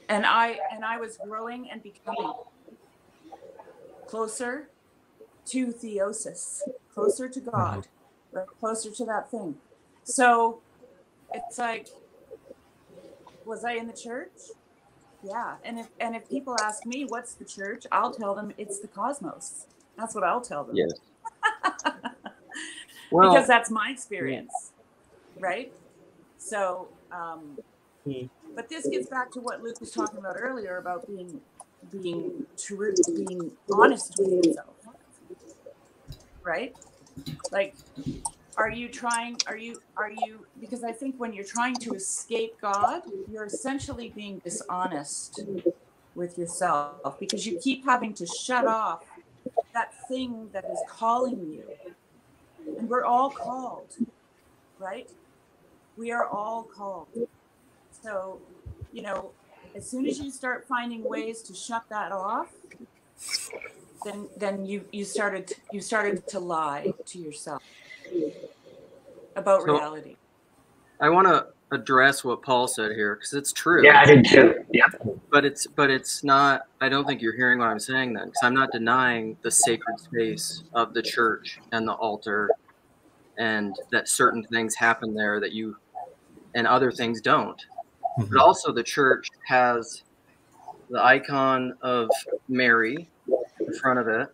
And I was growing and becoming closer to theosis, closer to God, right? Closer to that thing. So it's like, was I in the church? Yeah. And if people ask me what's the church, I'll tell them it's the cosmos. That's what I'll tell them. Yes. Well, because that's my experience, right? So, but this gets back to what Luke was talking about earlier about being true, being honest with yourself, right? Like, are you because I think when you're trying to escape God, you're essentially being dishonest with yourself because you keep having to shut off that thing that is calling you. And we're all called, right? We are all called. So, you know, as soon as you start finding ways to shut that off, then you started to lie to yourself about reality. I want to address what Paul said here because it's true. Yeah, I did too. Yeah. But it's not. I don't think you're hearing what I'm saying then, because I'm not denying the sacred space of the church and the altar, and that certain things happen there that you and other things don't. But also the church has the icon of Mary in front of it,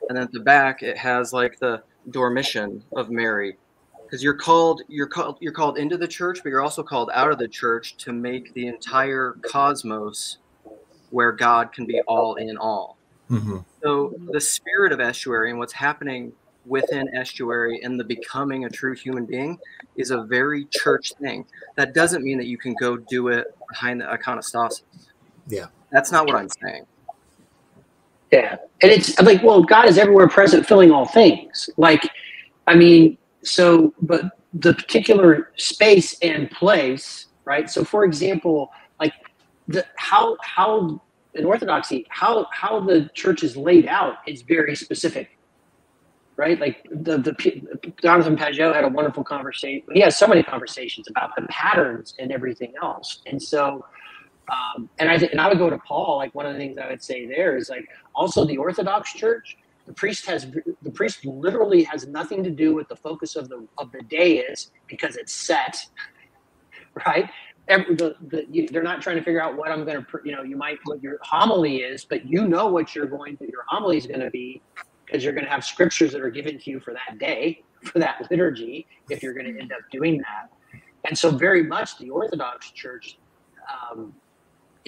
and then at the back it has like the Dormition of Mary. Because you're called into the church, but you're also called out of the church to make the entire cosmos where God can be all in all. So the spirit of Estuary and what's happening within Estuary and the becoming a true human being is a very church thing. That doesn't mean that you can go do it behind the iconostasis. Yeah. That's not what I'm saying. Yeah. And it's like, well, God is everywhere present, filling all things. Like, I mean, so, but the particular space and place, right? So for example, like how in Orthodoxy, how the church is laid out is very specific, right? Like Jonathan Pajot had a wonderful conversation. He has so many conversations about the patterns and everything else. And so, and I would go to Paul, like one of the things I would say there is like, also the Orthodox Church, the priest literally has nothing to do with the focus of the day is because it's set, right? They're not trying to figure out what I'm going to, what your homily is, but you know what your homily is going to be because you're going to have scriptures that are given to you for that day, for that liturgy, if you're going to end up doing that. And so very much the Orthodox Church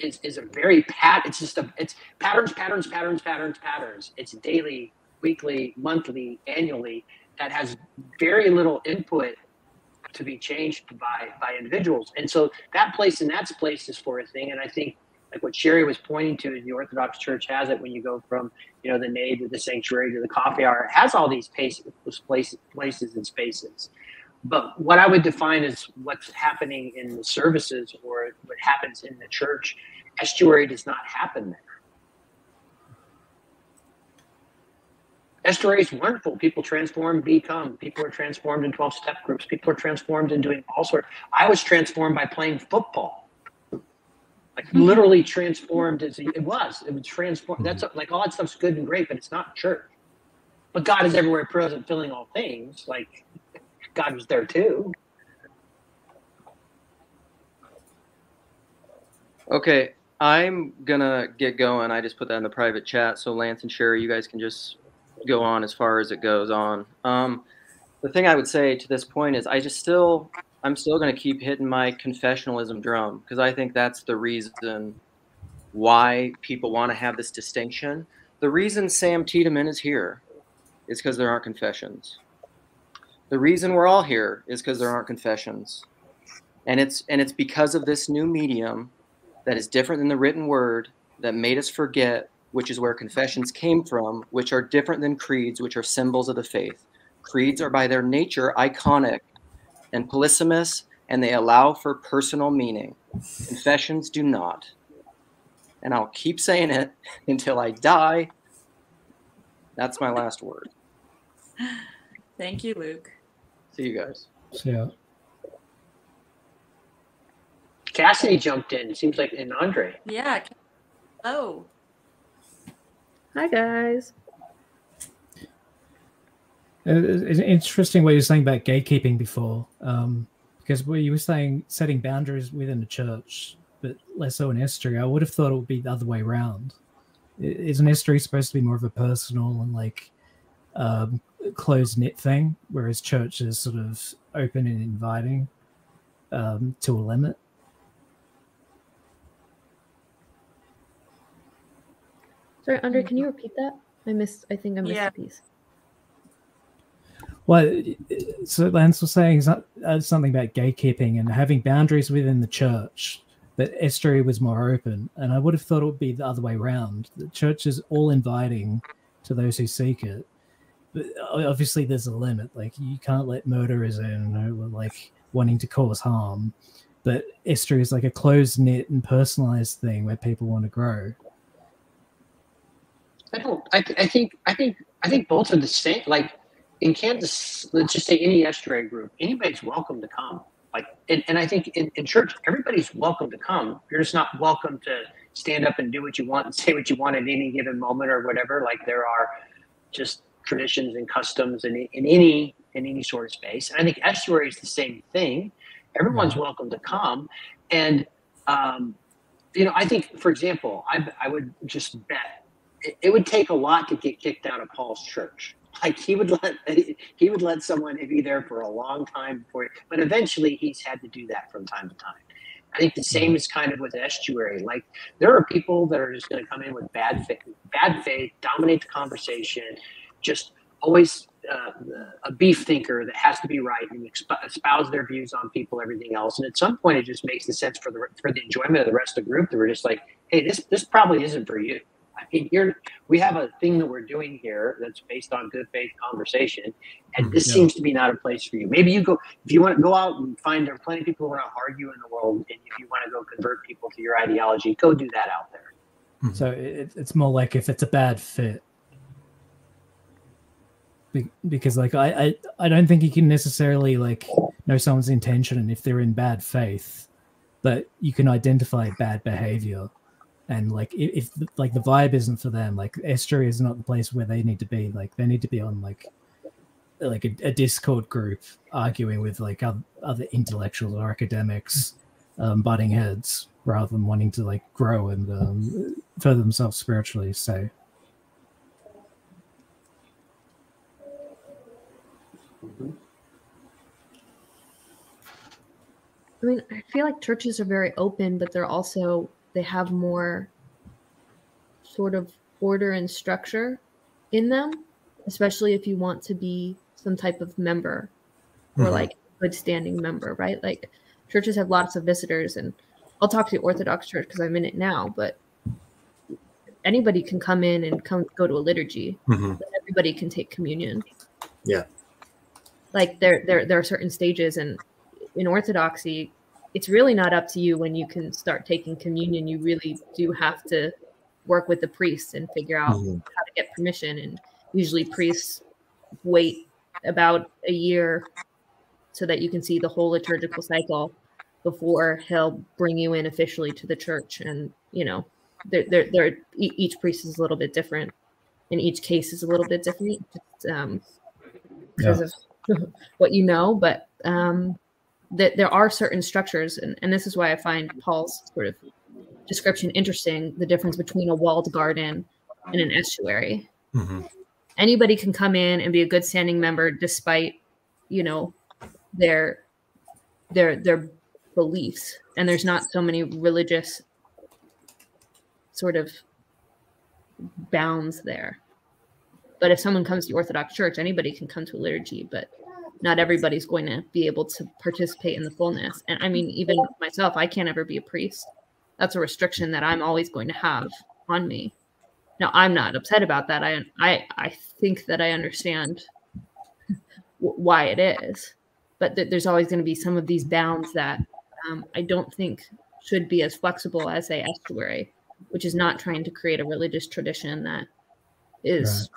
is a very it's patterns. It's daily, weekly, monthly, annually that has very little input to be changed by individuals. And so that place is for a thing. And I think like what Sherry was pointing to is the Orthodox Church has it when you go from, the nave to the sanctuary to the coffee hour. It has all these places and spaces. But what I would define as what's happening in the services or what happens in the church, Estuary does not happen there. Estuary is wonderful. People transform, become. People are transformed in 12-step groups. People are transformed in doing all sorts. I was transformed by playing football. like literally transformed. It was transformed. That's like all that stuff's good and great, but it's not church. But God is everywhere present, filling all things. Like God was there too. Okay, I'm gonna get going. I just put that in the private chat, so Lance and Sherry, you guys can just go on as far as it goes on. The thing I would say to this point is I'm still going to keep hitting my confessionalism drum, because I think that's the reason why people want to have this distinction. The reason Sam Tiedemann is here is because there aren't confessions. The reason we're all here is because there aren't confessions. And it's because of this new medium that is different than the written word that made us forget, which is where confessions came from, which are different than creeds, which are symbols of the faith. Creeds are by their nature iconic and polysemous, and they allow for personal meaning. Confessions do not. And I'll keep saying it until I die. That's my last word. Thank you, Luke. See you guys. Yeah. Cassidy jumped in. It seems like, and Andre. Yeah. Oh. Hi, guys. It's interesting what you were saying about gatekeeping before, because what you were saying, setting boundaries within the church, but less so in Estuary. I would have thought it would be the other way around. Isn't Estuary supposed to be more of a personal and like closed-knit thing, whereas church is sort of open and inviting to a limit? Sorry, Andre, can you repeat that? I think I missed a piece. Well, so Lance was saying something about gatekeeping and having boundaries within the church, but Estuary was more open. And I would have thought it would be the other way around. The church is all inviting to those who seek it. But obviously there's a limit. Like you can't let murderers in or like wanting to cause harm. But Estuary is like a closed-knit and personalized thing where people want to grow. I think both are the same. Like in Kansas, let's just say any Estuary group, anybody's welcome to come. Like, and I think in church, everybody's welcome to come. You're just not welcome to stand up and do what you want and say what you want at any given moment or whatever. Like there are just traditions and customs in any sort of space. And I think Estuary is the same thing. Everyone's welcome to come. And, I think, for example, I would just bet it would take a lot to get kicked out of Paul's church. Like he would let someone be there for a long time before, but eventually he's had to do that from time to time. I think the same is kind of with Estuary. Like there are people that are just going to come in with bad faith, dominate the conversation, just always a beef thinker that has to be right and espouse their views on people, everything else. And at some point, it just makes the sense for the enjoyment of the rest of the group that we're just like, hey, this probably isn't for you. I mean, we have a thing that we're doing here that's based on good faith conversation, and this seems to be not a place for you. Maybe you go, if you want to go out and find, there are plenty of people who want to argue in the world, and if you want to go convert people to your ideology, go do that out there. So it's more like if it's a bad fit. Because like I don't think you can necessarily like know someone's intention if they're in bad faith, but you can identify bad behavior. And like if like the vibe isn't for them, like Estuary is not the place where they need to be. Like they need to be on like a Discord group arguing with like other intellectuals or academics, butting heads, rather than wanting to like grow and further themselves spiritually. So. I mean, I feel like churches are very open, but they have more sort of order and structure in them, especially if you want to be some type of member or like good standing member, right? Like churches have lots of visitors, and I'll talk to the Orthodox Church because I'm in it now, but anybody can come in and go to a liturgy. But everybody can take communion. Yeah. Like there are certain stages, and in Orthodoxy, it's really not up to you when you can start taking communion. You really do have to work with the priest and figure out how to get permission. And usually priests wait about a year so that you can see the whole liturgical cycle before he'll bring you in officially to the church. And, you know, each priest is a little bit different, and each case is a little bit different, because of what you know. But that there are certain structures, and this is why I find Paul's sort of description interesting, the difference between a walled garden and an estuary. Mm-hmm. Anybody can come in and be a good standing member despite, you know, their beliefs, and there's not so many religious sort of bounds there. But if someone comes to the Orthodox Church, anybody can come to a liturgy, but not everybody's going to be able to participate in the fullness. And I mean, even myself, I can't ever be a priest. That's a restriction that I'm always going to have on me. Now, I'm not upset about that. I think that I understand why it is, but there's always going to be some of these bounds that I don't think should be as flexible as, say, Estuary, which is not trying to create a religious tradition that is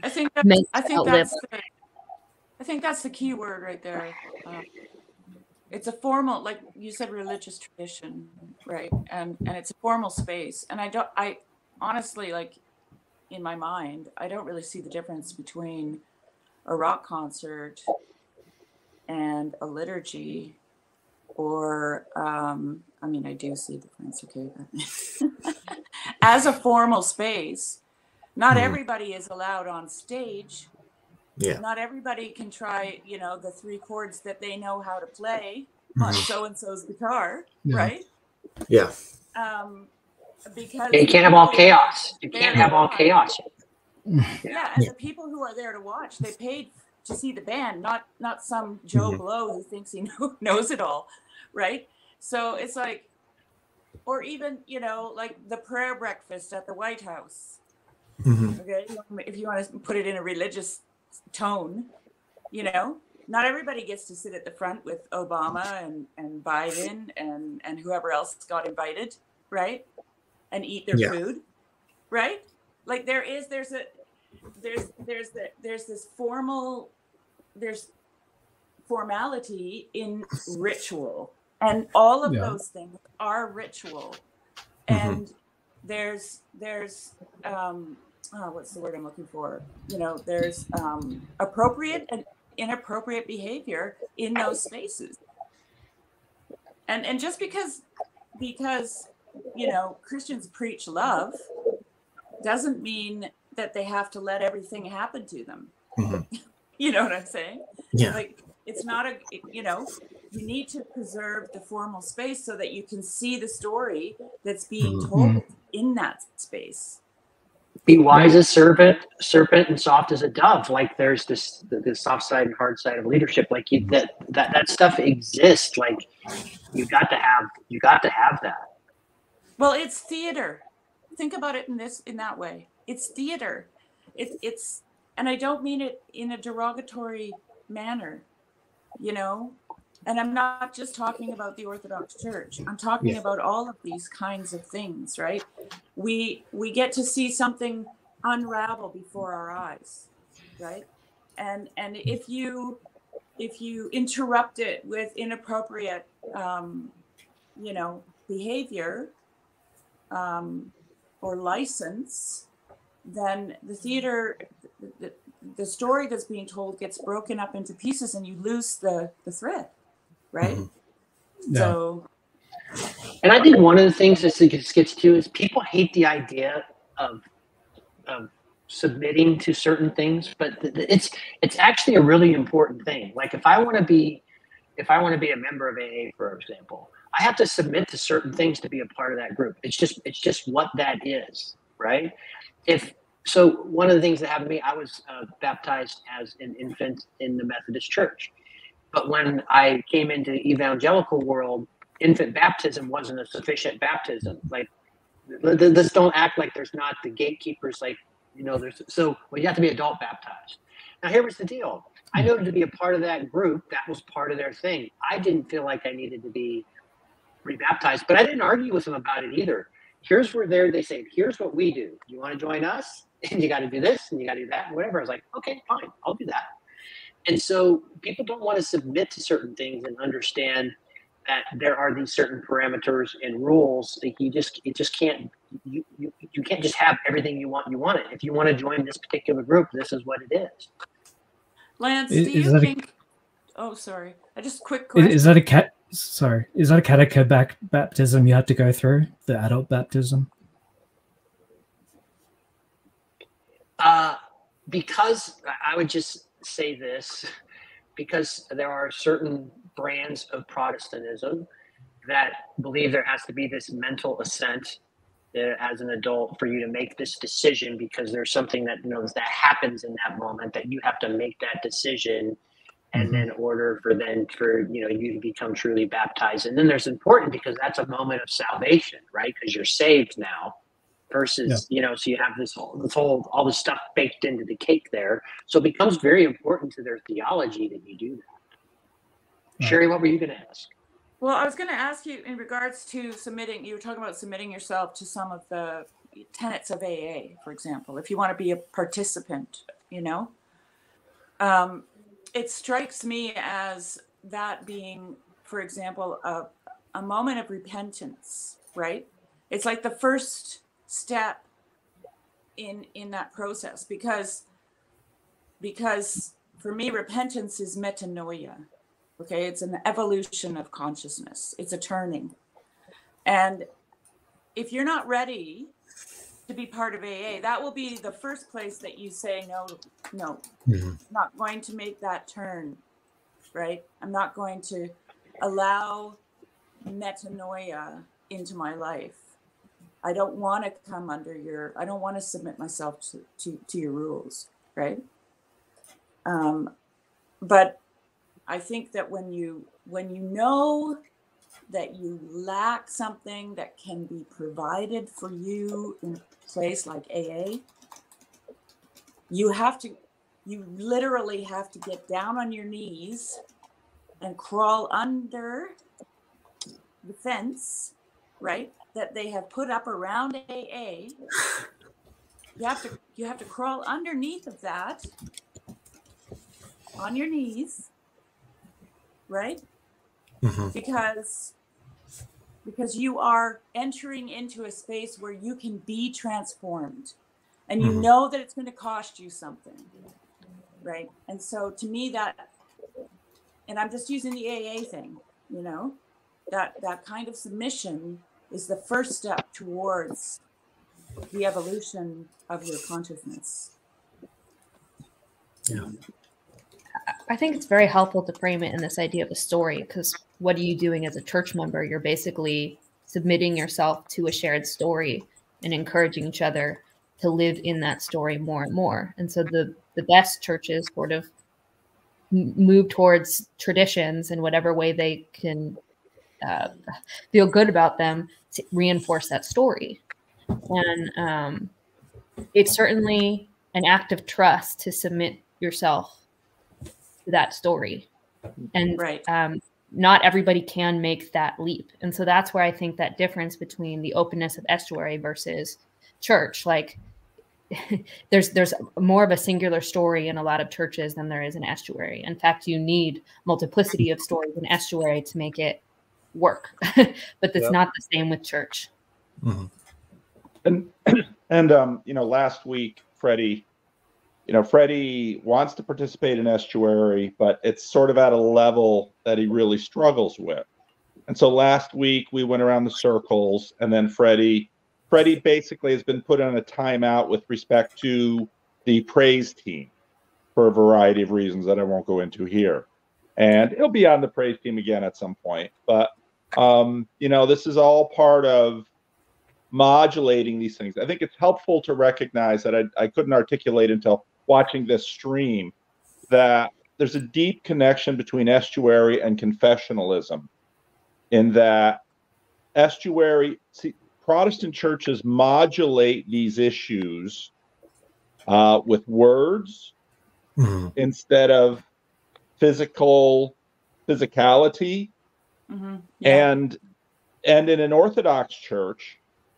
I think that's the key word right there. It's a formal, like you said, religious tradition, right? And it's a formal space. And I honestly, like, in my mind, I don't really see the difference between a rock concert and a liturgy, or I mean, I do see the difference, okay, but as a formal space, not everybody is allowed on stage. Yeah. Not everybody can try, you know, the 3 chords that they know how to play on so-and-so's guitar, right? Yeah. Because you can't have all chaos. You can't have all chaos. Yeah, and the people who are there to watch, they paid to see the band, not some Joe Blow who thinks he knows it all, right? So it's like, or even, you know, like the prayer breakfast at the White House. Okay, if you want to put it in a religious tone, you know, not everybody gets to sit at the front with Obama and Biden and whoever else got invited, right? And eat their food, right? Like there's formality in ritual, and all of those things are ritual. And there's what's the word I'm looking for? You know, there's appropriate and inappropriate behavior in those spaces. And just because you know, Christians preach love doesn't mean that they have to let everything happen to them. You know what I'm saying? Yeah. Like, it's not you know, you need to preserve the formal space so that you can see the story that's being told in that space. Be wise as serpent and soft as a dove. Like there's this soft side and hard side of leadership. Like that stuff exists. Like you got to have that. Well, it's theater. Think about it in that way. It's theater. It's, and I don't mean it in a derogatory manner, you know. And I'm not just talking about the Orthodox Church. I'm talking about all of these kinds of things, right? We get to see something unravel before our eyes, right? And if you interrupt it with inappropriate, you know, behavior or license, then the theater, the story that's being told gets broken up into pieces, and you lose the thread. Right. So, and I think one of the things this gets to is people hate the idea of submitting to certain things, but it's actually a really important thing. Like if I want to be a member of AA, for example, I have to submit to certain things to be a part of that group. It's just what that is, right? So one of the things that happened to me, I was baptized as an infant in the Methodist Church. But when I came into the evangelical world, infant baptism wasn't a sufficient baptism. Like, let's don't act like there's not the gatekeepers. Like, you know, so you have to be adult baptized. Now, here was the deal. I knew to be a part of that group, that was part of their thing. I didn't feel like I needed to be rebaptized, but I didn't argue with them about it either. Here's where they say, here's what we do. You want to join us? And you got to do this and you got to do that, and whatever. I was like, okay, fine, I'll do that. And so people don't want to submit to certain things and understand that there are these certain parameters and rules that you just can't, you can't just have everything you want it. If you want to join this particular group, this is what it is. Lance, do you think, oh, sorry, I just quick question. Is that a catechized baptism you have to go through, the adult baptism? Because I would just say this, because there are certain brands of Protestantism that believe there has to be this mental assent as an adult for you to make this decision, because there's something that that happens in that moment that you have to make that decision, and then order for you to become truly baptized. And then there's important, because that's a moment of salvation, right? Because you're saved now. Versus, so you have all this stuff baked into the cake there. So it becomes very important to their theology that you do that. Sherry, what were you going to ask? Well, I was going to ask you in regards to submitting. You were talking about submitting yourself to some of the tenets of AA, for example. If you want to be a participant, it strikes me as that being, for example, a moment of repentance, right? It's like the first step in that process, because for me, repentance is metanoia. Okay, it's an evolution of consciousness. It's a turning. And if you're not ready to be part of AA, that will be the first place that you say, no, I'm not going to make that turn, right? I'm not going to allow metanoia into my life. I don't want to come under I don't want to submit myself to your rules, right? But I think that when you know that you lack something that can be provided for you in a place like AA, you literally have to get down on your knees and crawl under the fence, right, that they have put up around AA. You have to crawl underneath of that on your knees, right? Because you are entering into a space where you can be transformed, and you know that it's going to cost you something, right? And so to me and I'm just using the AA thing, that kind of submission is the first step towards the evolution of your consciousness. Yeah. I think it's very helpful to frame it in this idea of a story, because what are you doing as a church member? You're basically submitting yourself to a shared story and encouraging each other to live in that story more and more. And so the best churches sort of move towards traditions in whatever way they can feel good about them to reinforce that story. And it's certainly an act of trust to submit yourself to that story. And not everybody can make that leap. And so that's where I think that difference between the openness of Estuary versus church, like there's more of a singular story in a lot of churches than there is in Estuary. In fact, you need multiplicity of stories in Estuary to make it work, but it's not the same with church. And last week, Freddie wants to participate in Estuary, but it's sort of at a level that he really struggles with. And so last week we went around the circles, and then Freddie basically has been put on a timeout with respect to the praise team for a variety of reasons that I won't go into here. And he'll be on the praise team again at some point. But, this is all part of modulating these things. I think it's helpful to recognize that I couldn't articulate until watching this stream that there's a deep connection between Estuary and confessionalism, in that Protestant churches modulate these issues with words instead of physicality. And in an Orthodox church,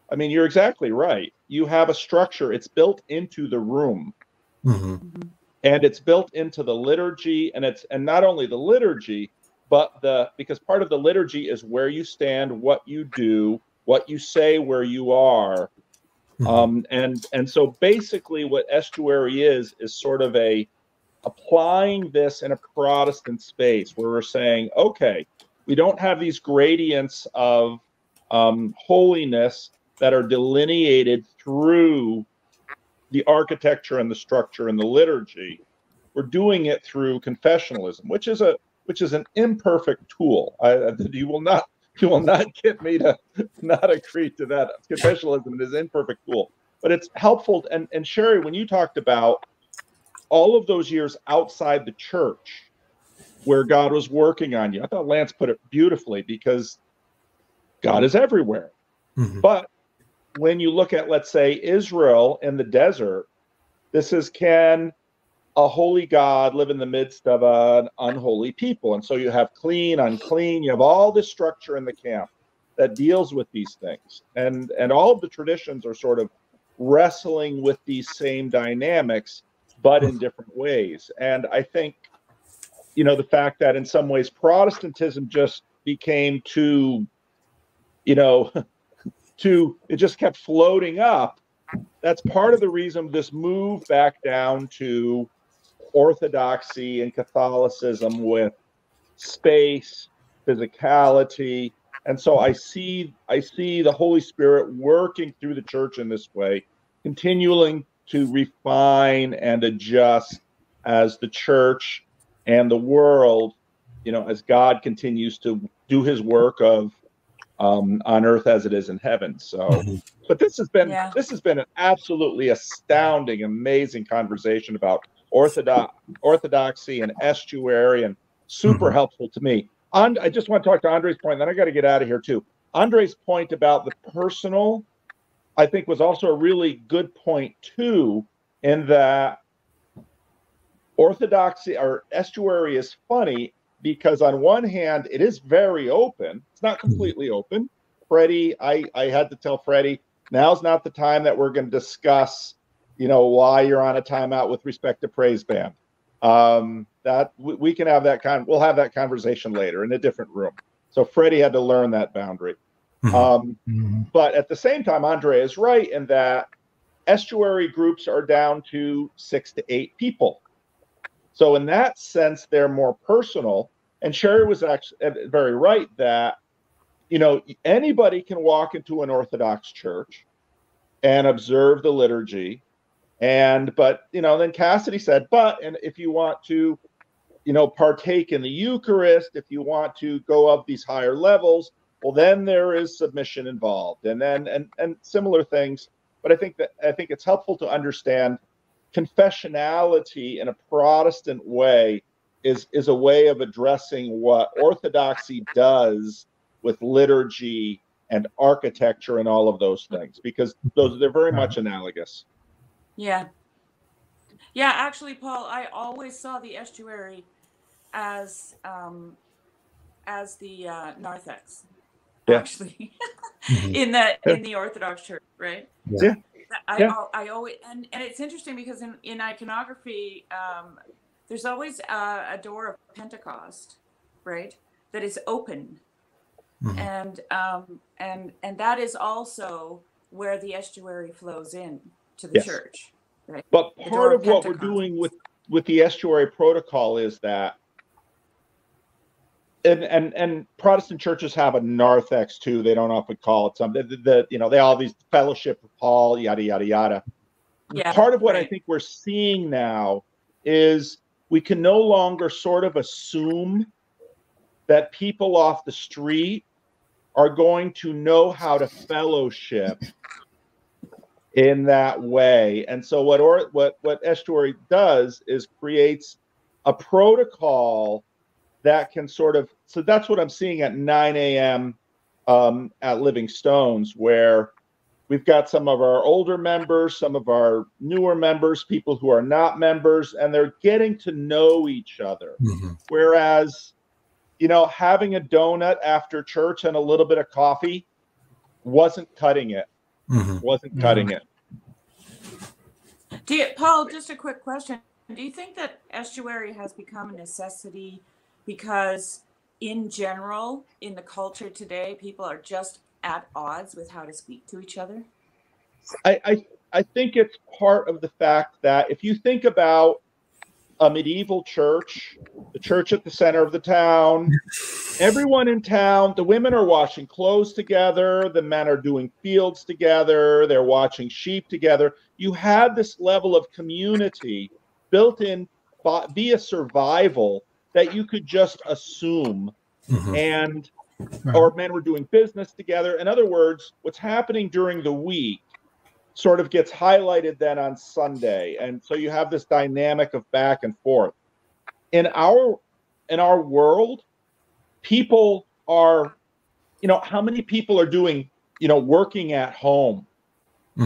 I mean, you're exactly right. You have a structure. It's built into the room. and it's built into the liturgy, and not only the liturgy, but because part of the liturgy is where you stand, what you do, what you say, where you are. And so basically what Estuary is sort of applying this in a Protestant space where we're saying, okay, we don't have these gradients of holiness that are delineated through the architecture and the structure and the liturgy. We're doing it through confessionalism, which is an imperfect tool. You will not get me to not agree to that. Confessionalism is an imperfect tool, but it's helpful. And Sherry, when you talked about all of those years outside the church where God was working on you, I thought Lance put it beautifully, because God is everywhere. But when you look at, let's say, Israel in the desert, this is, can a holy God live in the midst of an unholy people? And so you have clean, unclean, you have all this structure in the camp that deals with these things. And all of the traditions are sort of wrestling with these same dynamics, but in different ways. And I think, the fact that in some ways Protestantism just became too, it just kept floating up. That's part of the reason this move back down to Orthodoxy and Catholicism with space, physicality. And so I see the Holy Spirit working through the church in this way, continuing to refine and adjust as the church and the world, as God continues to do his work of on earth as it is in heaven. So, but this has been an absolutely astounding, amazing conversation about orthodoxy and estuary, and super helpful to me. I just want to talk to Andre's point, then I got to get out of here too. Andre's point about the personal, I think, was also a really good point too, in that orthodoxy or estuary is funny because on one hand, it is very open. It's not completely open. Freddie, I had to tell Freddie, now's not the time that we're going to discuss, why you're on a timeout with respect to praise band. That we can have we'll have that conversation later in a different room. So Freddie had to learn that boundary. But at the same time, Andre is right in that estuary groups are down to 6 to 8 people. So in that sense, they're more personal. And Sherry was actually very right that, anybody can walk into an Orthodox church and observe the liturgy. But then Cassidy said, and if you want to, partake in the Eucharist, if you want to go up these higher levels, well, then there is submission involved, and similar things. But I think it's helpful to understand confessionality in a Protestant way is a way of addressing what Orthodoxy does with liturgy and architecture and all of those things, because they're very much analogous. Yeah. Yeah, actually, Paul, I always saw the estuary as the narthex, actually, in the Orthodox Church, right? Yeah. I always, and it's interesting because in iconography, there's always a door of Pentecost, right? That is open, and that is also where the estuary flows in to the church. Right. But part of what we're doing with the estuary protocol is that, and Protestant churches have a narthex too. They don't often call it something. They all these fellowship of Paul, yada yada yada. Yeah, part of what I think we're seeing now is we can no longer sort of assume that people off the street are going to know how to fellowship in that way. And so what Estuary does is creates a protocol that can sort of, so that's what I'm seeing at 9 a.m. At Living Stones, where we've got some of our older members, some of our newer members, people who are not members, and they're getting to know each other. Whereas, having a donut after church and a little bit of coffee wasn't cutting it. Wasn't cutting it. Paul, just a quick question. do you think that estuary has become a necessity because in general, in the culture today, people are just at odds with how to speak to each other? I think it's part of the fact that if you think about a medieval church, the church at the center of the town, everyone in town, the women are washing clothes together, the men are doing fields together, they're watching sheep together. You had this level of community built in via survival that you could just assume. And or men were doing business together. In other words, what's happening during the week sort of gets highlighted then on Sunday. And so you have this dynamic of back and forth. In our world, people are, how many people are doing, working at home,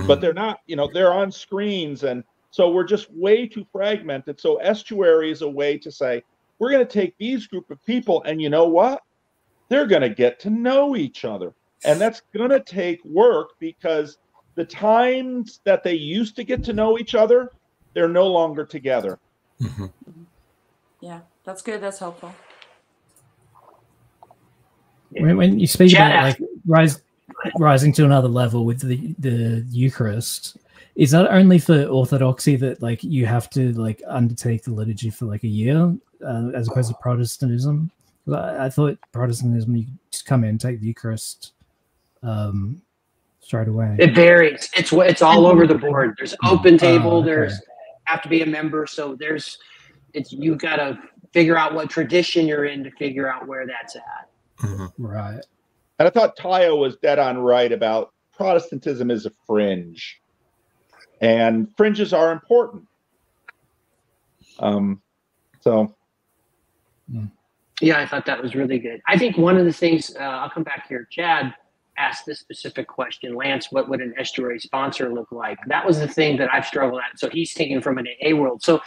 but they're not, they're on screens. And so we're just way too fragmented. So estuary is a way to say, we're going to take these group of people and you know what? They're going to get to know each other. And that's going to take work because the times that they used to get to know each other, they're no longer together. Yeah, that's good. That's helpful. When you speak about like rising to another level with the Eucharist, is that only for Orthodoxy that like you have to like undertake the liturgy for like a year, as opposed to Protestantism? I thought Protestantism you just come in and take the Eucharist straight away. It varies. It's all over the board. There's open table. There's have to be a member. So you got to figure out what tradition you're in to figure out where that's at. Right. And I thought Tayo was dead on right about Protestantism is a fringe, and fringes are important. Yeah, I thought that was really good. I think one of the things, I'll come back here. Chad asked this specific question. Lance, what would an estuary sponsor look like? That was the thing that I've struggled at. So he's taken from an AA world. So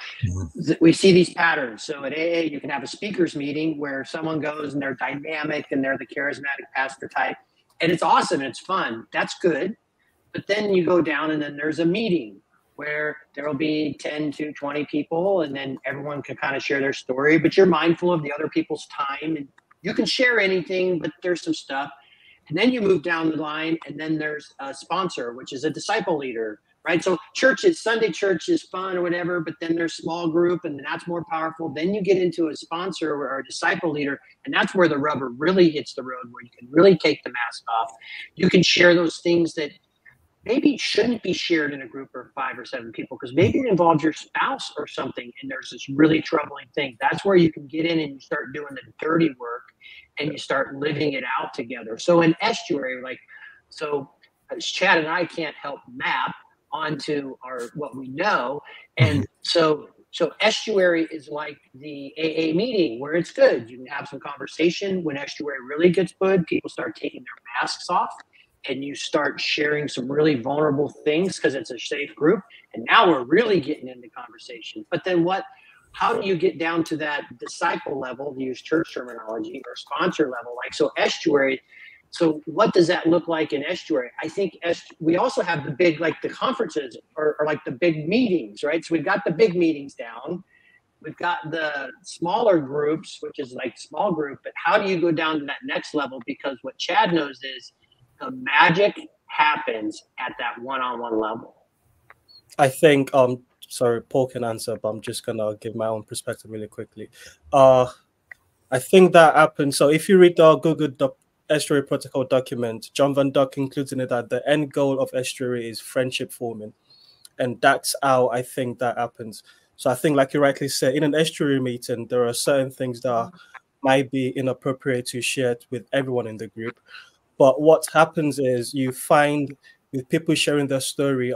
we see these patterns. So at AA, you can have a speakers meeting where someone goes and they're dynamic and they're the charismatic pastor type. And it's awesome and it's fun. That's good. But then you go down and then there's a meeting where there will be 10 to 20 people and then everyone can kind of share their story, but you're mindful of the other people's time and you can share anything, but there's some stuff. And then you move down the line and then there's a sponsor, which is a disciple leader, right? So Sunday church is fun or whatever, but then there's small group and that's more powerful. Then you get into a sponsor or a disciple leader, and that's where the rubber really hits the road, where you can really take the mask off. You can share those things that maybe shouldn't be shared in a group of 5 or 7 people, because maybe it involves your spouse or something and there's this really troubling thing. That's where you can get in and you start doing the dirty work and you start living it out together. So in estuary, Chad and I can't help map onto what we know. And so estuary is like the AA meeting where it's good. You can have some conversation. When estuary really gets good, people start taking their masks off and you start sharing some really vulnerable things because it's a safe group. And now we're really getting into conversation. But then how do you get down to that disciple level, to use church terminology, or sponsor level? So estuary, so what does that look like in estuary? I think we also have the big, the conferences or like the big meetings, right? So we've got the big meetings down. We've got the smaller groups, which is like small group, but how do you go down to that next level? Because what Chad knows is the magic happens at that one-on-one level. I think, sorry, Paul can answer, but I'm just gonna give my own perspective really quickly. I think that happens. So if you read the Google Estuary Protocol document, John Van Dyck includes in it that the end goal of estuary is friendship forming, and that's how I think that happens. So I think, like you rightly said, in an estuary meeting, there are certain things that might be inappropriate to share with everyone in the group. But what happens is you find with people sharing their story,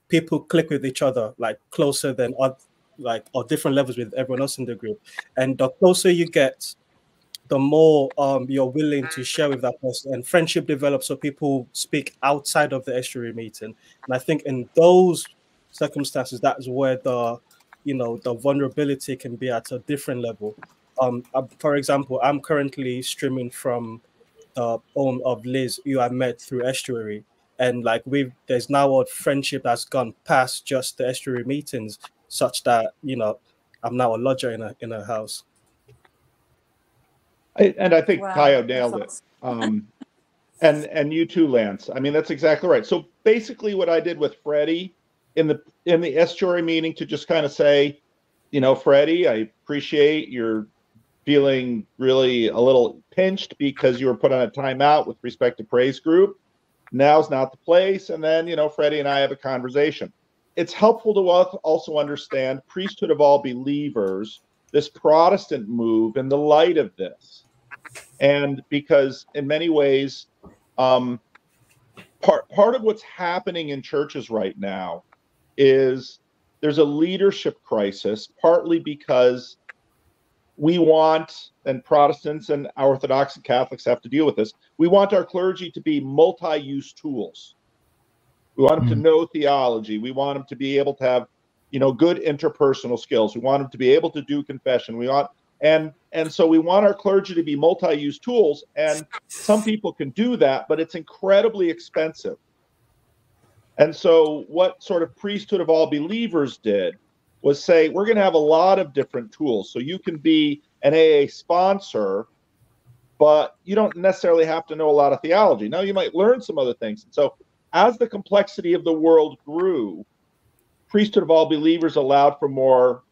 people click with each other closer than or different levels with everyone else in the group. And the closer you get, the more you're willing to share with that person, and friendship develops. So people speak outside of the estuary meeting. And I think in those circumstances, that's where the vulnerability can be at a different level. For example, I'm currently streaming from the home of Liz, who I met through estuary, and there's now a friendship that's gone past just the estuary meetings, such that, you know, I'm now a lodger in a house. I think Wow, Tayo that's nailed it. awesome. And you too, Lance. I mean, that's exactly right. So basically what I did with Freddie in the Estuary meeting, to just kind of say, you know, Freddie, I appreciate you're feeling really a little pinched because you were put on a timeout with respect to praise group. Now's not the place. And then, you know, Freddie and I have a conversation. It's helpful to also understand priesthood of all believers, this Protestant move in the light of this. And because in many ways, part of what's happening in churches right now is there's a leadership crisis, partly because we want, and Protestants and Orthodox and Catholics have to deal with this, we want our clergy to be multi-use tools. We want them to know theology. We want them to be able to have, you know, good interpersonal skills. We want them to be able to do confession. We want, and so we want our clergy to be multi-use tools. And some people can do that, but it's incredibly expensive. And so what sort of priesthood of all believers did was say, we're going to have a lot of different tools. So you can be an AA sponsor, but you don't necessarily have to know a lot of theology. Now you might learn some other things. And so as the complexity of the world grew, priesthood of all believers allowed for more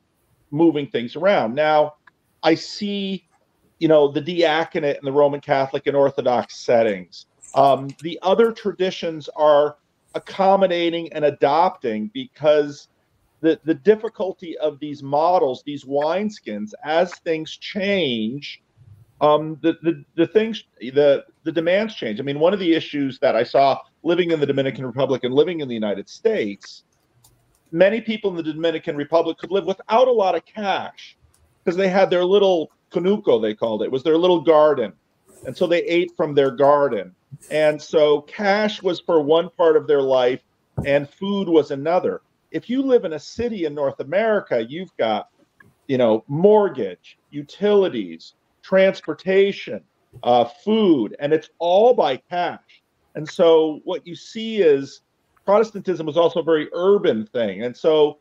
moving things around. Now I see, you know, the diaconate in the Roman Catholic and Orthodox settings. The other traditions are accommodating and adopting, because the difficulty of these models, these wineskins, as things change, the demands change. I mean, one of the issues that I saw living in the Dominican Republic and living in the United States, many people in the Dominican Republic could live without a lot of cash because they had their little conuco, they called it. It was their little garden. And so they ate from their garden. And so cash was for one part of their life and food was another. If you live in a city in North America, you've got, you know, mortgage, utilities, transportation, food, and it's all by cash. And so what you see is Protestantism was also a very urban thing. And so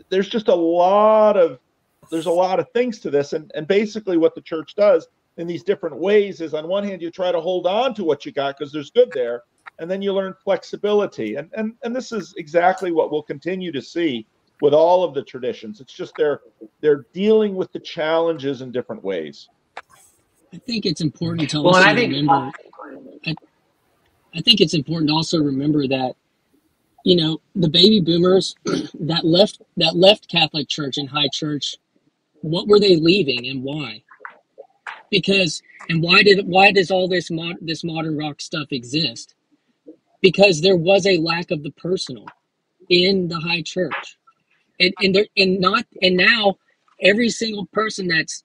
there's just a lot of things to this. And basically what the church does in these different ways is, on one hand, you try to hold on to what you got because there's good there. And then you learn flexibility. And this is exactly what we'll continue to see with all of the traditions. It's just they're dealing with the challenges in different ways. I think it's important to also remember. I think it's important to also remember that, you know, the baby boomers that left Catholic Church and High Church, what were they leaving and why? Because, and why does all this modern rock stuff exist? Because there was a lack of the personal in the High Church, and now every single person that's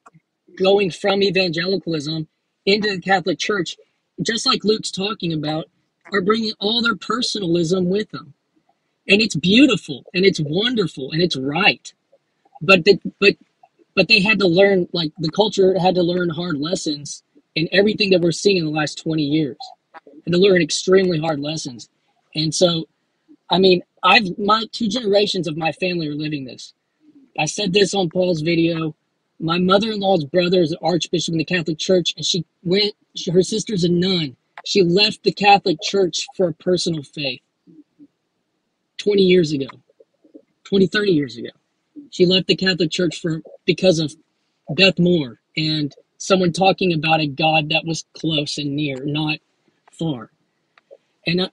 going from evangelicalism into the Catholic Church, just like Luke's talking about, are bringing all their personalism with them, and it's beautiful and it's wonderful and it's right, but they had to learn, like the culture had to learn hard lessons in everything that we're seeing in the last 20 years. And to learn extremely hard lessons. And so, I mean, my 2 generations of my family are living this. I said this on Paul's video. My mother-in-law's brother is an archbishop in the Catholic Church, and her sister's a nun. She left the Catholic Church for a personal faith 20 years ago, 30 years ago. She left the Catholic Church because of Beth Moore and someone talking about a God that was close and near, not far. And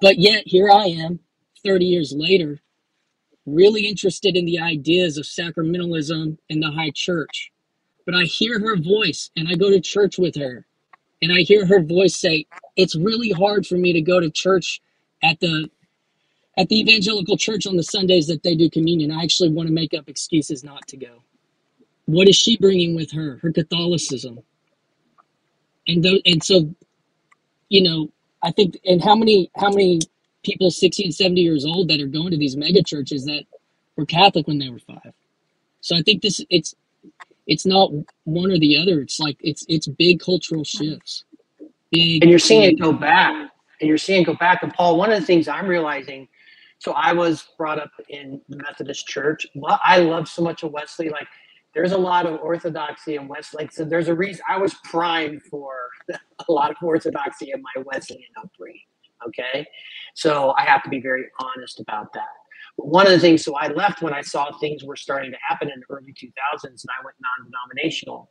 but yet here I am 30 years later, really interested in the ideas of sacramentalism in the High Church. But I hear her voice and I go to church with her, and I hear her voice say, it's really hard for me to go to church at the evangelical church on the Sundays that they do communion. I actually want to make up excuses not to go. What is she bringing with her? Her Catholicism. And so, you know, I think, and how many people 60 and 70 years old that are going to these mega churches that were Catholic when they were 5? So I think it's not one or the other. It's like it's big cultural shifts. And you're seeing it go back. And Paul, one of the things I'm realizing So I was brought up in the Methodist Church. Well, I love so much of Wesley. Like, there's a lot of orthodoxy in Wesley. Like, so there's a reason I was primed for a lot of orthodoxy in my Wesleyan upbringing. Okay, so I have to be very honest about that. But one of the things, so I left when I saw things were starting to happen in the early 2000s, and I went non-denominational.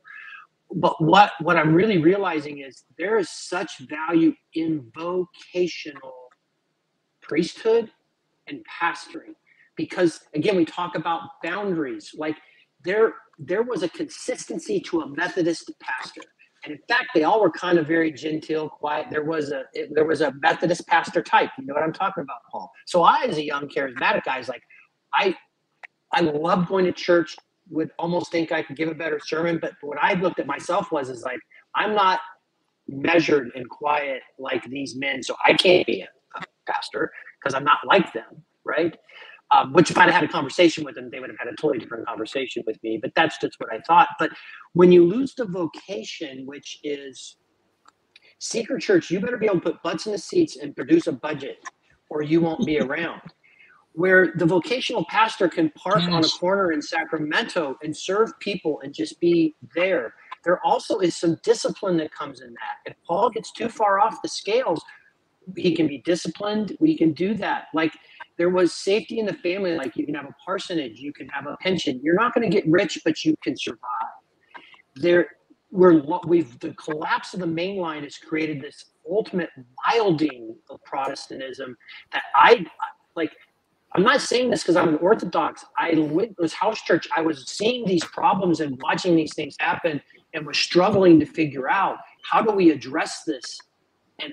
But what I'm really realizing is there is such value in vocational priesthood and pastoring, because again, we talk about boundaries. Like, there was a consistency to a Methodist pastor, and in fact, they all were kind of very genteel, quiet. There was a Methodist pastor type. You know what I'm talking about, Paul? So I, as a young charismatic guy, is like, I love going to church. Would almost think I could give a better sermon, but what I looked at myself is like, I'm not measured and quiet like these men, so I can't be a pastor because I'm not like them, right? Which if I'd had a conversation with them, they would have had a totally different conversation with me, but that's just what I thought. But when you lose the vocation, which is seeker church, you better be able to put butts in the seats and produce a budget, or you won't be around. Where the vocational pastor can park on a corner in Sacramento and serve people and just be there. There also is some discipline that comes in that. If Paul gets too far off the scales, he can be disciplined. We can do that. Like, there was safety in the family. Like, you can have a parsonage, you can have a pension. You're not going to get rich, but you can survive. The collapse of the main line has created this ultimate wilding of Protestantism that I'm not saying this because I'm an Orthodox. I was house church. I was seeing these problems and watching these things happen and was struggling to figure out, how do we address this? And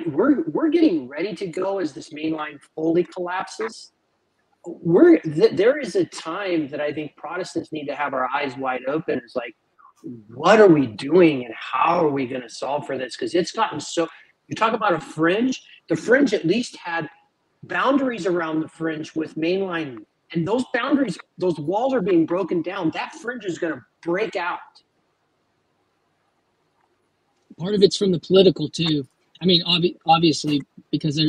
we're getting ready to go as this main line fully collapses. There is a time that I think Protestants need to have our eyes wide open. It's like, what are we doing and how are we going to solve for this? Because it's gotten so, you talk about a fringe, the fringe at least had boundaries around the fringe with mainline, and those boundaries, those walls are being broken down. That fringe is going to break out. Part of it's from the political too. I mean, obviously, because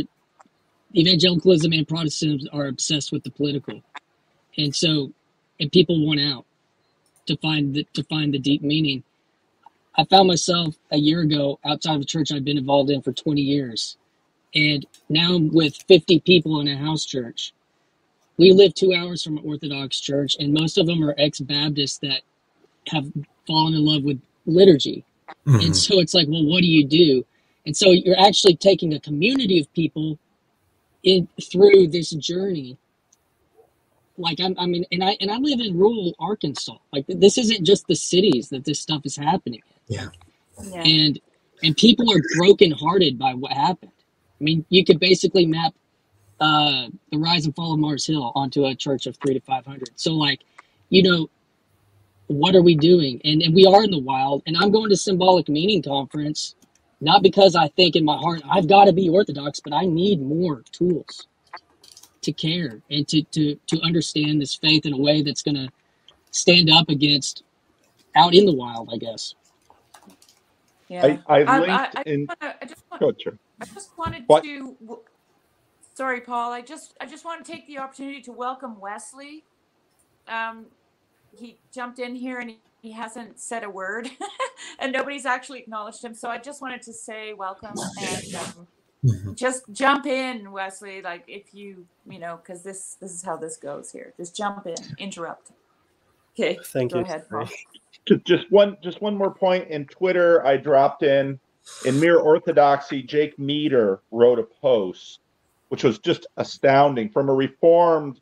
evangelicalism and Protestantism are obsessed with the political, and people want out to find the deep meaning. I found myself a year ago outside of a church I've been involved in for 20 years. And now I'm with 50 people in a house church. We live 2 hours from an Orthodox church, and most of them are ex-Baptists that have fallen in love with liturgy. Mm-hmm. And so it's like, well, what do you do? And so you're actually taking a community of people through this journey. Like, I live in rural Arkansas. Like, this isn't just the cities that this stuff is happening in. Yeah. And people are brokenhearted by what happened. I mean, you could basically map the rise and fall of Mars Hill onto a church of 300 to 500. So, like, what are we doing? And we are in the wild. And I'm going to Symbolic Meaning Conference, not because I think in my heart I've got to be Orthodox, but I need more tools to care and to understand this faith in a way that's going to stand up against out in the wild, I guess. Yeah, I just wanted what? to. Sorry, Paul. I just want to take the opportunity to welcome Wesley. He jumped in here and he hasn't said a word, and nobody's actually acknowledged him. So I just wanted to say welcome and just jump in, Wesley. Like, if because this is how this goes here. Just jump in, interrupt. Okay, thank you. Go ahead, Paul. Just one more point. In Twitter, I dropped in Mere Orthodoxy. Jake Meador wrote a post, which was just astounding, from a Reformed,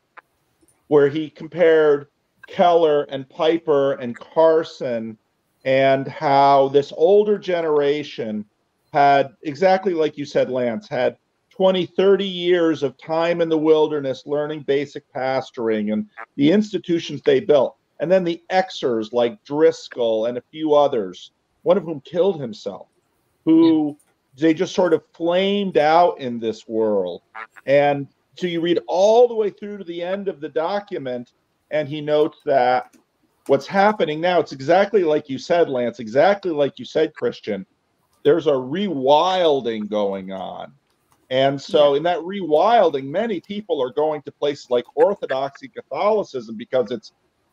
where he compared Keller and Piper and Carson, and how this older generation had, exactly like you said, Lance, had 20, 30 years of time in the wilderness learning basic pastoring and the institutions they built. And then the Xers like Driscoll and a few others, one of whom killed himself, who they just sort of flamed out in this world. And so you read all the way through to the end of the document, and he notes that what's happening now, it's exactly like you said, Lance, exactly like you said, Christian. There's a rewilding going on. And so in that rewilding, many people are going to places like Orthodoxy Catholicism because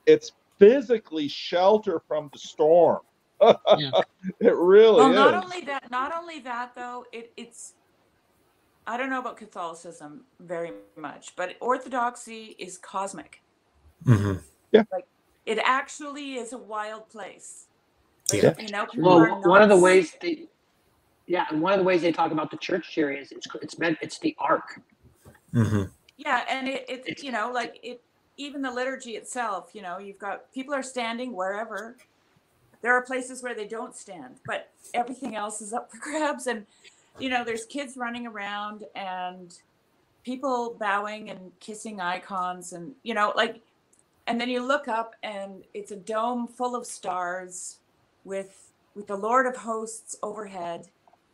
it's physically shelter from the storm. It really is. Not only that though, it's I don't know about Catholicism very much, but Orthodoxy is cosmic. Mm-hmm. Yeah. Like it actually is a wild place. Like, yeah. You know, well, one of the ways they talk about the church here is it's the ark. Mm-hmm. Yeah, and it's you know, like it, even the liturgy itself, you know, you've got people are standing wherever. There are places where they don't stand, but everything else is up for grabs. And, you know, there's kids running around and people bowing and kissing icons and, you know, like, and then you look up and it's a dome full of stars with the Lord of Hosts overhead,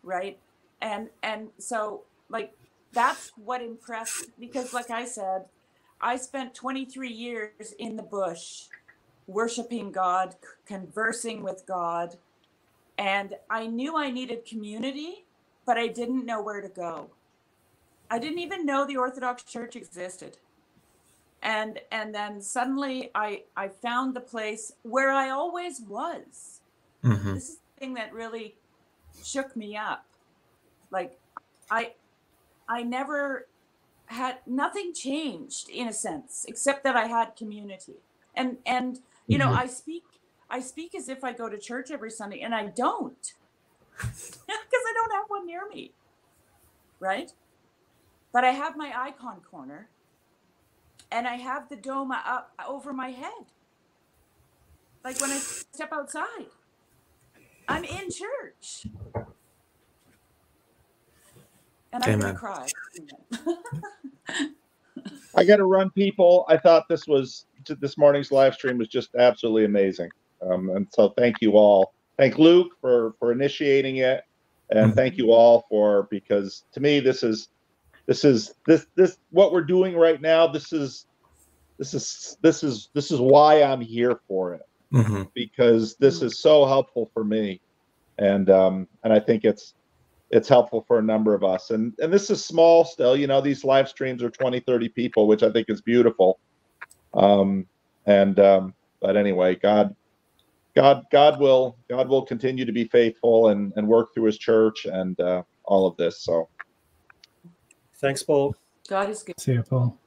right? And so, like, that's what impressed, because like I said, I spent 23 years in the bush worshiping God, conversing with God. And I knew I needed community, but I didn't know where to go. I didn't even know the Orthodox Church existed. And then suddenly I found the place where I always was. Mm-hmm. This is the thing that really shook me up. Like I never had, nothing changed in a sense, except that I had community. And you know, I speak as if I go to church every Sunday, and I don't, because I don't have one near me, right? But I have my icon corner, and I have the dome up over my head. Like when I step outside, I'm in church, and I'm gonna cry. I got to run, people. I thought this morning's live stream was just absolutely amazing. And so thank you all. Thank Luke for initiating it, and thank you all because to me this is what we're doing right now. This is why I'm here for it, because this is so helpful for me, and I think it's helpful for a number of us. And this is small still, you know, these live streams are 20, 30 people, which I think is beautiful. But anyway, God will continue to be faithful and work through his church and all of this. So thanks, Paul. God is good. See you, Paul.